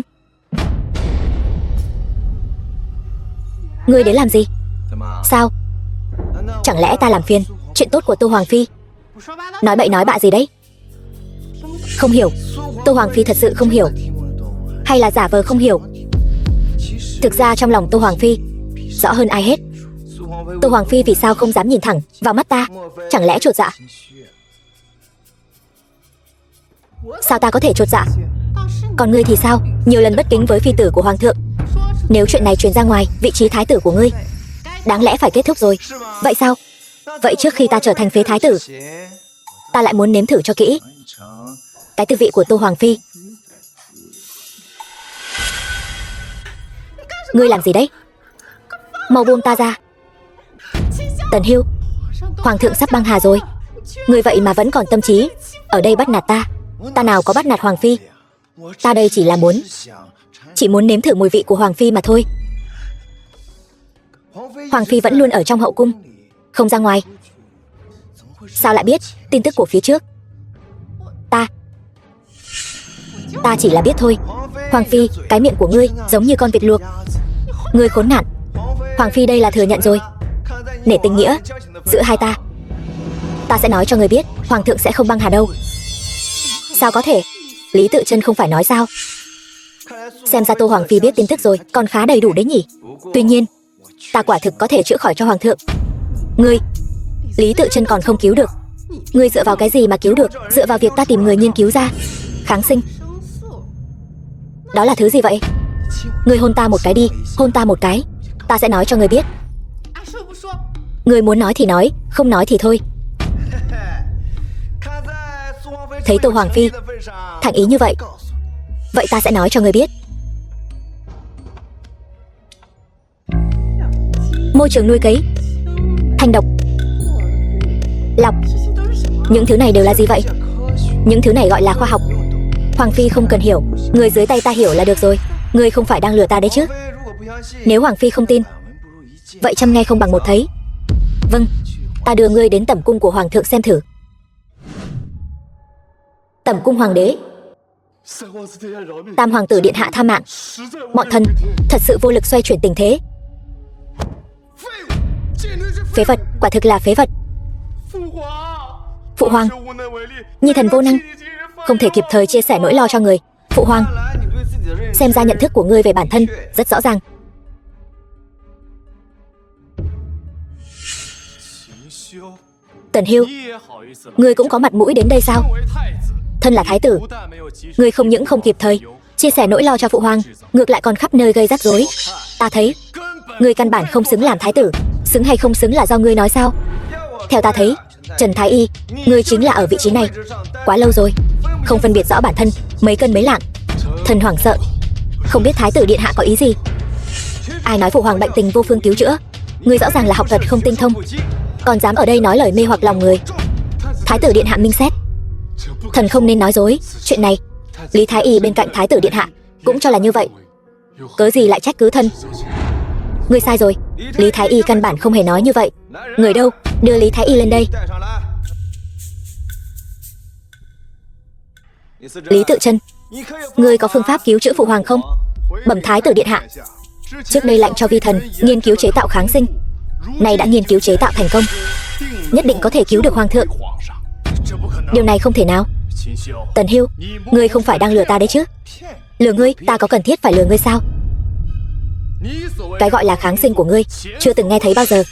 Ngươi đến làm gì? Sao? Chẳng lẽ ta làm phiền chuyện tốt của Tô Hoàng Phi? Nói bậy nói bạ gì đấy? Không hiểu. Tô Hoàng Phi thật sự không hiểu, hay là giả vờ không hiểu? Thực ra trong lòng Tô Hoàng Phi rõ hơn ai hết. Tô Hoàng Phi vì sao không dám nhìn thẳng vào mắt ta? Chẳng lẽ chột dạ? Sao ta có thể chột dạ? Còn ngươi thì sao? Nhiều lần bất kính với phi tử của hoàng thượng. Nếu chuyện này truyền ra ngoài, vị trí thái tử của ngươi đáng lẽ phải kết thúc rồi. Vậy sao? Vậy trước khi ta trở thành phế thái tử, ta lại muốn nếm thử cho kỹ cái tư vị của Tô Hoàng Phi. Ngươi làm gì đấy? Mau buông ta ra. Tần Hiêu, hoàng thượng sắp băng hà rồi, ngươi vậy mà vẫn còn tâm trí ở đây bắt nạt ta. Ta nào có bắt nạt Hoàng Phi. Ta đây chỉ muốn nếm thử mùi vị của Hoàng Phi mà thôi. Hoàng Phi vẫn luôn ở trong hậu cung, không ra ngoài. Sao lại biết tin tức của phía trước? Ta chỉ là biết thôi. Hoàng Phi, cái miệng của ngươi giống như con vịt luộc. Ngươi khốn nạn. Hoàng Phi đây là thừa nhận rồi. Nể tình nghĩa giữa hai ta sẽ nói cho ngươi biết hoàng thượng sẽ không băng hà đâu. Sao có thể? Lý Tự Chân không phải nói sao? Xem ra Tô Hoàng Phi biết tin tức rồi, còn khá đầy đủ đấy nhỉ. Tuy nhiên, ta quả thực có thể chữa khỏi cho hoàng thượng. Ngươi, Lý Tự Chân còn không cứu được. Ngươi dựa vào cái gì mà cứu được? Dựa vào việc ta tìm người nghiên cứu ra kháng sinh. Đó là thứ gì vậy? Ngươi hôn ta một cái đi, hôn ta một cái, ta sẽ nói cho ngươi biết. Ngươi muốn nói thì nói, không nói thì thôi. Thấy Tô Hoàng Phi thành ý như vậy, vậy ta sẽ nói cho ngươi biết. Môi trường nuôi cấy, thanh độc, lọc, những thứ này đều là gì vậy? Những thứ này gọi là khoa học. Hoàng Phi không cần hiểu, người dưới tay ta hiểu là được rồi. Ngươi không phải đang lừa ta đấy chứ? Nếu Hoàng Phi không tin, vậy trăm nghe không bằng một thấy. Vâng, ta đưa ngươi đến tẩm cung của hoàng thượng xem thử. Tẩm cung hoàng đế. Tam hoàng tử điện hạ tha mạng. Bọn thần thật sự vô lực xoay chuyển tình thế. Phế vật, quả thực là phế vật. Phụ hoàng, nhi thần vô năng, không thể kịp thời chia sẻ nỗi lo cho người. Phụ hoàng, xem ra nhận thức của ngươi về bản thân rất rõ ràng. Tần Hiêu, ngươi cũng có mặt mũi đến đây sao? Thân là thái tử, ngươi không những không kịp thời chia sẻ nỗi lo cho phụ hoàng, ngược lại còn khắp nơi gây rắc rối. Ta thấy ngươi căn bản không xứng làm thái tử. Xứng hay không xứng là do ngươi nói sao? Theo ta thấy, Trần Thái Y, ngươi chính là ở vị trí này quá lâu rồi, không phân biệt rõ bản thân mấy cân mấy lạng. Thần hoảng sợ, không biết thái tử điện hạ có ý gì. Ai nói phụ hoàng bệnh tình vô phương cứu chữa? Ngươi rõ ràng là học thuật không tinh thông, còn dám ở đây nói lời mê hoặc lòng người. Thái tử điện hạ minh xét, thần không nên nói dối. Chuyện này Lý Thái Y bên cạnh thái tử điện hạ cũng cho là như vậy, cớ gì lại trách cứ thân? Ngươi sai rồi, Lý Thái Y căn bản không hề nói như vậy. Người đâu? Đưa Lý Thái Y lên đây. Lý Tự Chân, ngươi có phương pháp cứu chữa phụ hoàng không? Bẩm thái tử điện hạ, trước đây lệnh cho vi thần nghiên cứu chế tạo kháng sinh, nay đã nghiên cứu chế tạo thành công, nhất định có thể cứu được hoàng thượng. Điều này không thể nào. Tần Hiêu, ngươi không phải đang lừa ta đấy chứ? Lừa ngươi? Ta có cần thiết phải lừa ngươi sao? Cái gọi là kháng sinh của ngươi chưa từng nghe thấy bao giờ,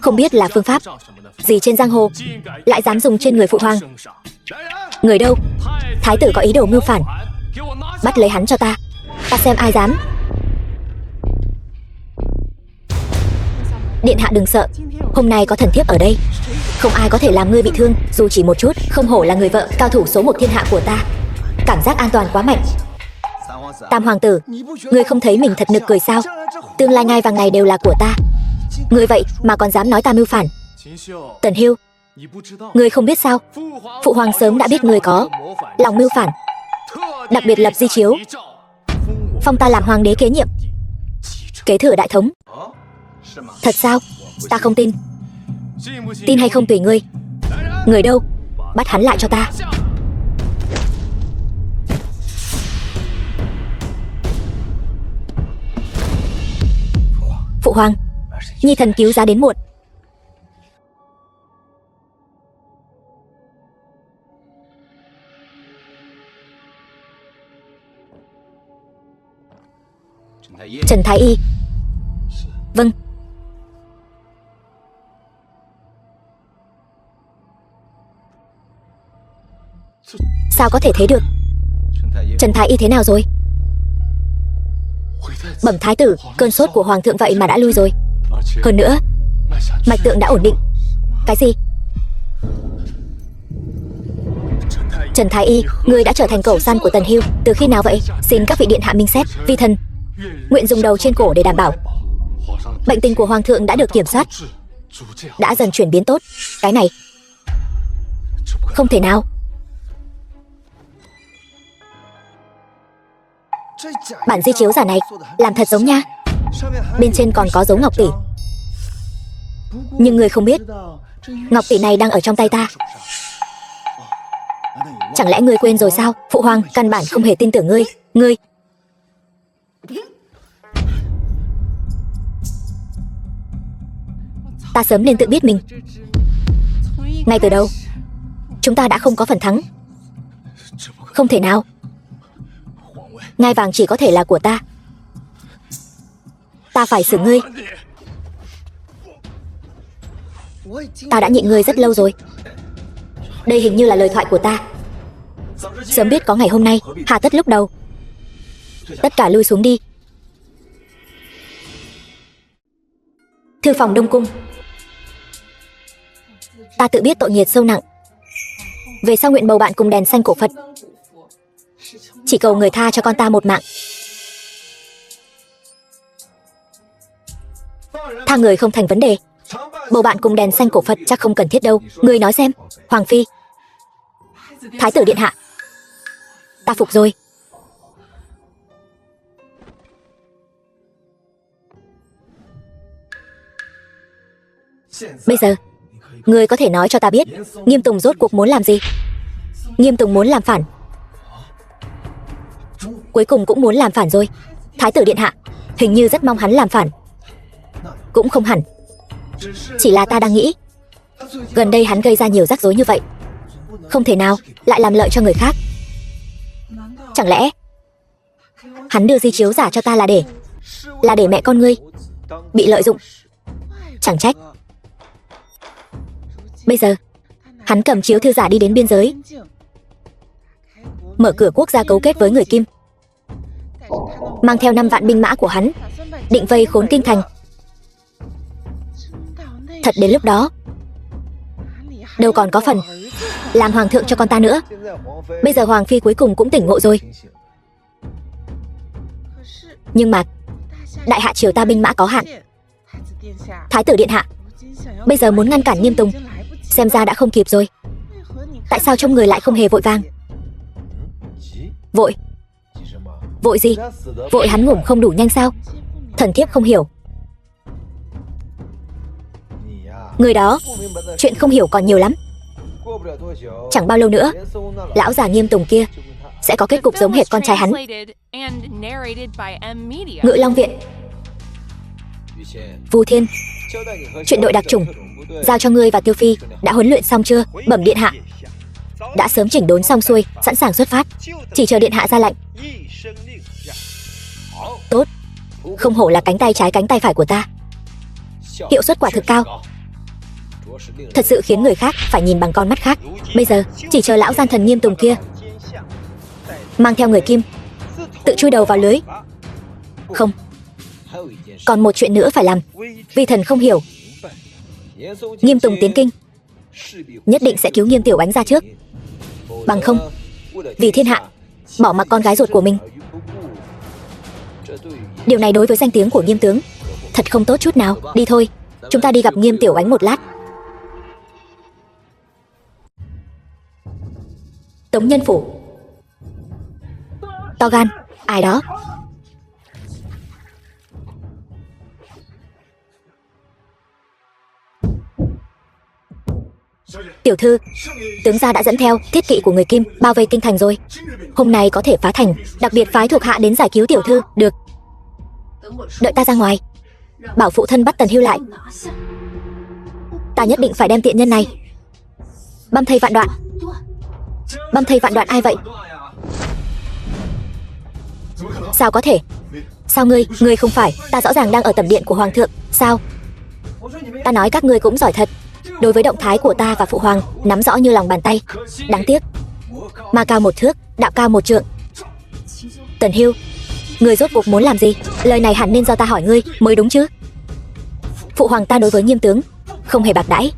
không biết là phương pháp gì trên giang hồ lại dám dùng trên người phụ hoàng. Người đâu? Thái tử có ý đồ mưu phản, bắt lấy hắn cho ta. Ta xem ai dám. Điện hạ đừng sợ, hôm nay có thần thiếp ở đây, không ai có thể làm ngươi bị thương dù chỉ một chút. Không hổ là người vợ cao thủ số 1 thiên hạ của ta, cảm giác an toàn quá mạnh. Tam hoàng tử, ngươi không thấy mình thật nực cười sao? Tương lai ngai vàng này đều là của ta, ngươi vậy mà còn dám nói ta mưu phản. Tần Hiêu, ngươi không biết sao? Phụ hoàng sớm đã biết ngươi có lòng mưu phản, đặc biệt lập di chiếu phong ta làm hoàng đế kế nhiệm, kế thừa đại thống. Thật sao? Ta không tin. Tin hay không tùy ngươi. Người đâu? Bắt hắn lại cho ta. Phụ hoàng, nhi thần cứu giá đến muộn. Trần Thái Y. Vâng. Sao có thể thế được? Trần Thái Y thế nào rồi? Bẩm thái tử, cơn sốt của hoàng thượng vậy mà đã lui rồi. Hơn nữa, mạch tượng đã ổn định. Cái gì? Trần Thái Y, ngươi đã trở thành cẩu săn của Tần Hiêu từ khi nào vậy? Xin các vị điện hạ minh xét. Vi thần nguyện dùng đầu trên cổ để đảm bảo bệnh tình của hoàng thượng đã được kiểm soát, đã dần chuyển biến tốt. Cái này không thể nào. Bản di chiếu giả này làm thật giống nha. Bên trên còn có dấu ngọc tỷ, nhưng người không biết ngọc tỷ này đang ở trong tay ta. Chẳng lẽ ngươi quên rồi sao? Phụ hoàng căn bản không hề tin tưởng ngươi. Ngươi ta sớm nên tự biết mình. Ngay từ đầu chúng ta đã không có phần thắng. Không thể nào. Ngai vàng chỉ có thể là của ta. Ta phải xử ngươi. Ta đã nhịn ngươi rất lâu rồi. Đây hình như là lời thoại của ta. Sớm biết có ngày hôm nay, hà tất lúc đầu. Tất cả lui xuống đi. Thư phòng Đông Cung. Ta tự biết tội nghiệt sâu nặng, về sau nguyện bầu bạn cùng đèn xanh cổ Phật, chỉ cầu người tha cho con ta một mạng. Tha người không thành vấn đề, bầu bạn cùng đèn xanh cổ Phật chắc không cần thiết đâu. Ngươi nói xem. Hoàng phi, thái tử điện hạ, ta phục rồi. Bây giờ ngươi có thể nói cho ta biết Nghiêm Tùng rốt cuộc muốn làm gì? Nghiêm Tùng muốn làm phản, cuối cùng cũng muốn làm phản rồi. Thái tử điện hạ hình như rất mong hắn làm phản. Cũng không hẳn. Chỉ là ta đang nghĩ, gần đây hắn gây ra nhiều rắc rối như vậy, không thể nào lại làm lợi cho người khác. Chẳng lẽ hắn đưa di chiếu giả cho ta là để mẹ con ngươi bị lợi dụng? Chẳng trách bây giờ hắn cầm chiếu thư giả đi đến biên giới, mở cửa quốc gia cấu kết với người Kim, mang theo 5 vạn binh mã của hắn, định vây khốn kinh thành. Thật đến lúc đó, đâu còn có phần làm hoàng thượng cho con ta nữa. Bây giờ hoàng phi cuối cùng cũng tỉnh ngộ rồi. Nhưng mà đại hạ triều ta binh mã có hạn. Thái tử điện hạ bây giờ muốn ngăn cản Nghiêm Tùng, xem ra đã không kịp rồi. Tại sao trong người lại không hề vội vàng? Vội gì? Vội hắn ngủ không đủ nhanh sao? Thần thiếp không hiểu. Người đó chuyện không hiểu còn nhiều lắm. Chẳng bao lâu nữa, lão già Nghiêm Tùng kia sẽ có kết cục giống hệt con trai hắn. Ngự Long Viện. Vu Thiên, chuyện đội đặc chủng giao cho ngươi và Tiêu Phi đã huấn luyện xong chưa? Bẩm điện hạ, đã sớm chỉnh đốn xong xuôi, sẵn sàng xuất phát, chỉ chờ điện hạ ra lệnh. Tốt, không hổ là cánh tay trái cánh tay phải của ta, hiệu suất quả thực cao, thật sự khiến người khác phải nhìn bằng con mắt khác. Bây giờ chỉ chờ lão gian thần Nghiêm Tùng kia mang theo người Kim tự chui đầu vào lưới. Không, còn một chuyện nữa phải làm. Vi thần không hiểu. Nghiêm Tùng tiến kinh, nhất định sẽ cứu Nghiêm Tiểu Ánh ra trước, bằng không vì thiên hạ bỏ mặc con gái ruột của mình. Điều này đối với danh tiếng của Nghiêm tướng thật không tốt chút nào. Đi thôi, chúng ta đi gặp Nghiêm Tiểu Ánh một lát. Tống Nhân Phủ. To gan, ai đó? Tiểu thư, tướng gia đã dẫn theo thiết kỵ của người Kim bao vây kinh thành rồi. Hôm nay có thể phá thành, đặc biệt phái thuộc hạ đến giải cứu tiểu thư. Được, đợi ta ra ngoài, bảo phụ thân bắt Tần Hưu lại. Ta nhất định phải đem tiện nhân này băm thây vạn đoạn. Băm thây vạn đoạn ai vậy? Sao có thể? Sao ngươi không phải? Ta rõ ràng đang ở tẩm điện của hoàng thượng. Sao? Ta nói các ngươi cũng giỏi thật, đối với động thái của ta và phụ hoàng nắm rõ như lòng bàn tay. Đáng tiếc, ma cao một thước, đạo cao một trượng. Tần Hưu, ngươi rốt cuộc muốn làm gì? Lời này hẳn nên do ta hỏi ngươi mới đúng chứ. Phụ hoàng ta đối với Nghiêm tướng không hề bạc đãi.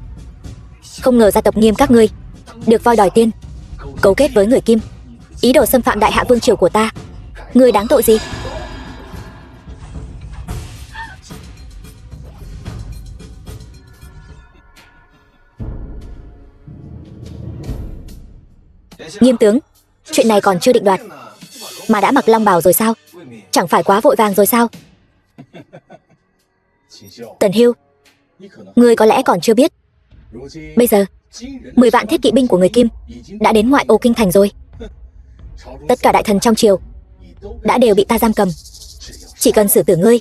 Không ngờ gia tộc Nghiêm các ngươi được voi đòi tiên, cấu kết với người Kim, ý đồ xâm phạm đại hạ vương triều của ta. Ngươi đáng tội gì? Nghiêm tướng, chuyện này còn chưa định đoạt mà đã mặc long bào rồi sao? Chẳng phải quá vội vàng rồi sao? Tần Hưu, ngươi có lẽ còn chưa biết, bây giờ 10 vạn thiết kỵ binh của người Kim đã đến ngoại ô kinh thành rồi. Tất cả đại thần trong triều đã đều bị ta giam cầm. Chỉ cần xử tử ngươi,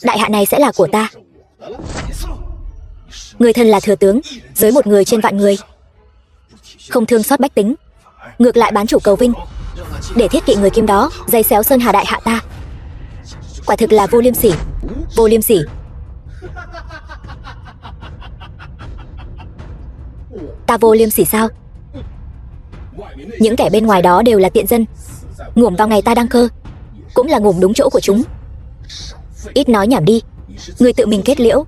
đại hạ này sẽ là của ta. Người thân là thừa tướng, dưới một người trên vạn người, không thương xót bách tính, ngược lại bán chủ cầu vinh, để thiết kỵ người Kim đó giày xéo sơn hà đại hạ ta. Quả thực là vô liêm sỉ, vô liêm sỉ. Ta vô liêm sỉ sao? Những kẻ bên ngoài đó đều là tiện dân, ngủm vào ngày ta đăng cơ, cũng là ngủm đúng chỗ của chúng. Ít nói nhảm đi, người tự mình kết liễu,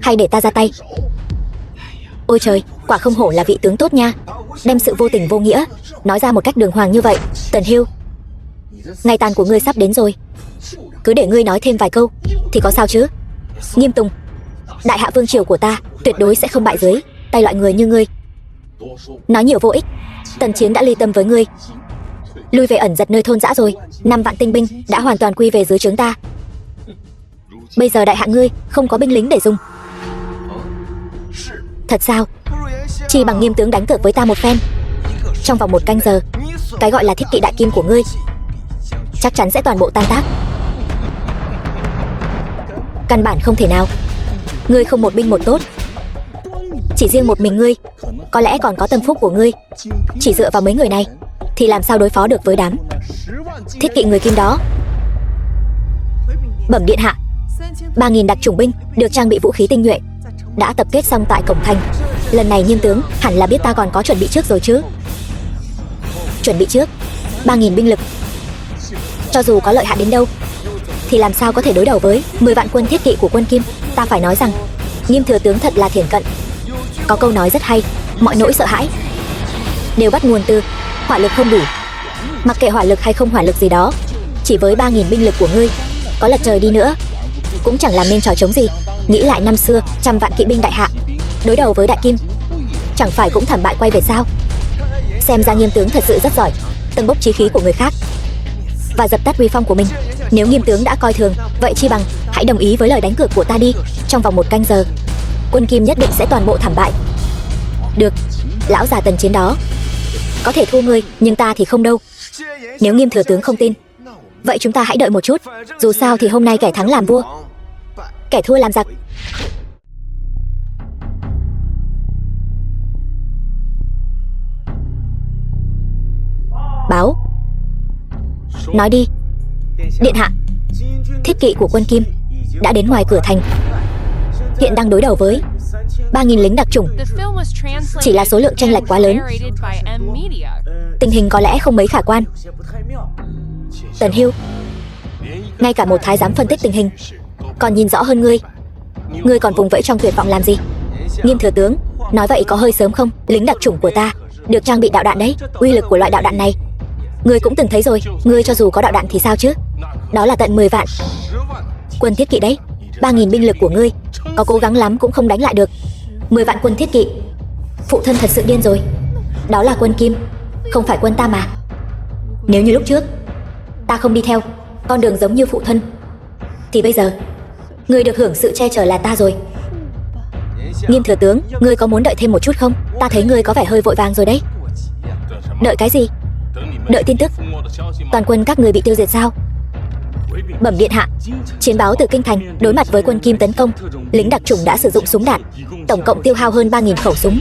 hay để ta ra tay? Ôi trời, quả không hổ là vị tướng tốt nha, đem sự vô tình vô nghĩa nói ra một cách đường hoàng như vậy. Tần Hưu, ngày tàn của ngươi sắp đến rồi, cứ để ngươi nói thêm vài câu thì có sao chứ? Nghiêm Tùng, đại hạ vương triều của ta tuyệt đối sẽ không bại dưới tay loại người như ngươi. Nói nhiều vô ích, Tần Chiến đã ly tâm với ngươi, lui về ẩn giật nơi thôn dã rồi. 5 vạn tinh binh đã hoàn toàn quy về dưới trướng ta. Bây giờ đại hạ ngươi không có binh lính để dùng. Thật sao? Chỉ bằng Nghiêm tướng đánh cược với ta một phen, trong vòng 1 canh giờ, cái gọi là thiết kỵ đại kim của ngươi chắc chắn sẽ toàn bộ tan tác. Căn bản không thể nào. Ngươi không một binh một tốt. Chỉ riêng một mình ngươi, có lẽ còn có tâm phúc của ngươi. Chỉ dựa vào mấy người này thì làm sao đối phó được với đám thiết kỵ người Kim đó. Bẩm điện hạ, 3.000 đặc chủng binh được trang bị vũ khí tinh nhuệ đã tập kết xong tại cổng thành. Lần này Nghiêm tướng hẳn là biết ta còn có chuẩn bị trước rồi chứ. Chuẩn bị trước 3.000 binh lực, cho dù có lợi hại đến đâu thì làm sao có thể đối đầu với 10 vạn quân thiết kỵ của quân Kim. Ta phải nói rằng Nghiêm thừa tướng thật là thiển cận. Có câu nói rất hay, mọi nỗi sợ hãi đều bắt nguồn từ hỏa lực không đủ. Mặc kệ hỏa lực hay không hỏa lực gì đó, chỉ với 3.000 binh lực của ngươi, có lật trời đi nữa cũng chẳng làm nên trò trống gì. Nghĩ lại năm xưa, 100 vạn kỵ binh đại hạ đối đầu với đại Kim, chẳng phải cũng thảm bại quay về sao? Xem ra Nghiêm tướng thật sự rất giỏi, tâng bốc chí khí của người khác và dập tắt uy phong của mình. Nếu Nghiêm tướng đã coi thường, vậy chi bằng hãy đồng ý với lời đánh cược của ta đi. Trong vòng 1 canh giờ, quân Kim nhất định sẽ toàn bộ thảm bại. Được, lão già Tần Chiến đó có thể thua ngươi, nhưng ta thì không đâu. Nếu Nghiêm thừa tướng không tin, vậy chúng ta hãy đợi một chút. Dù sao thì hôm nay kẻ thắng làm vua, kẻ thua làm giặc. Báo. Nói đi. Điện hạ, thiết kỵ của quân Kim đã đến ngoài cửa thành, hiện đang đối đầu với 3.000 lính đặc chủng. Chỉ là số lượng chênh lệch quá lớn, tình hình có lẽ không mấy khả quan. Tần Hưu, ngay cả một thái giám phân tích tình hình còn nhìn rõ hơn ngươi. Ngươi còn vùng vẫy trong tuyệt vọng làm gì? Nghiêm thừa tướng, nói vậy có hơi sớm không? Lính đặc chủng của ta được trang bị đạo đạn đấy. Uy lực của loại đạo đạn này ngươi cũng từng thấy rồi. Ngươi cho dù có đạo đạn thì sao chứ? Đó là tận 10 vạn quân thiết kỵ đấy. 3.000 binh lực của ngươi có cố gắng lắm cũng không đánh lại được 10 vạn quân thiết kỵ. Phụ thân thật sự điên rồi. Đó là quân Kim, không phải quân ta mà. Nếu như lúc trước ta không đi theo con đường giống như phụ thân, thì bây giờ ngươi được hưởng sự che chở là ta rồi. Nghiêm thừa tướng, ngươi có muốn đợi thêm một chút không? Ta thấy ngươi có vẻ hơi vội vàng rồi đấy. Đợi cái gì? Đợi tin tức toàn quân các ngươi bị tiêu diệt sao? Bẩm điện hạ, chiến báo từ kinh thành, đối mặt với quân Kim tấn công, lính đặc chủng đã sử dụng súng đạn, tổng cộng tiêu hao hơn 3.000 khẩu súng.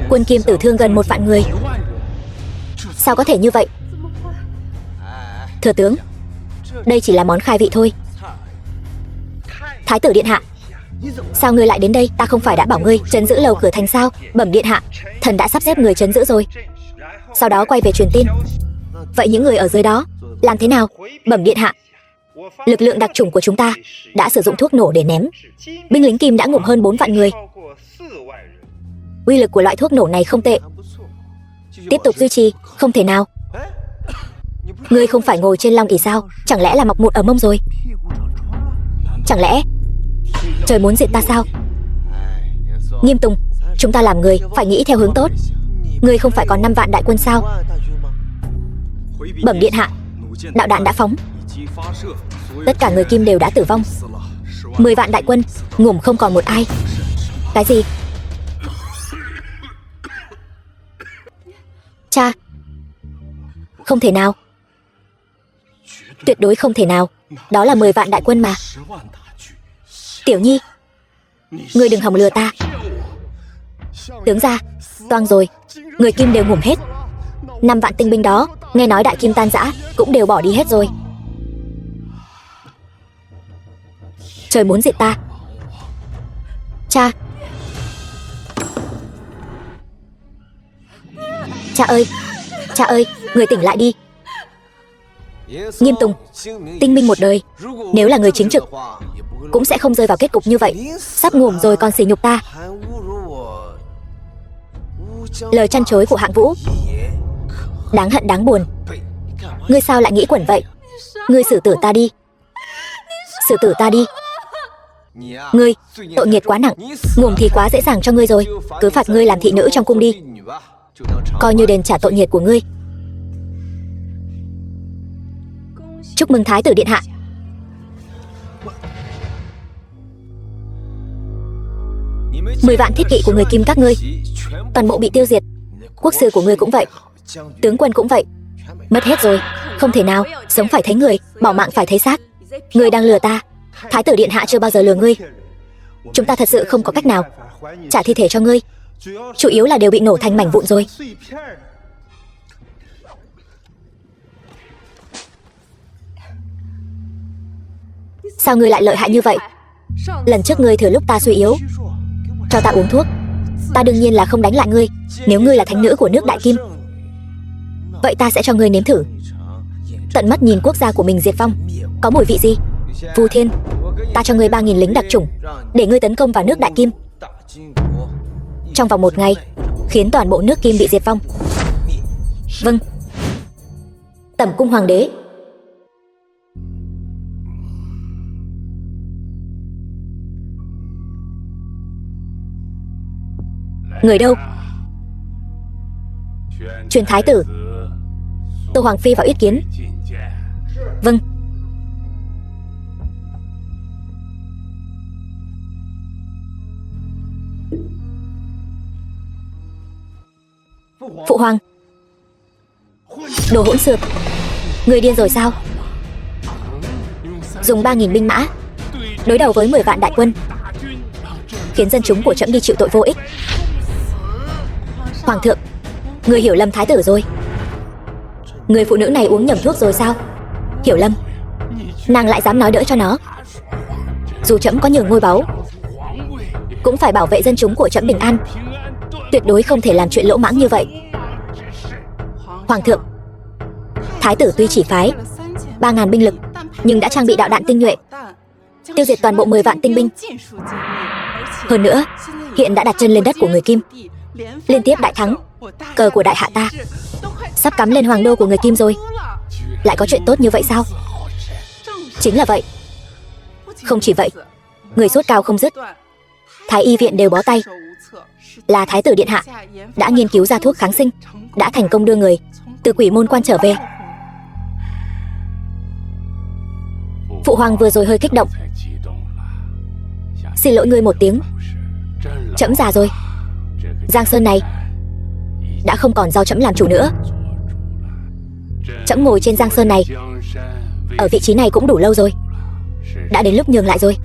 Quân Kim tử thương gần 1 vạn người. Sao có thể như vậy? Thừa tướng, đây chỉ là món khai vị thôi. Thái tử điện hạ, sao ngươi lại đến đây? Ta không phải đã bảo ngươi trấn giữ lầu cửa thành sao? Bẩm điện hạ, thần đã sắp xếp người trấn giữ rồi. Sau đó quay về truyền tin. Vậy những người ở dưới đó làm thế nào? Bẩm điện hạ, lực lượng đặc chủng của chúng ta đã sử dụng thuốc nổ để ném. Binh lính Kim đã ngụm hơn 4 vạn người. Uy lực của loại thuốc nổ này không tệ. Tiếp tục duy trì, không thể nào. Ngươi không phải ngồi trên long ỷ sao? Chẳng lẽ là mọc mụn ở mông rồi? Chẳng lẽ trời muốn diệt ta sao? Nghiêm Tùng, chúng ta làm người phải nghĩ theo hướng tốt. Ngươi không phải còn 5 vạn đại quân sao? Bẩm điện hạ, đạo đạn đã phóng, tất cả người Kim đều đã tử vong. 10 vạn đại quân ngủm không còn một ai. Cái gì? Cha, không thể nào. Tuyệt đối không thể nào. Đó là 10 vạn đại quân mà. Tiểu Nhi, ngươi đừng hòng lừa ta. Tướng gia, toang rồi, người Kim đều ngủm hết. 5 vạn tinh binh đó, nghe nói đại Kim tan rã, cũng đều bỏ đi hết rồi. Trời muốn diệt ta. Cha. Cha ơi, người tỉnh lại đi. Nghiêm Tùng, tinh binh một đời, nếu là người chính trực cũng sẽ không rơi vào kết cục như vậy. Sắp ngủm rồi còn sỉ nhục ta. Lời chăn chối của Hạng Vũ đáng hận đáng buồn. Ngươi sao lại nghĩ quẩn vậy? Ngươi xử tử ta đi. Xử tử ta đi. Ngươi, tội nghiệt quá nặng. Ngủm thì quá dễ dàng cho ngươi rồi. Cứ phạt ngươi làm thị nữ trong cung đi, coi như đền trả tội nghiệt của ngươi. Chúc mừng Thái tử điện hạ. Mười vạn thiết kỵ của người Kim các ngươi toàn bộ bị tiêu diệt. Quốc sư của ngươi cũng vậy, tướng quân cũng vậy. Mất hết rồi. Không thể nào. Sống phải thấy người, bỏ mạng phải thấy xác. Ngươi đang lừa ta. Thái tử điện hạ chưa bao giờ lừa ngươi. Chúng ta thật sự không có cách nào trả thi thể cho ngươi. Chủ yếu là đều bị nổ thành mảnh vụn rồi. Sao ngươi lại lợi hại như vậy? Lần trước ngươi thừa lúc ta suy yếu cho ta uống thuốc. Ta đương nhiên là không đánh lại ngươi. Nếu ngươi là thánh nữ của nước Đại Kim, vậy ta sẽ cho ngươi nếm thử tận mắt nhìn quốc gia của mình diệt vong có mùi vị gì. Vu Thiên, ta cho ngươi 3.000 lính đặc chủng để ngươi tấn công vào nước Đại Kim. Trong vòng 1 ngày khiến toàn bộ nước Kim bị diệt vong. Vâng. Tẩm cung hoàng đế. Người đâu? Truyền thái tử Tô Hoàng Phi vào yết kiến. Vâng. Phụ hoàng. Đồ hỗn xược, người điên rồi sao? Dùng 3.000 binh mã đối đầu với 10 vạn đại quân, khiến dân chúng của trẫm đi chịu tội vô ích. Hoàng thượng, người hiểu lầm thái tử rồi. Người phụ nữ này uống nhầm thuốc rồi sao? Hiểu lầm? Nàng lại dám nói đỡ cho nó. Dù trẫm có nhiều ngôi báu, cũng phải bảo vệ dân chúng của trẫm bình an. Tuyệt đối không thể làm chuyện lỗ mãng như vậy. Hoàng thượng, thái tử tuy chỉ phái 3.000 binh lực, nhưng đã trang bị đạo đạn tinh nhuệ, tiêu diệt toàn bộ 10 vạn tinh binh. Hơn nữa, hiện đã đặt chân lên đất của người Kim, liên tiếp đại thắng. Cờ của đại hạ ta sắp cắm lên hoàng đô của người Kim rồi. Lại có chuyện tốt như vậy sao? Chính là vậy. Không chỉ vậy, người sốt cao không dứt, Thái y viện đều bó tay. Là thái tử điện hạ đã nghiên cứu ra thuốc kháng sinh, đã thành công đưa người từ quỷ môn quan trở về. Phụ hoàng vừa rồi hơi kích động. Xin lỗi ngươi một tiếng. Trẫm già rồi. Giang Sơn này đã không còn do trẫm làm chủ nữa. Trẫm ngồi trên Giang Sơn này, ở vị trí này cũng đủ lâu rồi. Đã đến lúc nhường lại rồi.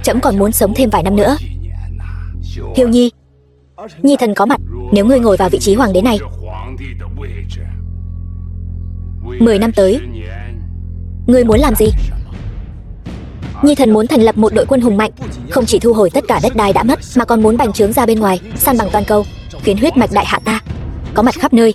Trẫm còn muốn sống thêm vài năm nữa. Hiêu Nhi, Nhi thần có mặt. Nếu ngươi ngồi vào vị trí hoàng đế này, 10 năm tới, ngươi muốn làm gì? Nhi thần muốn thành lập một đội quân hùng mạnh, không chỉ thu hồi tất cả đất đai đã mất, mà còn muốn bành trướng ra bên ngoài, san bằng toàn cầu, khiến huyết mạch đại hạ ta có mặt khắp nơi.